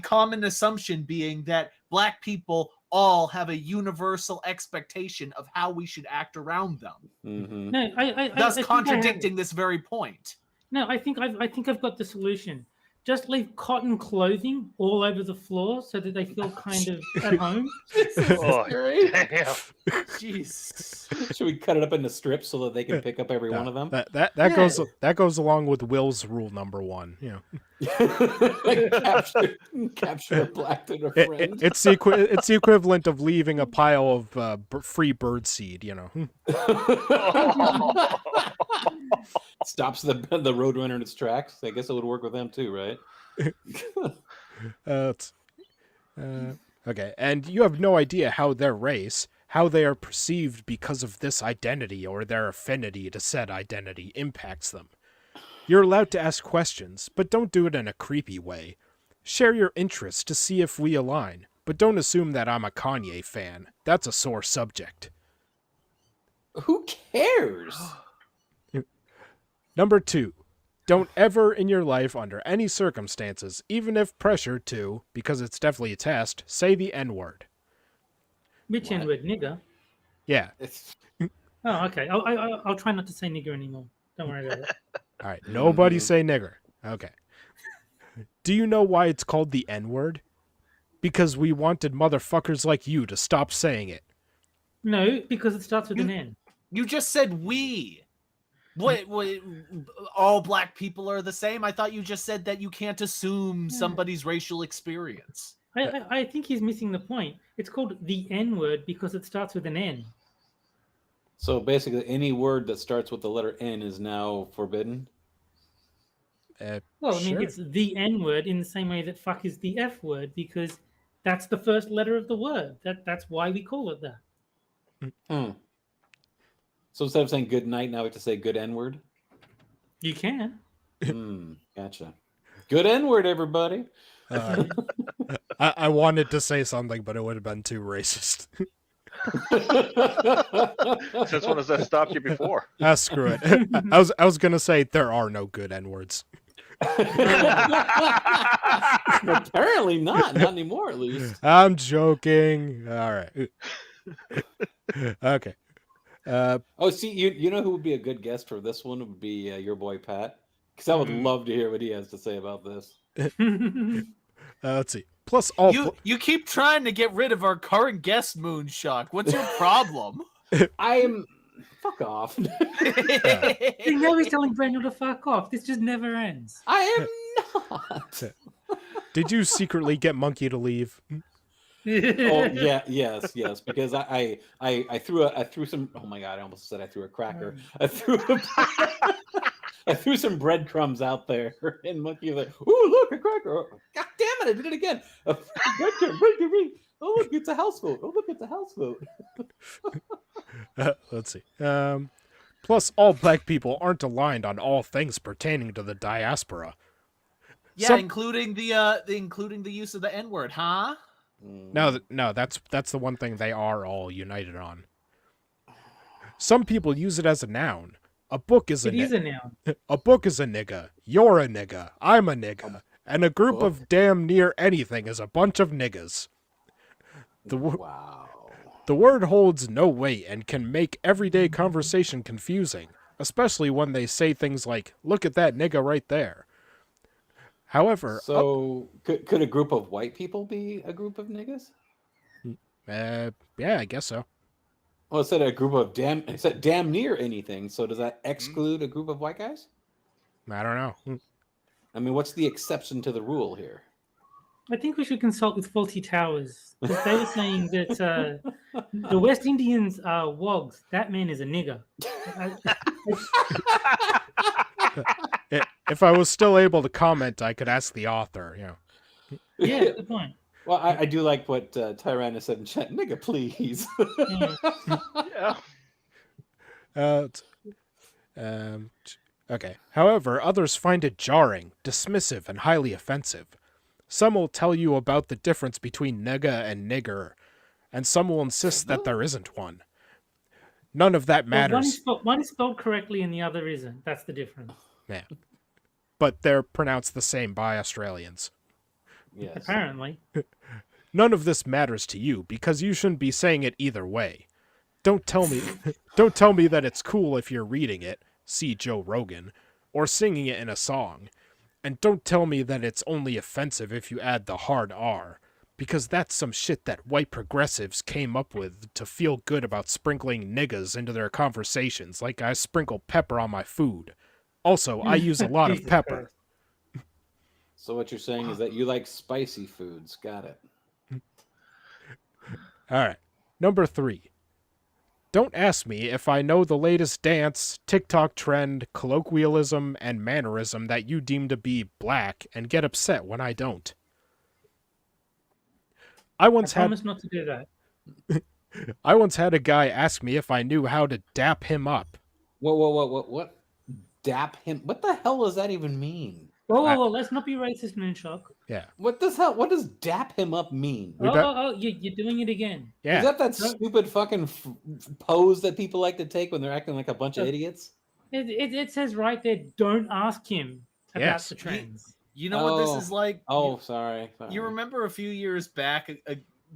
common assumption being that black people all have a universal expectation of how we should act around them, Mm-hmm. No, thus I think contradicting this very point. No, I think I've got the solution. Just leave cotton clothing all over the floor so that they feel kind of at home. Oh, damn. Jeez. Should we cut it up into strips so that they can pick up every one of them? That goes along with Will's rule number 1. You know, capture a black to a friend. it's the equivalent of leaving a pile of free bird seed. You know. Stops the roadrunner in its tracks. I guess it would work with them too, right? Okay, and you have no idea how their race, how they are perceived because of this identity or their affinity to said identity impacts them. You're allowed to ask questions, but don't do it in a creepy way. Share your interests to see if we align, but don't assume that I'm a Kanye fan. That's a sore subject. Who cares? Number 2, don't ever in your life, under any circumstances, even if pressured to, because it's definitely a test, say the N-word. Which What? N-word, nigger? Yeah. Oh, okay. I'll try not to say nigger anymore. Don't worry about it. All right. Nobody say nigger. Okay. Do you know why it's called the N-word? Because we wanted motherfuckers like you to stop saying it. No, because it starts with an N. You just said we. What, all black people are the same? I thought you just said that you can't assume somebody's racial experience. I think he's missing the point. It's called the N-word because it starts with an N. So basically, any word that starts with the letter N is now forbidden. Well, I mean, Sure. it's the N-word in the same way that fuck is the F word because that's the first letter of the word. That's why we call it that. So instead of saying good night, now we have to say good N-word? You can. Gotcha. Good N-word, everybody. I wanted to say something, but it would have been too racist. Since when has that stopped you before? Screw it. I was gonna say there are no good N-words. Apparently not anymore, at least. I'm joking. All right. Okay. Oh, see, you know who would be a good guest for this one would be your boy Pat, because I would love to hear what he has to say about this. Let's see. Plus, all You keep trying to get rid of our current guest, Moonshock. What's your problem? Fuck off. See, now he's telling Brandon to fuck off. This just never ends. I am not. Did you secretly get Monkey to leave? Oh yeah, yes, because I threw some. Oh my god, I almost said I threw a cracker. I threw some breadcrumbs out there, and Monkey was like, "Ooh, look, a cracker! God damn it, I did it again! Breadcrumb! Oh look, it's a houseboat! Oh look, it's a houseboat!" Let's see. Plus, all black people aren't aligned on all things pertaining to the diaspora. Yeah, including the use of the N-word, huh? No, that's the one thing they are all united on. Some people use it as a noun. A book is a noun. A book is a nigga. You're a nigga. I'm a nigga. And a group of damn near anything is a bunch of niggas. Wow. The word holds no weight and can make everyday conversation confusing, especially when they say things like, "Look at that nigga right there." However, so could a group of white people be a group of niggas? Yeah, I guess so. Well, it said a group of damn near anything. So does that exclude a group of white guys? I don't know. I mean, what's the exception to the rule here? I think we should consult with Faulty Towers. Because they were saying that the West Indians are wogs. That man is a nigger. If I was still able to comment, I could ask the author. Yeah, good point. Well, I do like what Tyrannus said in chat. Nigga, please. Okay. However, others find it jarring, dismissive, and highly offensive. Some will tell you about the difference between nigga and nigger, and some will insist that there isn't one. None of that matters. One is spelled correctly and the other isn't. That's the difference. Yeah. But they're pronounced the same by Australians. Yes. Apparently. None of this matters to you because you shouldn't be saying it either way. Don't tell me that it's cool if you're reading it, see Joe Rogan, or singing it in a song. And don't tell me that it's only offensive if you add the hard R, because that's some shit that white progressives came up with to feel good about sprinkling niggas into their conversations like I sprinkle pepper on my food. Also, I use a lot of Jesus pepper. Christ. So what you're saying is that you like spicy foods. Got it. All right. Number 3. Don't ask me if I know the latest dance, TikTok trend, colloquialism, and mannerism that you deem to be black and get upset when I don't. I promise not to do that. I once had a guy ask me if I knew how to dap him up. What? Dap him? What the hell does that even mean? Whoa, let's not be racist, Moonshock. Yeah. What does dap him up mean? You're doing it again. Yeah. Is that stupid fucking pose that people like to take when they're acting like a bunch of idiots? It says right there, don't ask him about Yes. the trends. You know what this is like? Oh, sorry. You remember a few years back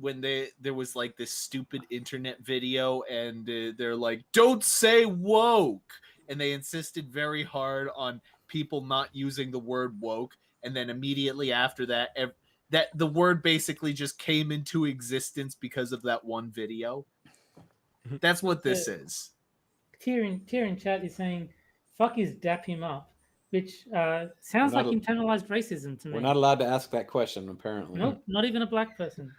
when there was like this stupid internet video and they're like, don't say woke. And they insisted very hard on people not using the word woke. And then immediately after that, that the word basically just came into existence because of that one video. That's what this is. Tier in chat is saying, fuck is dap him up, which sounds like internalized racism to me. We're not allowed to ask that question, apparently. Nope, not even a black person.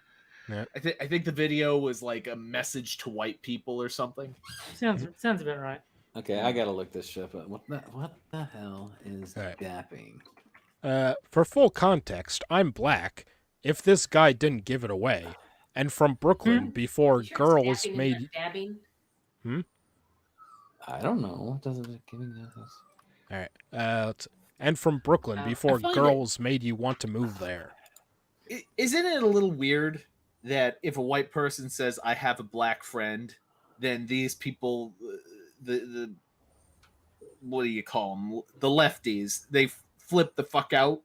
Yeah. I think the video was like a message to white people or something. Sounds about right. Okay, I gotta look this shit up. What the hell is dapping? For full context, I'm black. If this guy didn't give it away, and from Brooklyn before girls made. Dabbing? I don't know. What does it giving this? All right. And from Brooklyn before girls made you want to move there. Isn't it a little weird that if a white person says I have a black friend, then these people, the what do you call them? The lefties, they flip the fuck out.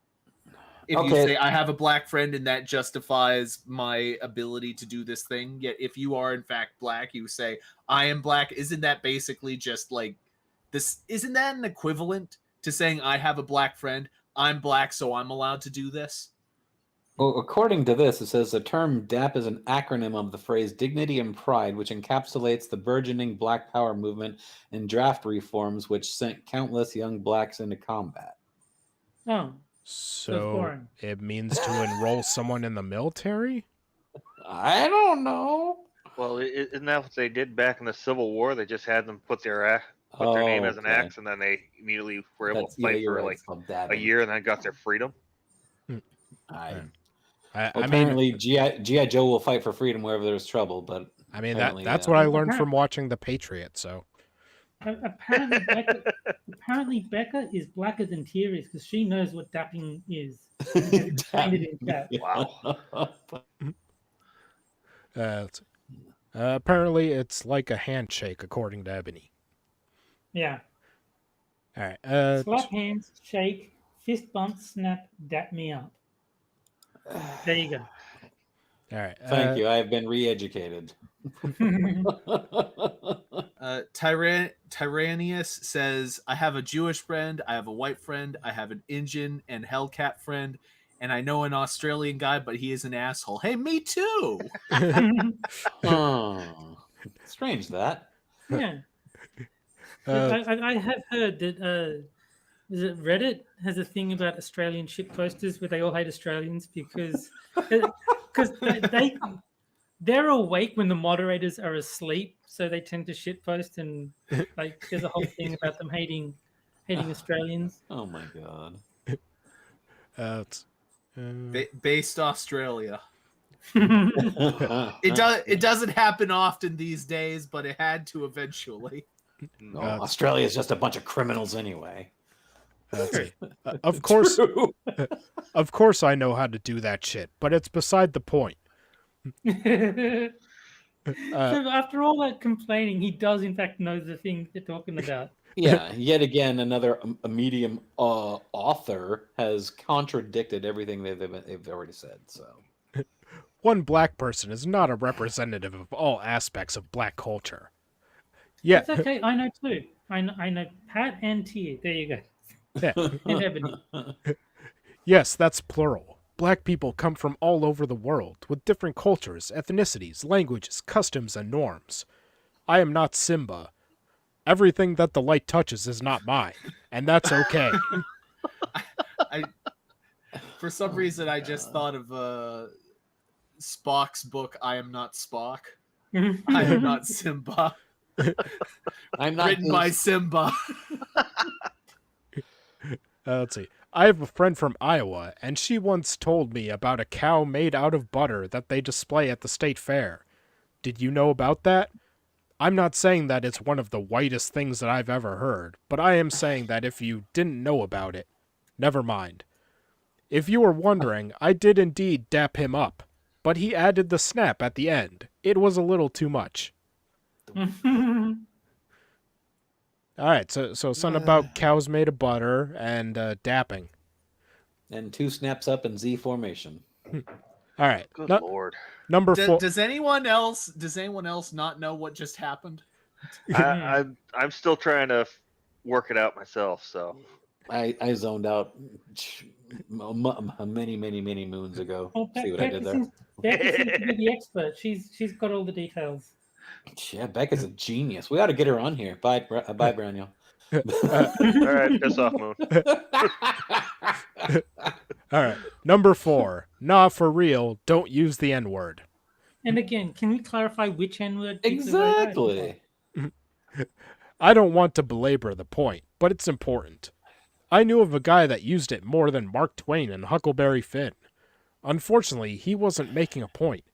If you say I have a black friend and that justifies my ability to do this thing, yet if you are in fact black, you say I am black. Isn't that basically just like this? Isn't that an equivalent to saying I have a black friend? I'm black, so I'm allowed to do this. Well, according to this, it says the term DAP is an acronym of the phrase dignity and pride, which encapsulates the burgeoning Black Power movement and draft reforms, which sent countless young blacks into combat. Oh. So it means to enroll someone in the military? I don't know. Well, isn't that what they did back in the Civil War? They just had them put their name as an X, and then they immediately were able to fight for like a year, and then got their freedom. Apparently, G.I. Joe will fight for freedom wherever there's trouble. But I mean, that's what I learned from watching The Patriot. So apparently Becca is blacker than Thierry because she knows what dapping is. Wow. Apparently, it's like a handshake, according to Ebony. Yeah. All right. Slap hands, shake, fist bump, snap, dap me up. There you go. All right. Thank you. I have been re-educated. Tyrannius says, I have a Jewish friend, I have a white friend, I have an Indian and Hellcat friend, and I know an Australian guy, but he is an asshole. Hey, me too. Oh, strange that. Yeah. I have heard that is it Reddit has a thing about Australian shit posters where they all hate Australians because they're awake when the moderators are asleep, so they tend to shit post, and like there's a whole thing about them hating Australians. Oh my god. Based Australia. It doesn't happen often these days, but it had to eventually. No, Australia is just a bunch of criminals anyway. Of course, of course, I know how to do that shit, but it's beside the point. So after all that complaining, he does in fact know the thing they're talking about. Yeah, yet again, another medium author has contradicted everything they've already said. So, one black person is not a representative of all aspects of black culture. Yeah. It's okay. I know too. I know Pat and Tia. There you go. Yeah. And Ebony. Yes, that's plural. Black people come from all over the world, with different cultures, ethnicities, languages, customs, and norms. I am not Simba. Everything that the light touches is not mine, and that's okay. For some reason, I just thought of Spock's book, I Am Not Spock. I am not Simba. I'm not Written by Simba. Let's see. I have a friend from Iowa, and she once told me about a cow made out of butter that they display at the state fair. Did you know about that? I'm not saying that it's one of the whitest things that I've ever heard, but I am saying that if you didn't know about it, never mind. If you were wondering, I did indeed dap him up, but he added the snap at the end. It was a little too much. Alright, so something about cows made of butter and dapping. And 2 snaps up in Z formation. Alright. Good Lord. Number 4. Does anyone else not know what just happened? I'm still trying to work it out myself, so. I zoned out many moons ago. Oh, See what I did there? Becca seems to be the expert. She's got all the details. Yeah, Becca's a genius. We ought to get her on here. Bye, Braniel. All right, piss off, Moon. All right. Number 4. Nah, for real, don't use the N-word. And again, can we clarify which N-word? Exactly. I don't want to belabor the point, but it's important. I knew of a guy that used it more than Mark Twain and Huckleberry Finn. Unfortunately, he wasn't making a point.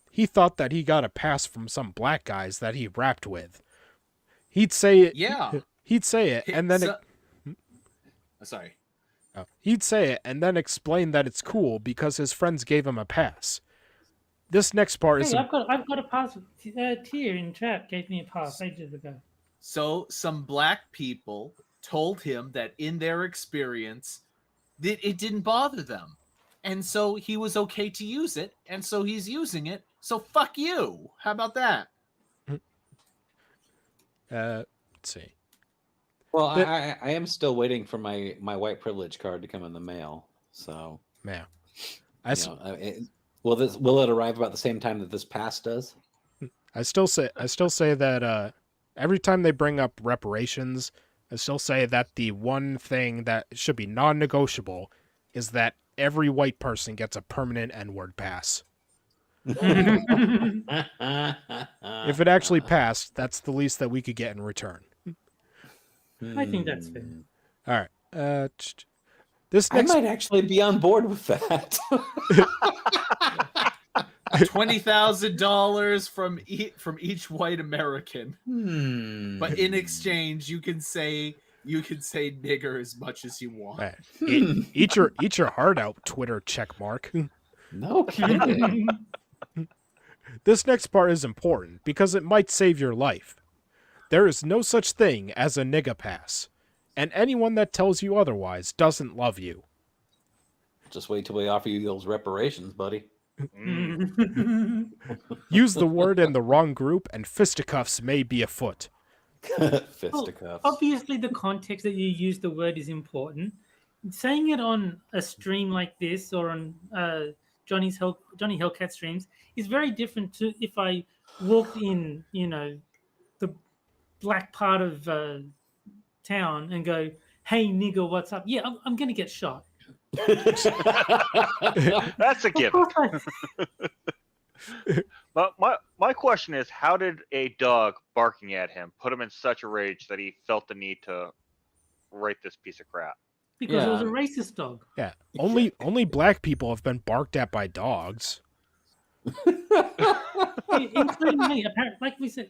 He thought that he got a pass from some black guys that he rapped with. He'd say it. Yeah. He'd say it, and then. Sorry. He'd say it and then explain that it's cool because his friends gave him a pass. This next part is. I've got a pass. Tia in chat gave me a pass ages ago. So some black people told him that in their experience, that it didn't bother them, and so he was okay to use it, and so he's using it. So fuck you. How about that? Let's see. Well, I am still waiting for my white privilege card to come in the mail. So, yeah, will it arrive about the same time that this pass does? I still say that every time they bring up reparations, I still say that the one thing that should be non-negotiable is that every white person gets a permanent N-word pass. If it actually passed, that's the least that we could get in return. I think that's fair. All right. This next... I might actually be on board with that. $20,000 from each white American. But in exchange, you can say nigger as much as you want. Right. Eat your heart out, Twitter checkmark. No kidding. This next part is important because it might save your life. There is no such thing as a nigga pass, and anyone that tells you otherwise doesn't love you. Just wait till we offer you those reparations, buddy. Use the word in the wrong group, and fisticuffs may be afoot. Fisticuffs. Well, obviously, the context that you use the word is important. Saying it on a stream like this or on Johnny Hellcat streams is very different to if I walked in, the black part of town and go, "Hey, nigga, what's up?" Yeah, I'm going to get shot. That's a given. But my question is, how did a dog barking at him put him in such a rage that he felt the need to write this piece of crap? Because it was a racist dog. Yeah, only black people have been barked at by dogs. Including me. Like we said,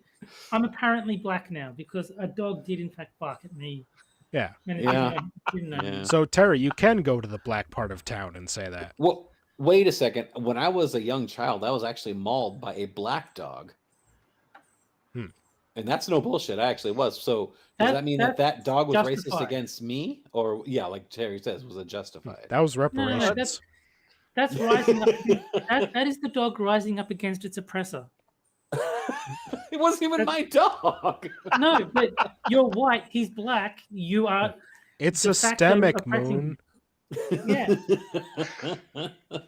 I'm apparently black now because a dog did in fact bark at me. Yeah. Didn't know. So Terry, you can go to the black part of town and say that. Well, wait a second. When I was a young child, I was actually mauled by a black dog. And that's no bullshit. I actually was. So does that mean that dog was racist against me? Or, like Terry says, was it justified? That was reparations. That's rising up. That is the dog rising up against its oppressor. It wasn't even my dog. No, but you're white. He's black. You are. It's de facto systemic, oppressing Moon. him. Yeah.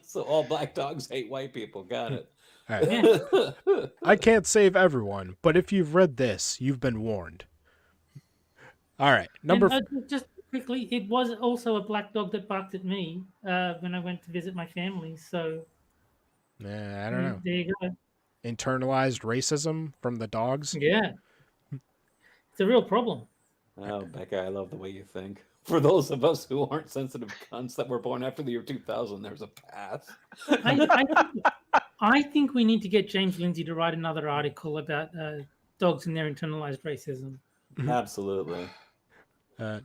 So all black dogs hate white people. Got it. All right. Yeah. I can't save everyone, but if you've read this, you've been warned. All right, number. Just quickly, it was also a black dog that barked at me when I went to visit my family. So. I don't know. There you go. Internalized racism from the dogs. Yeah. It's a real problem. Oh, Becca, I love the way you think. For those of us who aren't sensitive cunts that were born after the year 2000, there's a path. I think we need to get James Lindsay to write another article about dogs and their internalized racism. Absolutely.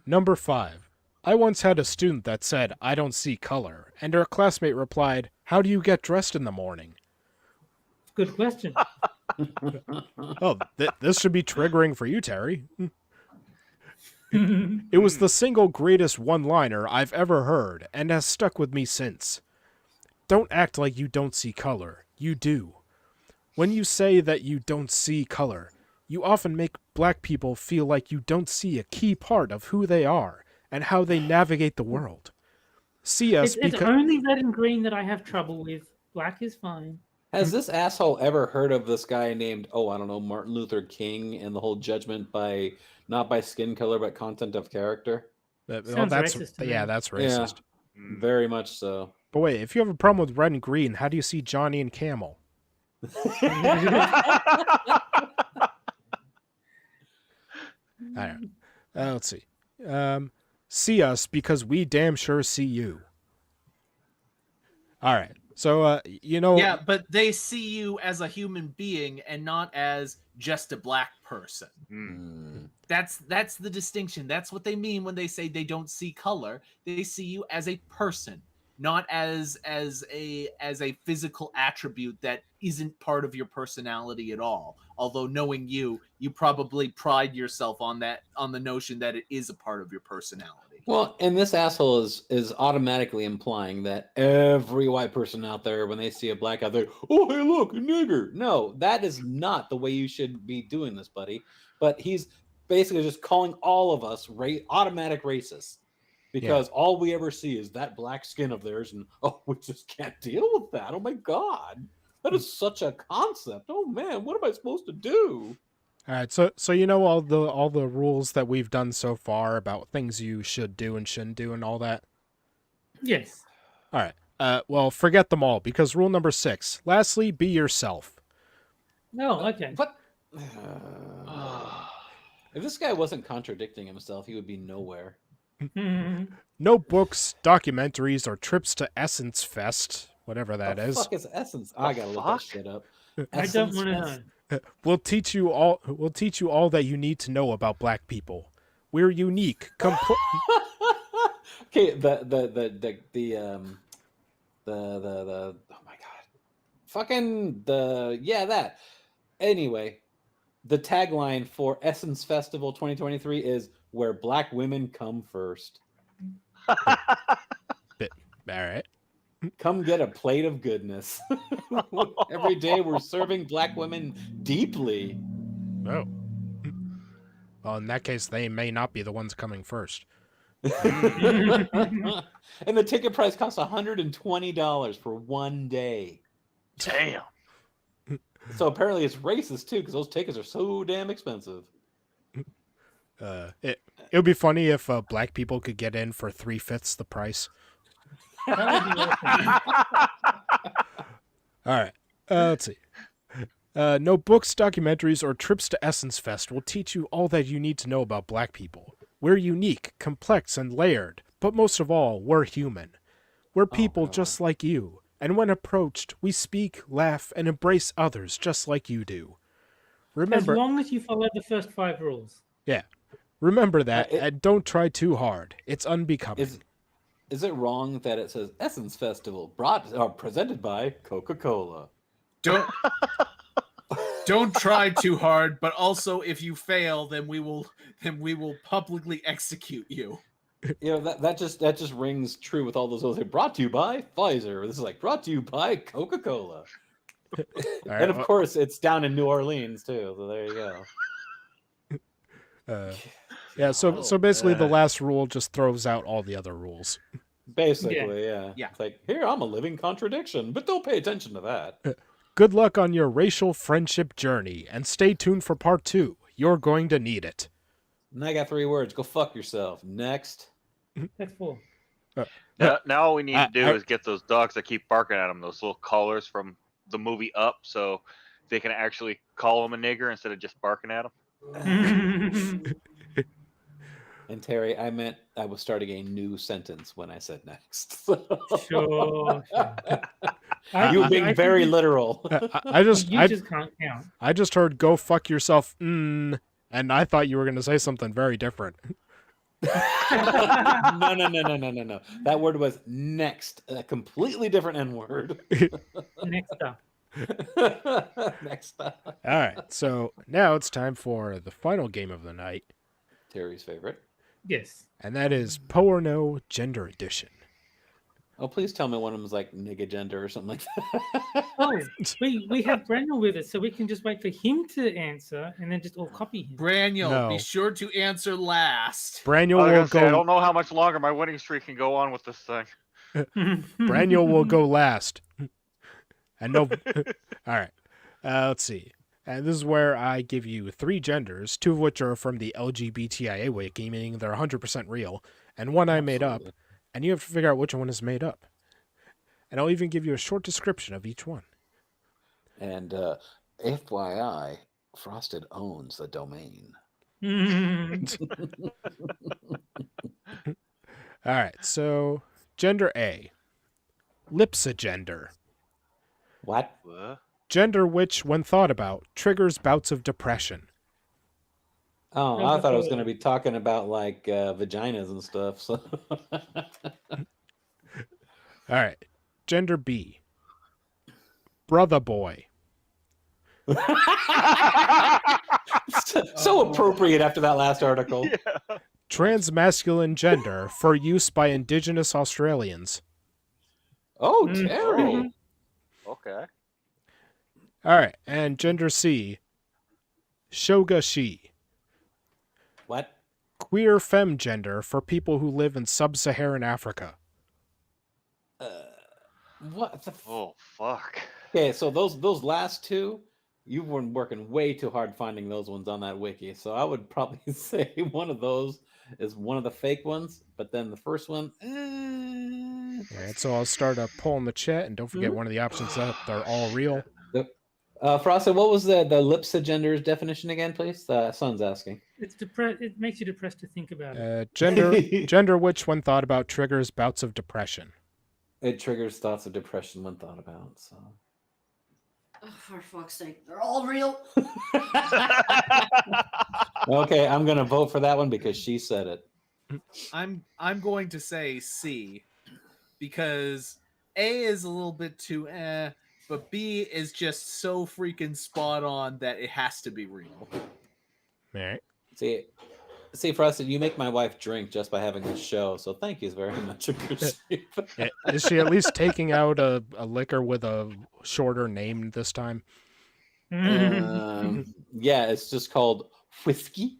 Number 5. I once had a student that said, "I don't see color," and her classmate replied, "How do you get dressed in the morning?" Good question. Oh, this should be triggering for you, Terry. It was the single greatest one-liner I've ever heard, and has stuck with me since. Don't act like you don't see color. You do. When you say that you don't see color, you often make black people feel like you don't see a key part of who they are and how they navigate the world. See us It's because... only red and green that I have trouble with. Black is fine. Has this asshole ever heard of this guy named, I don't know, Martin Luther King and the whole judgment by, not by skin color, but content of character? That's racist to me. that's racist. Yeah, very much so. But wait, if you have a problem with red and green, how do you see Johnny and Camel? I don't know. Let's see. See us because we damn sure see you. All right. So, Yeah, but they see you as a human being and not as just a black person. That's the distinction. That's what they mean when they say they don't see color. They see you as a person, not as a physical attribute that isn't part of your personality at all. Although knowing you probably pride yourself on the notion that it is a part of your personality. Well, and this asshole is automatically implying that every white person out there, when they see a black out there, oh, hey, look, a nigger. No, that is not the way you should be doing this, buddy. But he's basically just calling all of us automatic racists because all we ever see is that black skin of theirs, and we just can't deal with that. Oh my God, that is such a concept. Oh man, what am I supposed to do? All right, so you know all the rules that we've done so far about things you should do and shouldn't do and all that? Yes. All right. Well, forget them all because rule number 6. Lastly, be yourself. No, okay. What? If this guy wasn't contradicting himself, he would be nowhere. No books, documentaries, or trips to Essence Fest, whatever that is. What the fuck is Essence? I gotta look that shit up. I don't want to know. We'll teach you all that you need to know about black people. We're unique. Okay, the oh my God, fucking that. Anyway, the tagline for Essence Festival 2023 is "Where Black Women Come First." All right. Come get a plate of goodness. Every day we're serving black women deeply. Oh. Well, in that case, they may not be the ones coming first. And the ticket price costs $120 for one day. Damn. So apparently it's racist too, because those tickets are so damn expensive. It would be funny if black people could get in for 3/5 the price. That would be awesome. All right. Let's see. No books, documentaries, or trips to Essence Fest will teach you all that you need to know about black people. We're unique, complex, and layered, but most of all, we're human. We're people just like you, and when approached, we speak, laugh, and embrace others just like you do. Remember, as long as you follow the first 5 rules. Yeah. Remember that, and don't try too hard. It's unbecoming. Is it wrong that it says Essence Festival presented by Coca-Cola? Don't try too hard, but also if you fail, then we will publicly execute you. that just rings true with all those others. Brought to you by Pfizer. This is like brought to you by Coca-Cola. Right, And of course, it's down in New Orleans too. So there you go. Yeah, so basically the last rule just throws out all the other rules. Basically, yeah. Yeah. It's like, here, I'm a living contradiction, but don't pay attention to that. Good luck on your racial friendship journey, and stay tuned for part 2. You're going to need it. And I got 3 words. Go fuck yourself. Next. That's 4. Now all we need to do is get those dogs that keep barking at them, those little collars from the movie Up, so they can actually call them a nigger instead of just barking at them. And Terry, I meant I was starting a new sentence when I said next. Sure. You being very literal. I just can't count. I just heard "go fuck yourself," and I thought you were going to say something very different. No. That word was next, a completely different N word. Next up. Next up. All right, so now it's time for the final game of the night, Terry's favorite. Yes. and that is Po or No Gender Edition. Oh, please tell me one of them is like nigga gender or something like that. Oh, we have Brandon with us, so we can just wait for him to answer and then just all copy him. Braniel, No. be sure to answer last. Braniel I will was gonna say, I go. don't know how much longer my winning streak can go on with this thing. Braniel will go last. And no. All right. Let's see. And this is where I give you 3 genders, 2 of which are from the LGBTIA wiki, meaning they're 100% real, and 1 I made up, and you have to figure out which one is made up. And I'll even give you a short description of each one. And FYI, Frosted owns the domain. All right. So, gender A, lipsagender. What? Gender which, when thought about, triggers bouts of depression. Oh, I thought I was going to be talking about like vaginas and stuff. So. All right. Gender B, brother boy. So appropriate after that last article. Yeah. Transmasculine gender for use by Indigenous Australians. Oh, Terry. Okay. All right. And gender C, shoga she. What? Queer femme gender for people who live in sub-Saharan Africa. What the? Oh fuck. Okay, so those last 2, you've been working way too hard finding those ones on that wiki. So I would probably say one of those is one of the fake ones, but then the first one. All right, so I'll start a poll in the chat, and don't forget one of the options that they're all real. Frosted, what was the lipsagender's definition again, please? Son's asking. It's it makes you depressed to think about it. Gender which, when thought about, triggers bouts of depression. It triggers thoughts of depression when thought about. So. Oh, for fuck's sake, they're all real. Okay, I'm gonna vote for that one because she said it. I'm going to say C because A is a little bit too but B is just so freaking spot on that it has to be real. All right. See, Frosted, you make my wife drink just by having this show, so thank you very much. Is she at least taking out a liquor with a shorter name this time? Yeah, it's just called whiskey.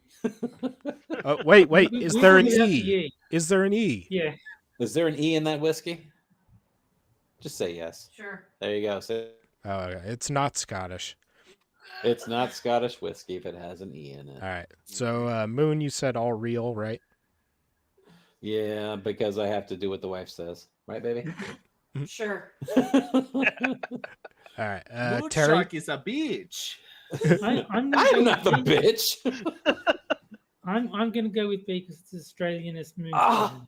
Wait. Is there an E? Is there an E? Yeah. Is there an E in that whiskey? Just say yes. Sure. There you go. It's not Scottish. It's not Scottish whiskey if it has an E in it. All right. So, Moon, you said all real, right? Yeah, because I have to do what the wife says. Right, baby? Sure. All right. Terry? Moonshock is a bitch. I'm not the bitch. I'm gonna go with B because it's Australianist movie. Ah!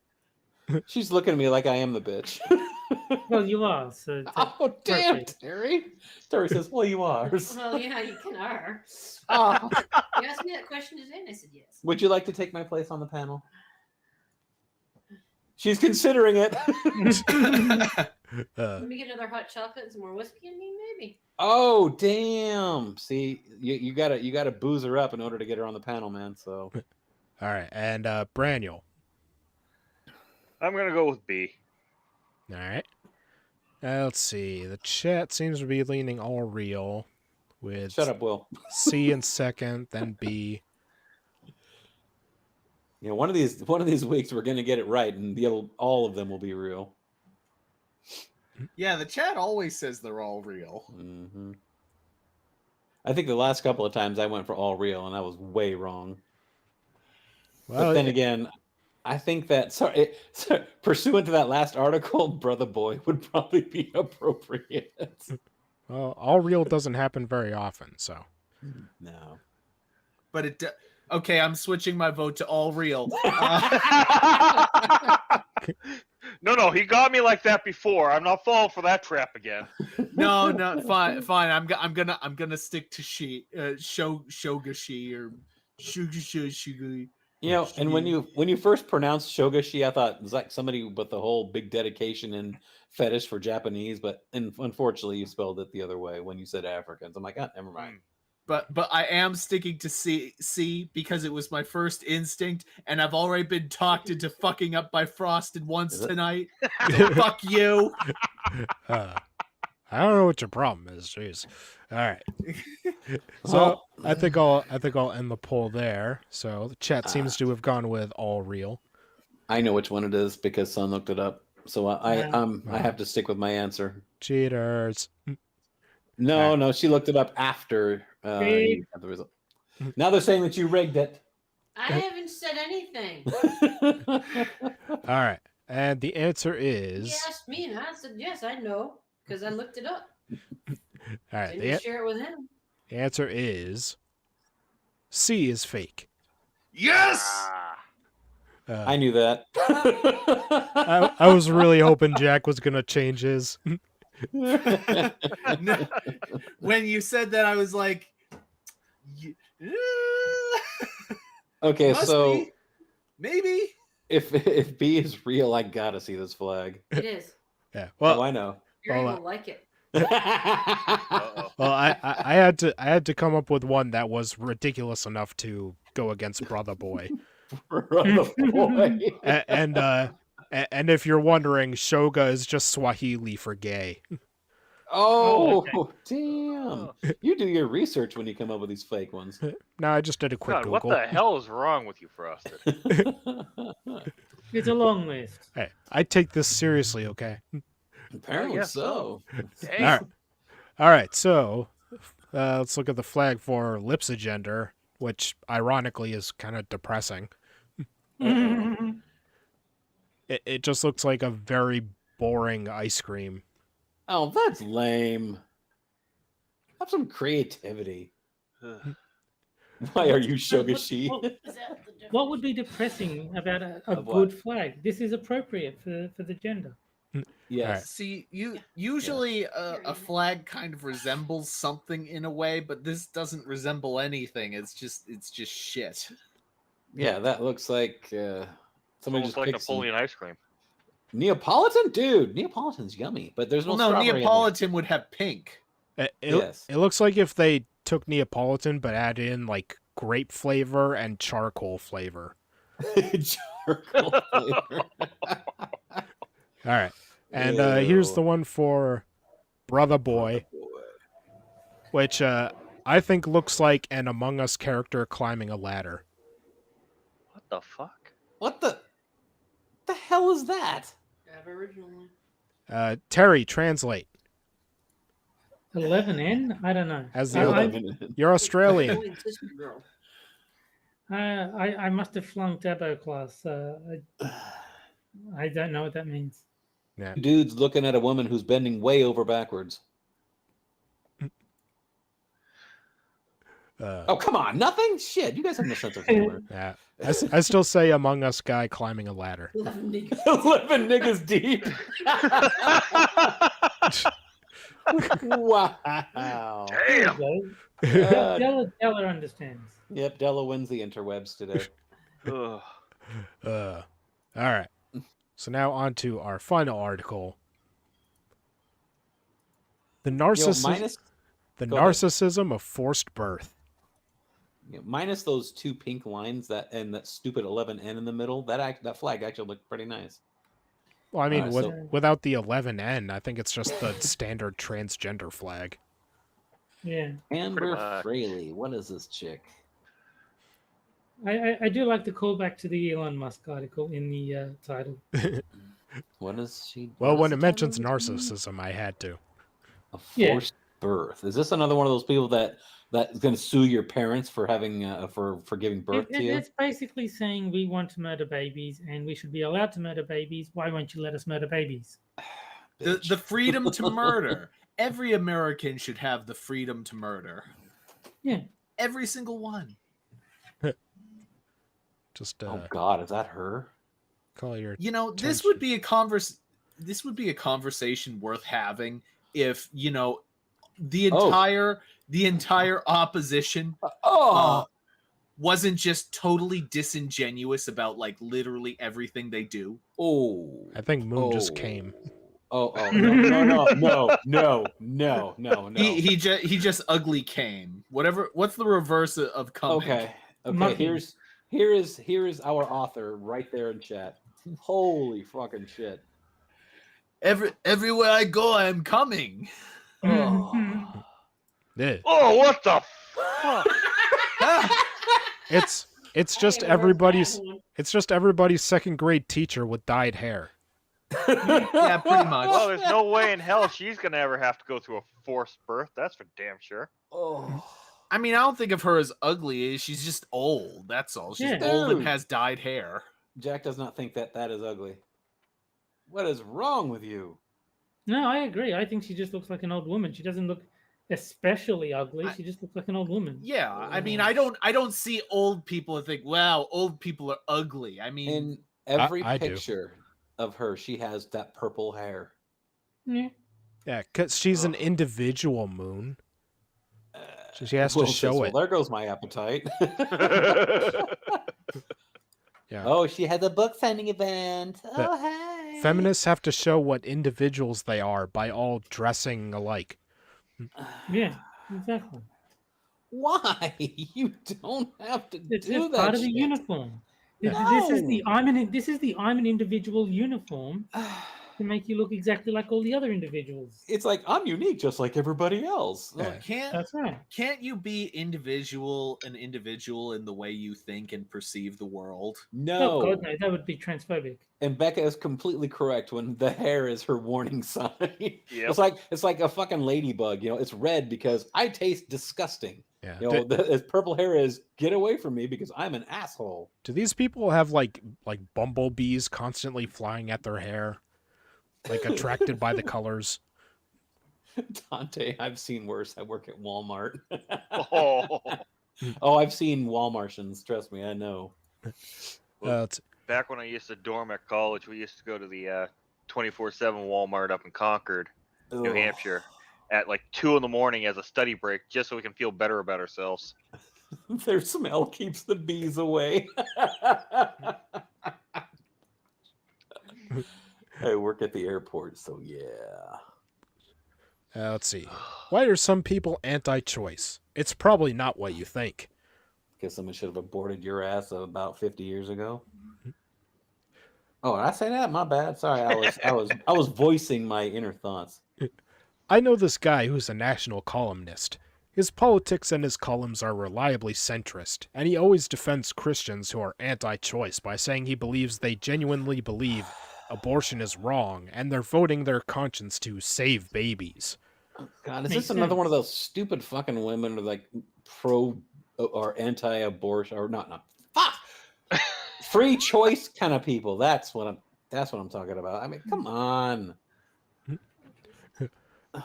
She's looking at me like I am the bitch. Well, you are. So oh, damn, Terry. Terry says, well, you are. Well, yeah, you can are. Oh. You asked me that question today, and I said yes. Would you like to take my place on the panel? She's considering it. Let me get another hot chocolate and some more whiskey in me, maybe. Oh, damn. See, you gotta booze her up in order to get her on the panel, man. So All right. And Braniel. I'm gonna go with B. All right. Let's see. The chat seems to be leaning all real, with Shut up, Will. C in second, then B. You know, one of these weeks we're gonna get it right, and all of them will be real. Yeah, the chat always says they're all real. Mm-hmm. I think the last couple of times I went for all real, and I was way wrong. Well, But then again, I think that pursuant to that last article, Brother Boy would probably be appropriate. well, all real doesn't happen very often, so. No. But it. Okay, I'm switching my vote to all real. No, he got me like that before. I'm not falling for that trap again. No, fine. I'm gonna stick to shogashi or shugashi. You know, and when you first pronounced shogashi, I thought it was like somebody with the whole big dedication and fetish for Japanese, but unfortunately you spelled it the other way when you said Africans. I'm like, oh, never mind. But I am sticking to C because it was my first instinct, and I've already been talked into fucking up by Frosted once tonight. So fuck you. I don't know what your problem is. Jeez. All right. So I think I'll end the poll there. So the chat seems to have gone with all real. I know which one it is because Son looked it up. So I have to stick with my answer. Cheaters. No, she looked it up after you got the result. Now they're saying that you rigged it. I haven't said anything. All right. And the answer is. He asked me, and I said yes, I know, because I looked it up. All right. Didn't share it with him. The answer is C is fake. Yes. I knew that. I was really hoping Jack was gonna change his. When you said that, I was like, okay, must so be. Maybe if B is real, I gotta see this flag. It is. Yeah. Well, I know. Gary will like it. well, I had to come up with one that was ridiculous enough to go against Brother Boy. Brother Boy. And if you're wondering, Shoga is just Swahili for gay. Oh, damn. You do your research when you come up with these fake ones. No, I just did a quick God, Google. what the hell is wrong with you, Frosted? It's a long list. Hey, I take this seriously, okay? Apparently guess so. Dang. All right, so let's look at the flag for Lips Agender, which ironically is kind of depressing. It just looks like a very boring ice cream. Oh, that's lame. Have some creativity. Why are you Shogashi? What would be depressing about a Of what? good flag? This is appropriate for the gender. Yes. See, usually a flag kind of resembles something in a way, but this doesn't resemble anything. It's just shit. Yeah, that looks like somebody Almost just like picked some Napoleon ice cream. Neapolitan, dude. Neapolitan's yummy, but there's no. Well, no, strawberry in there. Neapolitan would have pink. Yes. It looks like if they took Neapolitan but added in like grape flavor and charcoal flavor. Charcoal flavor. All right. And here's the one for Brother Boy, which I think looks like an Among Us character climbing a ladder. What the fuck? What the hell is that? Aboriginally. Terry, translate. 11N? I don't know. As the you're Australian. Boy and sister girl. I must have flunked Abo class. I don't know what that means. Yeah. Dude's looking at a woman who's bending way over backwards. Oh, come on. Nothing? Shit. You guys have no sense of humor. Yeah. I still say Among Us guy climbing a ladder. 11 niggas. 11 niggas deep. Wow. Damn. Della understands. Yep, Della wins the interwebs today. Ugh. All right. So now on to our final article. The narcissism Go ahead. narcissism of forced birth. Minus those two pink lines and that stupid 11N in the middle, that flag actually looked pretty nice. Well, I mean, Alright, with, so- without the 11N, I think it's just the standard transgender flag. Yeah. Amber much. Fraley. What is this chick? I do like the callback to the Elon Musk article in the title. What is she? Well, what when is it the mentions title of this movie? narcissism, I had to. A Yeah. forced birth. Is this another one of those people that's going to sue your parents for having for giving birth to you? It's basically saying we want to murder babies and we should be allowed to murder babies. Why won't you let us murder babies? The freedom to murder. Every American should have the freedom to murder. Yeah. Every single one. Just Oh God, is that her? call your You know, this attention. would be a conversation worth having if, you know, the entire opposition wasn't just totally disingenuous about like literally everything they do. I think Moon just came. No. He just ugly came. What's the reverse of coming? Okay. Mucking. Here is our author right there in chat. Holy fucking shit. Everywhere I go, I'm coming. Oh. Yeah. Oh, what the fuck? It's just everybody's second grade teacher with dyed hair. Yeah, pretty much. Well, there's no way in hell she's gonna ever have to go through a forced birth. That's for damn sure. Oh. I mean, I don't think of her as ugly. She's just old. That's all. She's Yeah. old and Dude. has dyed hair. Jack does not think that is ugly. What is wrong with you? No, I agree. I think she just looks like an old woman. She doesn't look especially ugly. She just looks like an old woman. Yeah, I mean, I don't see old people and think, wow, old people are ugly. I mean, In every I do. picture of her, she has that purple hair. Yeah. Yeah, because she's an individual, Moon. She has to show well, it. there goes my appetite. Yeah. Oh, she had a book signing event. Fe- Oh, hey. Feminists have to show what individuals they are by all dressing alike. Yeah, exactly. Why? You don't have to It's do that. part of the shit. uniform. No. This is the I'm an individual uniform to make you look exactly like all the other individuals. It's like I'm unique, just like everybody else. Yeah. That's right. can't you be an individual in the way you think and perceive the world? No. Oh God, no, that would be transphobic. And Becca is completely correct when the hair is her warning sign. Yep. It's like a fucking ladybug. You know, it's red because I taste disgusting. Yeah. You know, as purple hair is get away from me because I'm an asshole. Do these people have like bumblebees constantly flying at their hair, like attracted by the colors? Dante, I've seen worse. I work at Walmart. Oh. Oh, I've seen Walmartians. Trust me, I know. It's Back when I used to dorm at college, we used to go to the 24/7 Walmart up in Concord, New Ugh. Hampshire, at like 2 a.m. as a study break, just so we can feel better about ourselves. Their smell keeps the bees away. I work at the airport, so yeah. let's see. Why are some people anti-choice? It's probably not what you think. Guess someone should have aborted your ass about 50 years ago. Oh, did I say that? My bad. Sorry, I was voicing my inner thoughts. I know this guy who's a national columnist. His politics and his columns are reliably centrist, and he always defends Christians who are anti-choice by saying he believes they genuinely believe abortion is wrong, and they're voting their conscience to save babies. God, is Makes this another sense. one of those stupid fucking women who like pro or anti-abortion or not fuck free choice kind of people? That's what I'm talking about. I mean, come on.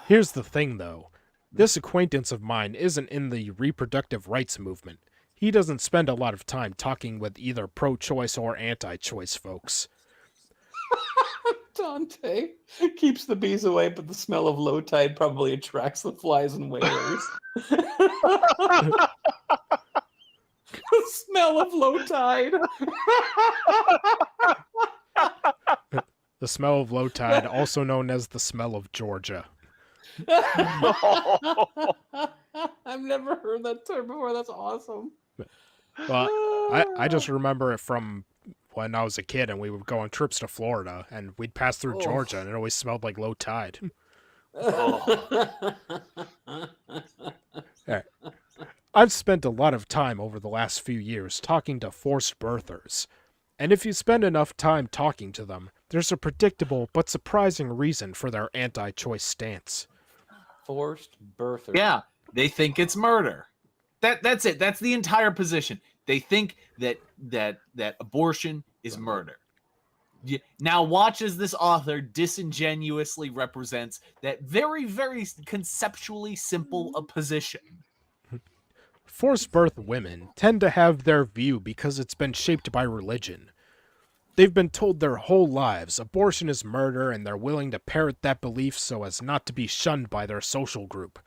Here's the thing, though. This acquaintance of mine isn't in the reproductive rights movement. He doesn't spend a lot of time talking with either pro-choice or anti-choice folks. Dante keeps the bees away, but the smell of low tide probably attracts the flies and whalers. The smell of low tide. The smell of low tide, also known as the smell of Georgia. I've never heard that term before. That's awesome. Well, I just remember it from when I was a kid and we would go on trips to Florida and we'd pass through Georgia and it always smelled like low tide. Alright. I've spent a lot of time over the last few years talking to forced birthers. And if you spend enough time talking to them, there's a predictable but surprising reason for their anti-choice stance. Forced birthers. Yeah, they think it's murder. That's it. That's the entire position. They think that abortion is murder. Now watch as this author disingenuously represents that very, very conceptually simple a position. Forced birth women tend to have their view because it's been shaped by religion. They've been told their whole lives abortion is murder, and they're willing to parrot that belief so as not to be shunned by their social group,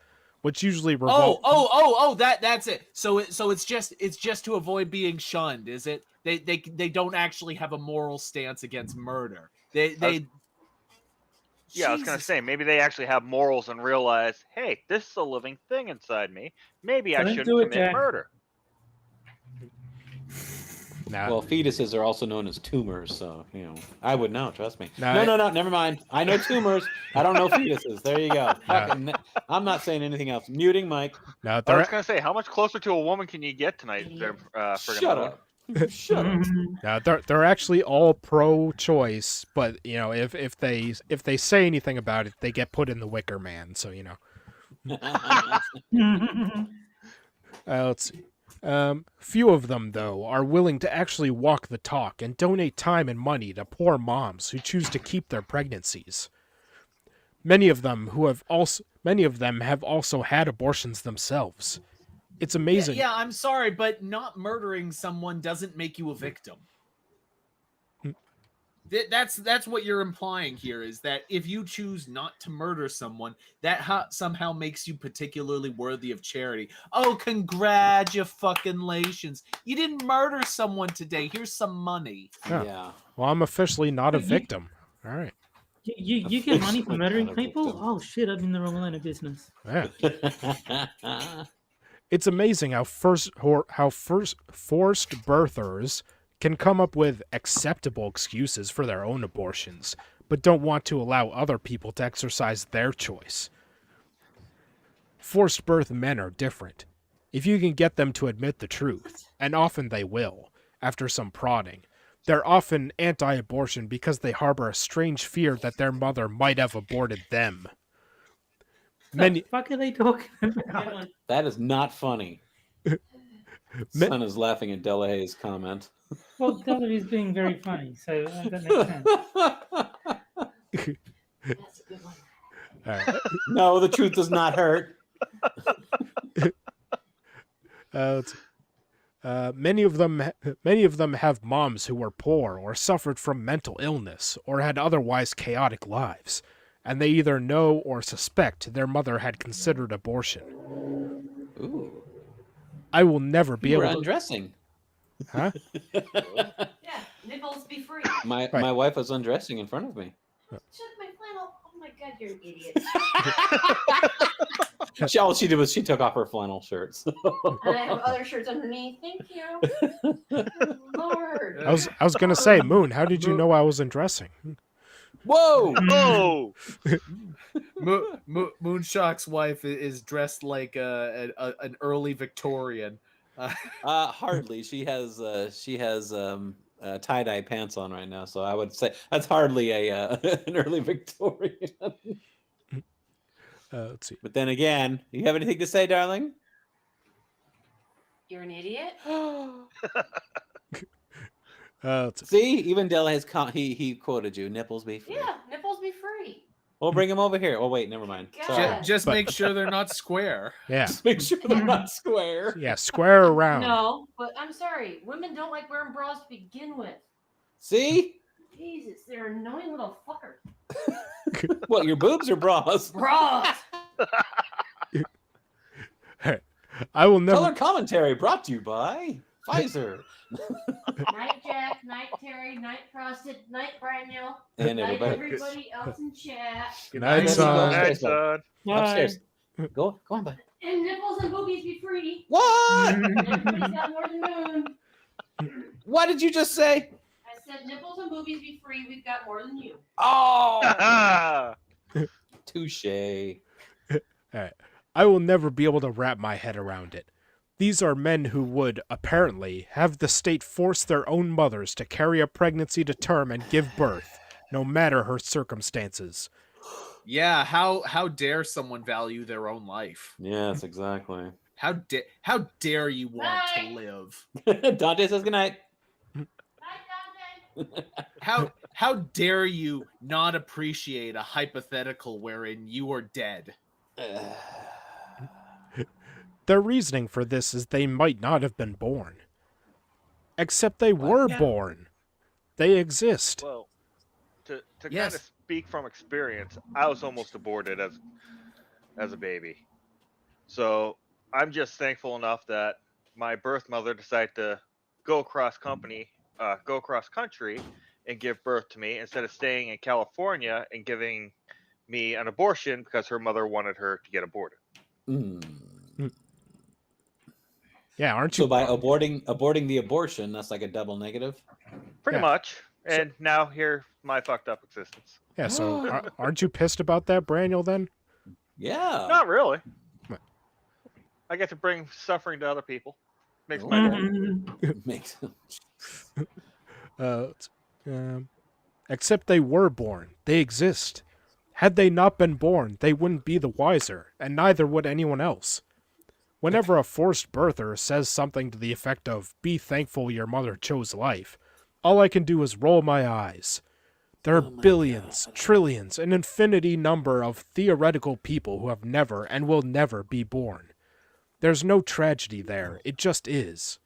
which usually that's it. So it's just to avoid being shunned, is it? They don't actually have a moral stance against murder. Yeah, I was gonna say maybe they actually have morals and realize, hey, this is a living thing inside me. Maybe I shouldn't commit murder. Well, fetuses are also known as tumors, so I would know. Trust me. No, never mind. I know tumors. I don't know fetuses. There you go. I'm not saying anything else. Muting Mike. I was gonna say, how much closer to a woman can you get tonight? Shut up. Shut up. Now they're actually all pro-choice, but if they say anything about it, they get put in the Wicker Man. So let's see. Few of them, though, are willing to actually walk the talk and donate time and money to poor moms who choose to keep their pregnancies. Many of them have also had abortions themselves. It's amazing. Yeah, I'm sorry, but not murdering someone doesn't make you a victim. That's what you're implying here, is that if you choose not to murder someone, that somehow makes you particularly worthy of charity. Oh, congratulations. You didn't murder someone today. Here's some money. Yeah. Well, I'm officially not a victim. All right. You get money for murdering people? Oh, shit, I'm in the wrong line of business. Yeah. It's amazing how forced birthers can come up with acceptable excuses for their own abortions, but don't want to allow other people to exercise their choice. Forced birth men are different. If you can get them to admit the truth, and often they will, after some prodding, they're often anti-abortion because they harbor a strange fear that their mother might have aborted them. What the fuck are they talking about? That is not funny. Son is laughing at Delahay's comment. Well, Della is being very funny, so that makes sense. That's a good one. Right. No, the truth does not hurt. Many of them have moms who were poor or suffered from mental illness or had otherwise chaotic lives, and they either know or suspect their mother had considered abortion. Ooh. I will never be able to... undressing. Huh? Yeah, nipples be free. My wife was undressing in front of me. Took my flannel. Oh my god, you're an idiot. All she did was she took off her flannel shirts. And I have other shirts underneath. Thank you. Good Lord. I was gonna say, Moon, how did you know I was undressing? Whoa! Oh! Moonshock's wife is dressed like an early Victorian. Hardly. She has tie-dye pants on right now, so I would say that's hardly an early Victorian. Let's see. But then again, you have anything to say, darling? You're an idiot. Let's See, even Della has he quoted you. Nipples be free. Yeah, nipples be free. We'll bring him over here. Oh wait, never mind. God. Sorry. Just make sure they're not square. Yeah. Just make sure they're not square. Yeah, square around. No, but I'm sorry. Women don't like wearing bras to begin with. See? Jesus, they're annoying little fuckers. What, your boobs or bras? Bras. I will never. Color commentary brought to you by Pfizer. Night Jack, Night Terry, Night Frosted, Night Braniel, And Night everybody. everybody else in chat. Good night, son. Night, son. Upstairs. Go on, bud. And nipples and boobies be free. What? Everybody's got more than moon. What did you just say? I said nipples and boobies be free. We've got more than you. Oh, touche. Alright. I will never be able to wrap my head around it. These are men who would, apparently, have the state force their own mothers to carry a pregnancy to term and give birth, no matter her circumstances. Yeah, how dare someone value their own life? Yes, exactly. How dare you want to live? Dante says goodnight. Bye, Dante. How dare you not appreciate a hypothetical wherein you are dead? Their reasoning for this is they might not have been born. Except they were born. They exist. Well, to Yes. kind of speak from experience, I was almost aborted as a baby. So I'm just thankful enough that my birth mother decided to go cross country and give birth to me instead of staying in California and giving me an abortion because her mother wanted her to get aborted. Yeah, aren't you? So by aborting the abortion, that's like a double negative. Pretty Yeah. much. And now here's my fucked up existence. Yeah, so aren't you pissed about that, Braniel, then? Yeah. Not really. What? I get to bring suffering to other people. Makes my day. Makes Except they were born. They exist. Had they not been born, they wouldn't be the wiser, and neither would anyone else. Whenever a forced birther says something to the effect of, "Be thankful your mother chose life," all I can do is roll my eyes. There are billions, trillions, an infinity number of theoretical people who have never and will never be born. There's no tragedy there, it just is.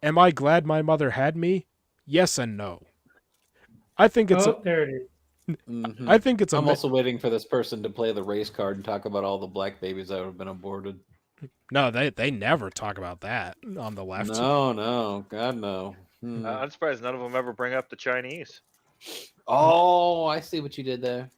Am I glad my mother had me? Yes and no. I think it's there it is. I think it's I'm also waiting for this person to play the race card and talk about all the black babies that have been aborted. No, they never talk about that on the left. No, God no. I'm surprised none of them ever bring up the Chinese. Oh, I see what you did there.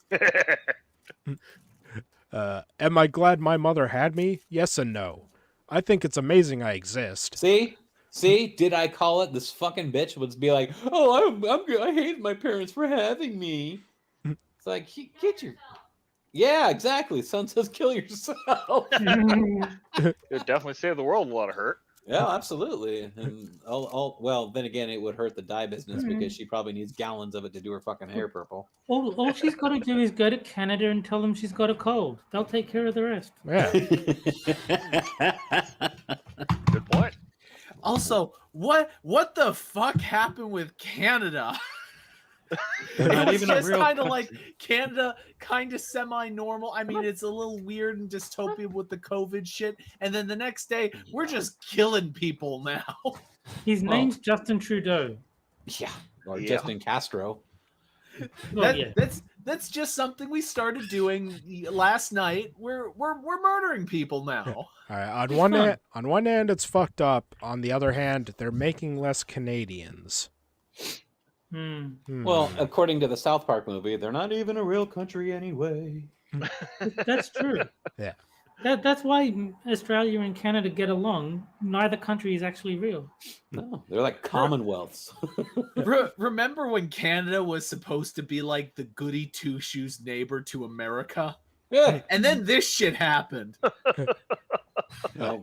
Am I glad my mother had me? Yes and no. I think it's amazing I exist. See, did I call it? This fucking bitch would be like, "Oh, I hate my parents for having me." It's like, get your. Yeah, exactly. Son says, "Kill yourself." It would definitely save the world a lot of hurt. Yeah, absolutely. And well, then again, it would hurt the dye business because she probably needs gallons of it to do her fucking hair purple. All she's got to do is go to Canada and tell them she's got a cold. They'll take care of the rest. Yeah. Good point. Also, what the fuck happened with Canada? Not It was even a just real kind of country. like Canada, kind of semi-normal. I mean, it's a little weird and dystopian with the COVID shit. And then the next day, we're just killing people now. His name's Justin Trudeau. Yeah, or Yeah. Justin Castro. Well, yeah. That's just something we started doing last night. We're murdering people now. All right. It's On one hand, it's fucked up. On the other hand, they're making less Canadians. Well, according to the South Park movie, they're not even a real country anyway. That's true. Yeah. That's why Australia and Canada get along. Neither country is actually real. No, they're like commonwealths. Remember when Canada was supposed to be like the goody two shoes neighbor to America? Yeah. And then this shit happened.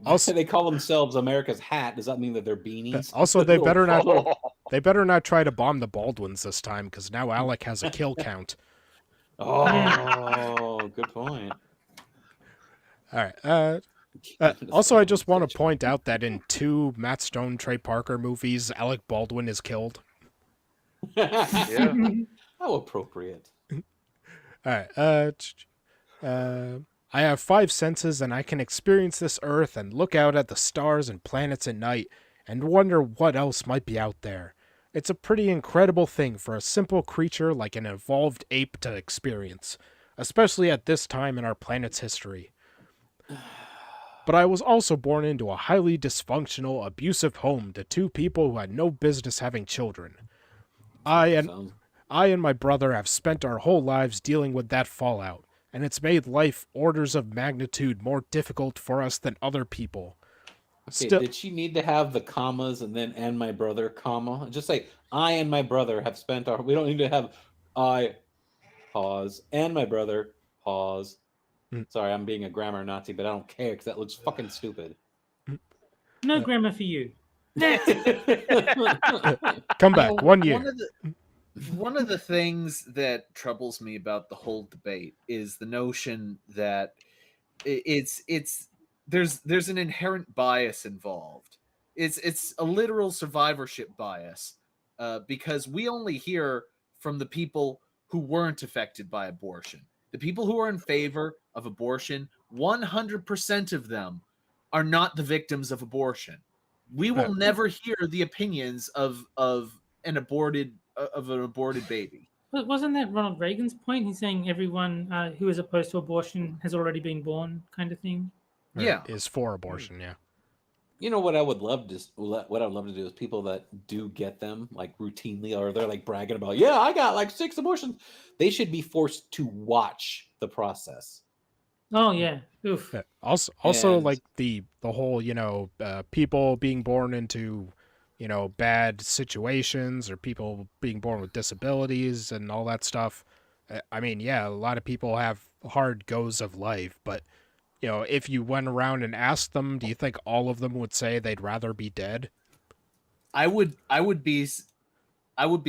Also, they call themselves America's hat. Does that mean that they're beanies? Also, they better not try to bomb the Baldwins this time, because now Alec has a kill count. Oh, good point. All right. Also, I just want to point out that in 2 Matt Stone, Trey Parker movies, Alec Baldwin is killed. Yeah. How appropriate. All right. I have 5 senses, and I can experience this Earth and look out at the stars and planets at night and wonder what else might be out there. It's a pretty incredible thing for a simple creature like an evolved ape to experience, especially at this time in our planet's history. But I was also born into a highly dysfunctional, abusive home to 2 people who had no business having children. I and my brother have spent our whole lives dealing with that fallout, and it's made life orders of magnitude more difficult for us than other people. Okay, Still, did she need to have the commas and then and my brother, comma? Just say I and my brother have spent our. We don't need to have I pause and my brother pause. Mm. Sorry, I'm being a grammar Nazi, but I don't care because that looks fucking stupid. No grammar for you. come You back know, 1 year. One of the things that troubles me about the whole debate is the notion that there's an inherent bias involved. It's a literal survivorship bias, because we only hear from the people who weren't affected by abortion. The people who are in favor of abortion, 100% of them are not the victims of abortion. We will never hear the opinions of an aborted baby. But wasn't that Ronald Reagan's point? He's saying everyone who is opposed to abortion has already been born, kind of thing. Yeah. Is for abortion, yeah. You know what I would love to what I would love to do is people that do get them like routinely, or they're like bragging about, yeah, I got like 6 abortions. They should be forced to watch the process. Oh yeah. Oof. Yeah. Also, And- like the whole, people being born into, bad situations, or people being born with disabilities and all that stuff. I mean, yeah, a lot of people have hard goes of life, but if you went around and asked them, do you think all of them would say they'd rather be dead? I would be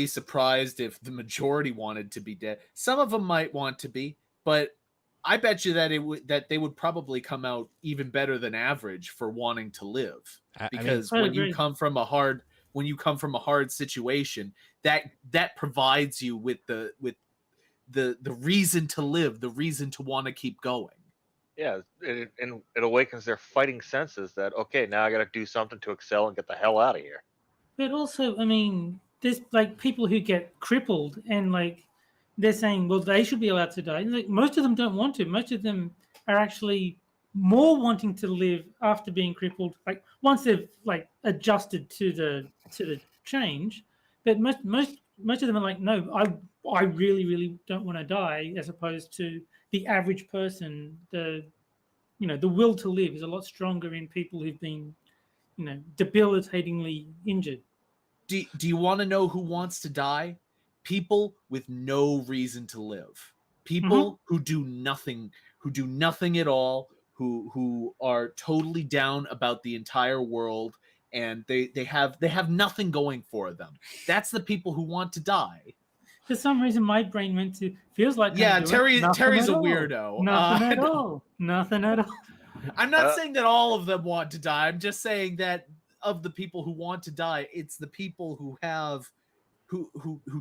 surprised if the majority wanted to be dead. Some of them might want to be, but I bet you that they would probably come out even better than average for wanting to live. Because I when agree. you come from a hard situation, that provides you with the reason to live, the reason to want to keep going. Yeah, and it awakens their fighting senses that, okay, now I got to do something to excel and get the hell out of here. But also, I mean, there's like people who get crippled and like they're saying, well, they should be allowed to die. Like, most of them don't want to. Most of them are actually more wanting to live after being crippled. Like once they've like adjusted to the change, but most of them are like, no, I really don't want to die, as opposed to the average person. The will to live is a lot stronger in people who've been debilitatingly injured. Do you want to know who wants to die? People with no reason to live. People who do nothing at all, who are totally down about the entire world, and they have nothing going for them. That's the people who want to die. For some reason, my brain went to feels like Terry's a all. weirdo. Nothing at all. Nothing at all. I'm not saying that all of them want to die. I'm just saying that of the people who want to die, it's the people who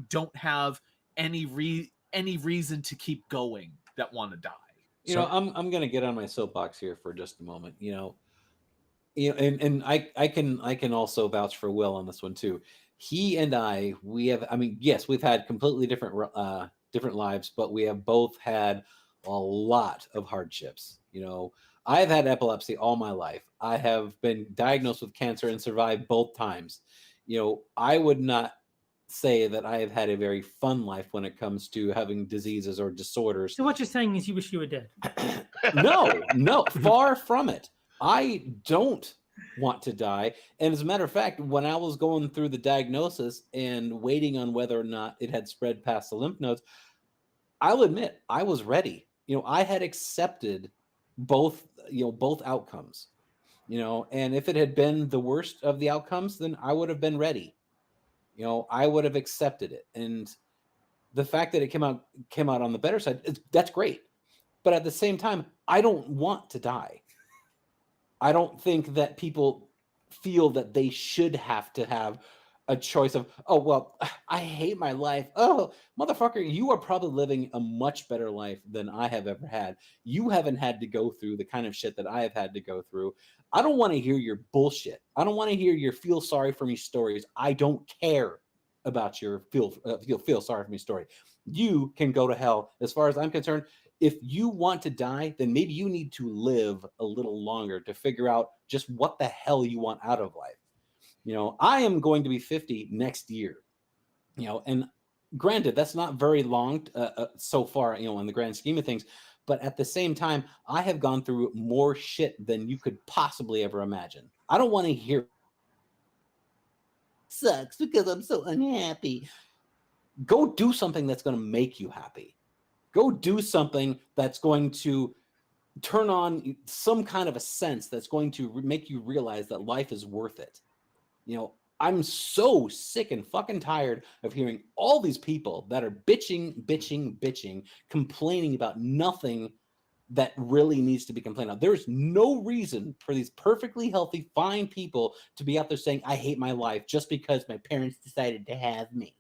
don't have any reason to keep going that want to die. I'm going to get on my soapbox here for just a moment. And I can also vouch for Will on this one too. He and yes, we've had completely different lives, but we have both had a lot of hardships. I've had epilepsy all my life. I have been diagnosed with cancer and survived both times. I would not say that I have had a very fun life when it comes to having diseases or disorders. So what you're saying is you wish you were dead? No, far from it. I don't want to die. And as a matter of fact, when I was going through the diagnosis and waiting on whether or not it had spread past the lymph nodes, I'll admit I was ready. I had accepted both outcomes, and if it had been the worst of the outcomes, then I would have been ready. I would have accepted it. And the fact that it came out on the better side, that's great. But at the same time, I don't want to die. I don't think that people feel that they should have to have a choice of, oh, well, I hate my life. Oh, motherfucker, you are probably living a much better life than I have ever had. You haven't had to go through the kind of shit that I have had to go through. I don't want to hear your bullshit. I don't want to hear your feel sorry for me stories. I don't care about your feel sorry for me story. You can go to hell. As far as I'm concerned, if you want to die, then maybe you need to live a little longer to figure out just what the hell you want out of life. I am going to be 50 next year, and granted, that's not very long so far, in the grand scheme of things. But at the same time, I have gone through more shit than you could possibly ever imagine. I don't want to hear sucks because I'm so unhappy. Go do something that's going to make you happy. Go do something that's going to turn on some kind of a sense that's going to make you realize that life is worth it. You know, I'm so sick and fucking tired of hearing all these people that are bitching, complaining about nothing that really needs to be complained about. There's no reason for these perfectly healthy, fine people to be out there saying, I hate my life just because my parents decided to have me.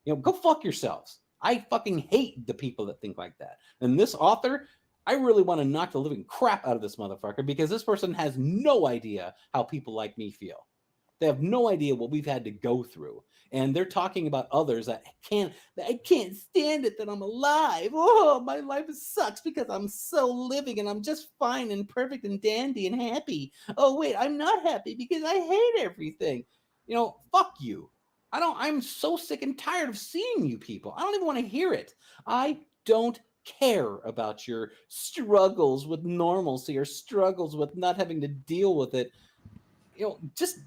You know, go fuck yourselves. I fucking hate the people that think like that. And this author, I really want to knock the living crap out of this motherfucker because this person has no idea how people like me feel. They have no idea what we've had to go through. And they're talking about others that I can't stand it that I'm alive. Oh, my life sucks because I'm so living and I'm just fine and perfect and dandy and happy. Oh, wait, I'm not happy because I hate everything. You know, fuck you. I'm so sick and tired of seeing you people. I don't even want to hear it. I don't care about your struggles with normalcy or struggles with not having to deal with it. You know, just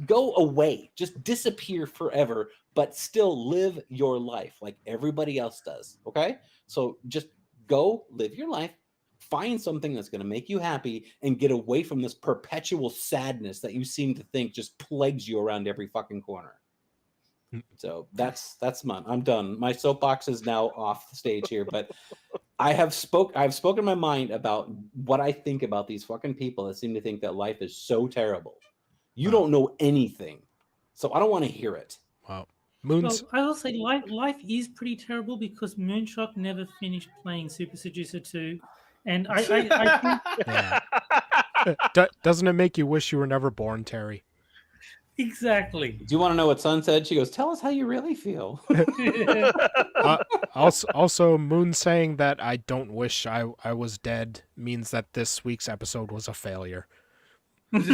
go away, just disappear forever, but still live your life like everybody else does. Okay, so just go live your life, find something that's going to make you happy, and get away from this perpetual sadness that you seem to think just plagues you around every fucking corner. So that's I'm done. My soapbox is now off the stage here, but I've spoken my mind about what I think about these fucking people that seem to think that life is so terrible. You don't know anything, so I don't want to hear it. Wow. Well, I will say life is pretty terrible because Moonshock never finished playing Super Seducer 2, and I think Yeah. Doesn't it make you wish you were never born, Terry? exactly. Do you want to know what Sun said? She goes, "Tell us how you really feel." Also, Moon saying that I don't wish I was dead means that this week's episode was a failure. And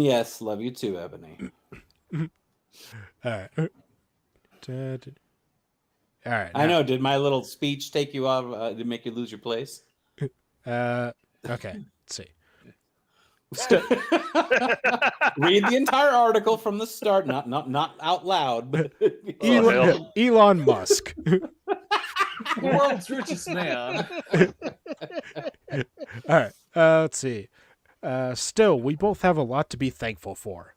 yes, love you too, Ebony. All right. All right. I know. Did my little speech take you off? Did make you lose your place? Okay. Let's see. Read the entire article from the start, not out loud. But Elon Musk. World's richest man. All right. Let's see. Still, we both have a lot to be thankful for.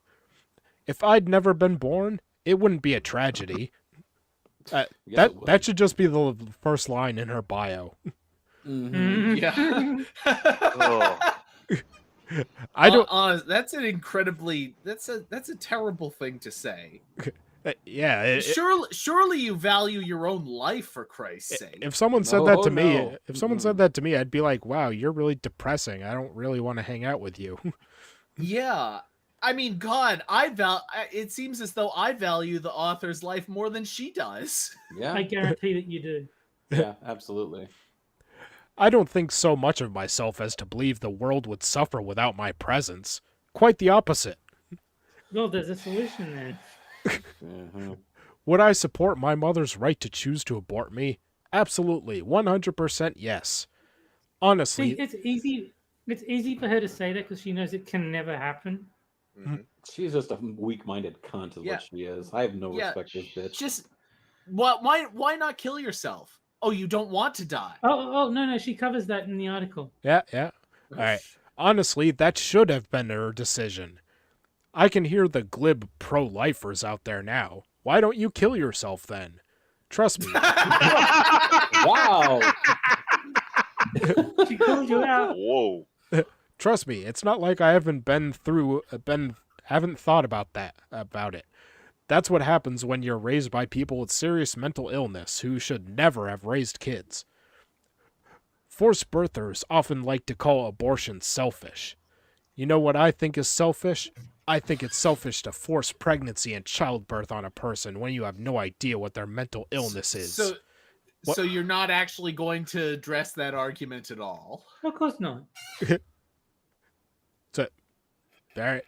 If I'd never been born, it wouldn't be a tragedy. That should just be the first line in her bio. Mm-hmm. Yeah. Oh. I don't. That's an incredibly. That's a terrible thing to say. Yeah. Surely you value your own life, for Christ's sake. If someone said that to me, said that to me, I'd be like, "Wow, you're really depressing. I don't really want to hang out with you." Yeah. I mean, God, it seems as though I value the author's life more than she does. Yeah. I guarantee that you do. Yeah, absolutely. I don't think so much of myself as to believe the world would suffer without my presence. Quite the opposite. Well, there's a solution there. Mm-hmm. Would I support my mother's right to choose to abort me? Absolutely, 100% yes. Honestly, See, it's easy. It's easy for her to say that because she knows it can never happen. Mm-hmm. She's just a weak-minded cunt, is what she is. I have no respect for this bitch. Just why not kill yourself? Oh, you don't want to die. Oh, no, she covers that in the article. Yeah. All right. Honestly, that should have been her decision. I can hear the glib pro-lifers out there now. Why don't you kill yourself then? Trust me. Wow. She called you out. Whoa. Trust me, it's not like I haven't haven't thought about it. That's what happens when you're raised by people with serious mental illness who should never have raised kids. Forced birthers often like to call abortion selfish. You know what I think is selfish? I think it's selfish to force pregnancy and childbirth on a person when you have no idea what their mental illness is. So you're not actually going to address that argument at all? Of course not. All right.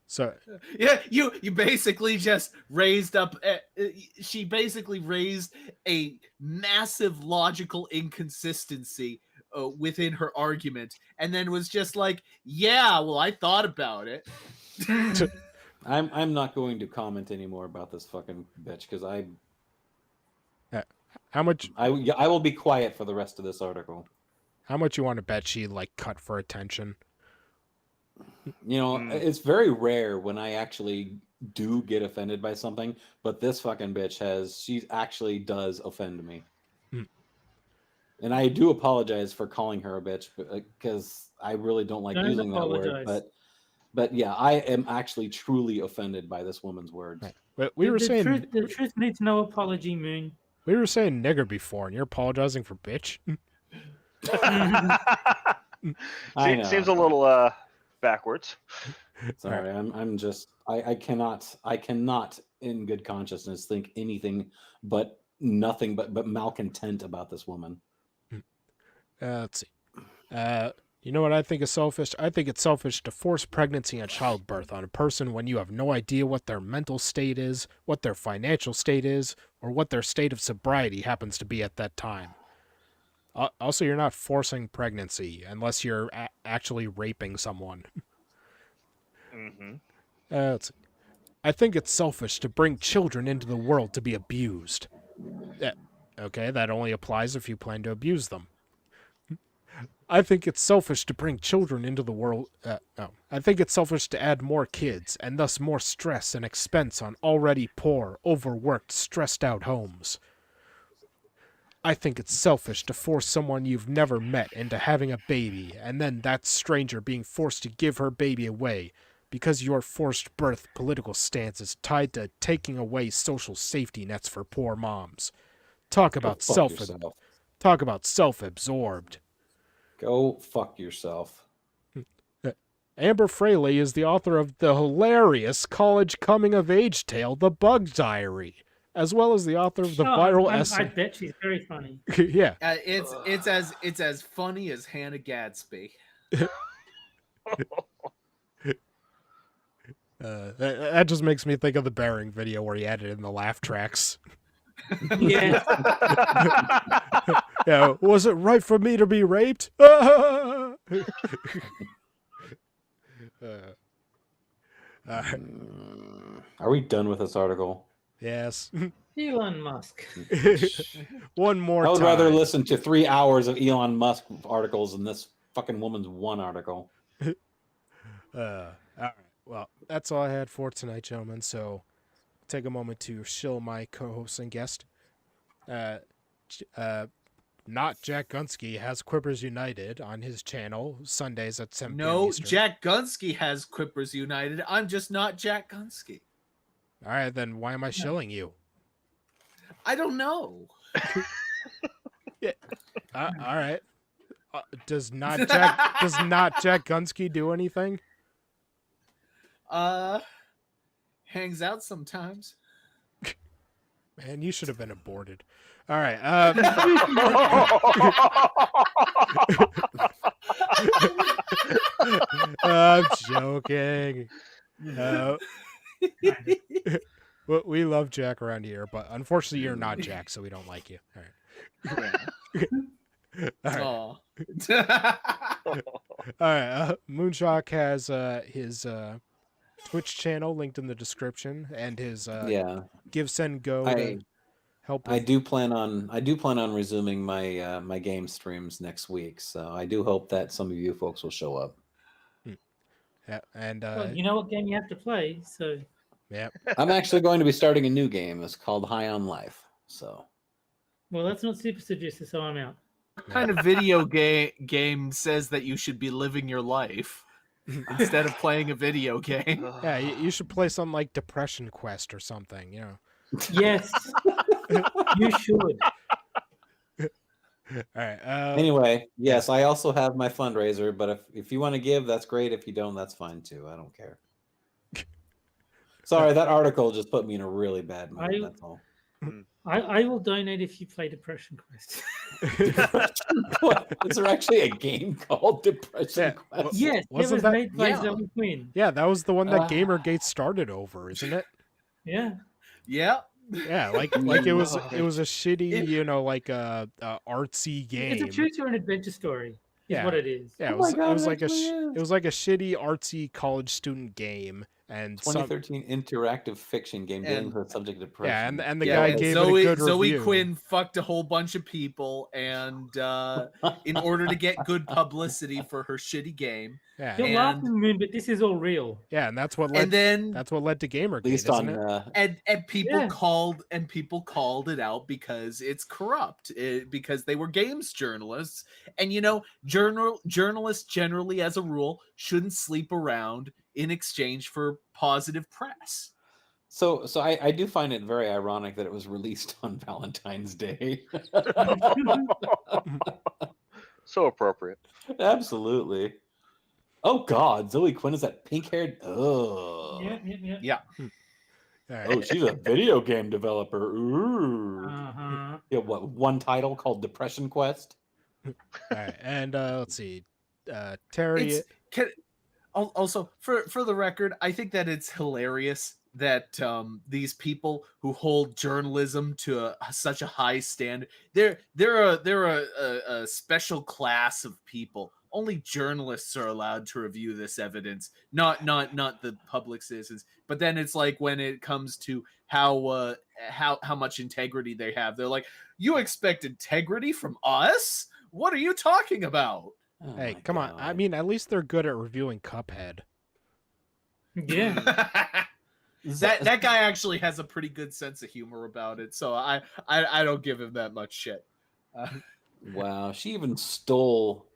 So Yeah, you basically just raised up. She basically raised a massive logical inconsistency within her argument, and then was just like, "Yeah, well, I thought about it." I'm not going to comment anymore about this fucking bitch because how much I will be quiet for the rest of this article. how much you want to bet she like cut for attention? You know, it's very rare when I actually do get offended by something, but this fucking bitch she actually does offend me. And I do apologize for calling her a bitch because I really don't like using that word. But yeah, I am actually truly offended by this woman's words. Right. But we were saying the truth needs no apology, Moon. we were saying nigger before, and you're apologizing for bitch. Seems a little backwards. Sorry, I'm just I cannot in good consciousness think anything but nothing but malcontent about this woman. Let's see. You know what I think is selfish? I think it's selfish to force pregnancy and childbirth on a person when you have no idea what their mental state is, what their financial state is, or what their state of sobriety happens to be at that time. Also, you're not forcing pregnancy unless you're actually raping someone. Let's see. I think it's selfish to bring children into the world to be abused. Okay, that only applies if you plan to abuse them. I think it's selfish to bring children into the world. No. I think it's selfish to add more kids and thus more stress and expense on already poor, overworked, stressed out homes. I think it's selfish to force someone you've never met into having a baby and then that stranger being forced to give her baby away because your forced birth political stance is tied to taking away social safety nets for poor moms. Talk about self-absorbed. Go fuck yourself. Amber Fraley is the author of the hilarious college coming-of-age tale, The Bug Diary, as well as the author of the viral essay. I bet she's very funny. Yeah. It's as funny as Hannah Gadsby. That just makes me think of the Bearing video where he added in the laugh tracks. Yeah. Yeah, was it right for me to be raped? Are we done with this article? Yes. Elon Musk. One more I would time. rather listen to 3 hours of Elon Musk articles than this fucking woman's one article. All right. Well, that's all I had for tonight, gentlemen. So take a moment to shill my co-host and guest. Not Jack Gunsky has Quippers United on his channel Sundays at 7 p.m. No, Eastern. Jack Gunsky has Quippers United. I'm just not Jack Gunsky. All right, then why am I shilling you? I don't know. Yeah. All right. Does not Jack Gunsky do anything? Hangs out sometimes. Man, you should have been aborted. All right. I'm joking. Well, we love Jack around here, but unfortunately, you're not Jack, so we don't like you. All right. All right. All right. Moonshock has his Twitch channel linked in the description, and his Give Send Go to help. I do plan on resuming my my game streams next week, so I do hope that some of you folks will show up. Yeah, and well, you know what game you have to play, so yeah. I'm actually going to be starting a new game. It's called High on Life. So, well, that's not super suggestive, so I'm out. What kind of video game says that you should be living your life instead of playing a video game? Yeah, you should play something like Depression Quest or something, you know. Yes, you should. All right. Anyway, yes, I also have my fundraiser, but if you want to give, that's great. If you don't, that's fine too. I don't care. Sorry, that article just put me in a really bad mood. That's all. I will donate if you play Depression Quest. What? Is there actually a game called Depression Yeah, Quest? Yes, it wasn't was that- made by Yeah. Zoe Quinn. Yeah, that was the one that Ah. Gamergate started over, isn't it? Yeah. Yeah. Yeah, like it was a It- shitty, you know, like a artsy game. It's a choose your own adventure story, is Yeah. what it is. Yeah, Oh my God, it was it like actually is. it was like a shitty artsy college student game, and some, 2013 interactive fiction game dealing And- with the subject of depression. yeah, and the Yeah, guy and gave Zoe, it a good Zoe review. Quinn fucked a whole bunch of people, and in order to get good publicity for her shitty game, Yeah, You're And- laughing, Moon, but this is all real. yeah, and that's what led and then to Gamergate, At least isn't on it? and people Yeah. called it out because it's corrupt, because they were games journalists, and journalists generally, as a rule, shouldn't sleep around in exchange for positive press. so I do find it very ironic that it was released on Valentine's Day. So appropriate. Absolutely. Oh God, Zoe Quinn is that pink-haired. Oh, Yeah. All right. oh, she's a video game developer. Ooh. Uh-huh. Yeah, what one title called Depression Quest? All right, and let's see, Terry. Also, for the record, I think that it's hilarious that these people who hold journalism to such a high standard, they're a special class of people. Only journalists are allowed to review this evidence, not the public citizens. But then it's like when it comes to how much integrity they have, they're like, "You expect integrity from us? What are you talking about?" Oh Hey, my come on! I God. mean, at least they're good at reviewing Cuphead. Yeah. that guy actually has a pretty good sense of humor about it, so I don't give him that much shit. Wow, she even stole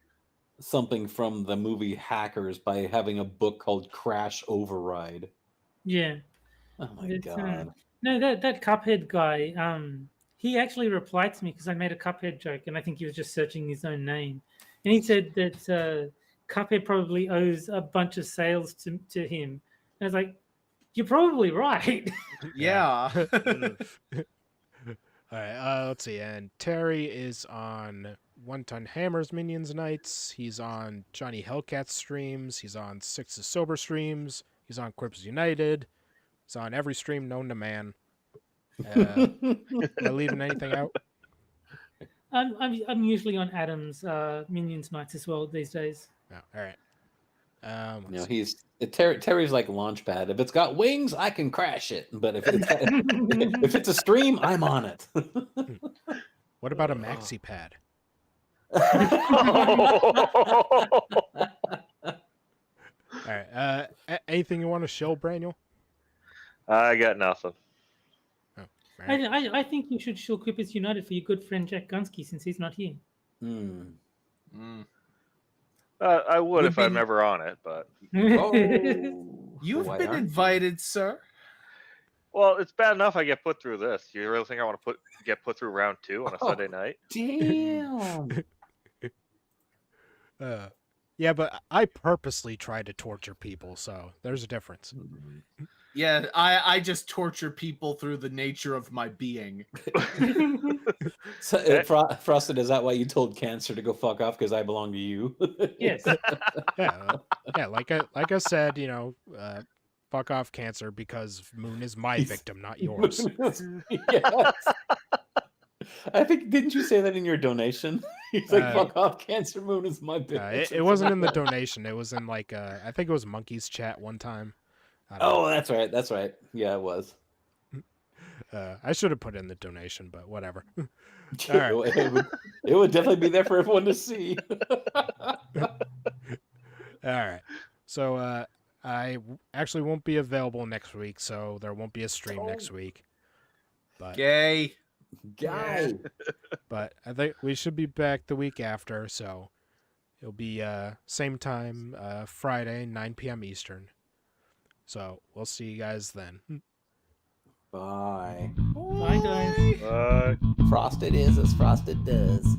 something from the movie Hackers by having a book called Crash Override. Yeah. Oh my It's, God. No, that Cuphead guy, he actually replied to me because I made a Cuphead joke, and I think he was just searching his own name. And he said that Cuphead probably owes a bunch of sales to him. And I was like, you're probably right. Yeah. All right, let's see. And Terry is on One Ton Hammers Minions Nights. He's on Johnny Hellcat's streams. He's on Six is Sober streams. He's on Quips United. He's on every stream known to man. Am I leaving anything out? I'm usually on Adam's Minions Nights as well these days. No. All right. You know, Terry's like Launchpad. If it's got wings, I can crash it. But if it's a stream, I'm on it. What about a maxi pad? All right. Anything you want to show, Braniel? I got nothing. Oh, all right. I think you should show Quippers United for your good friend Jack Gunsky since he's not here. Hmm. Mm. I would Would if I'm be- never on it, but Oh, You've why been aren't you? invited, sir. well, it's bad enough I get put through this. You really think I want to get put through round 2 on a Oh. Sunday night? Damn. Yeah, but I purposely try to torture people, so there's a difference. Yeah, I just torture people through the nature of my being. So, Frosted, is that why you told Cancer to go fuck off because I belong to you? Yes. Yeah, like I said, you know, fuck off, Cancer, because Moon is my victim, not yours. Yes. I think, didn't you say that in your donation? He's like, fuck off, Cancer Moon is my bitch. It wasn't in the donation. It was in like I think it was Monkey's chat one time. I don't know. Oh, that's right. That's right. Yeah, it was. I should have put in the donation, but whatever. It would definitely be there for everyone to see. All right. So I actually won't be available next week, so there won't be a stream next week. But Gay. Guy. but I think we should be back the week after, so it'll be same time, Friday, 9 p.m. Eastern. So we'll see you guys then. Bye. Bye, guys. Uh, Frosted is as Frosted does.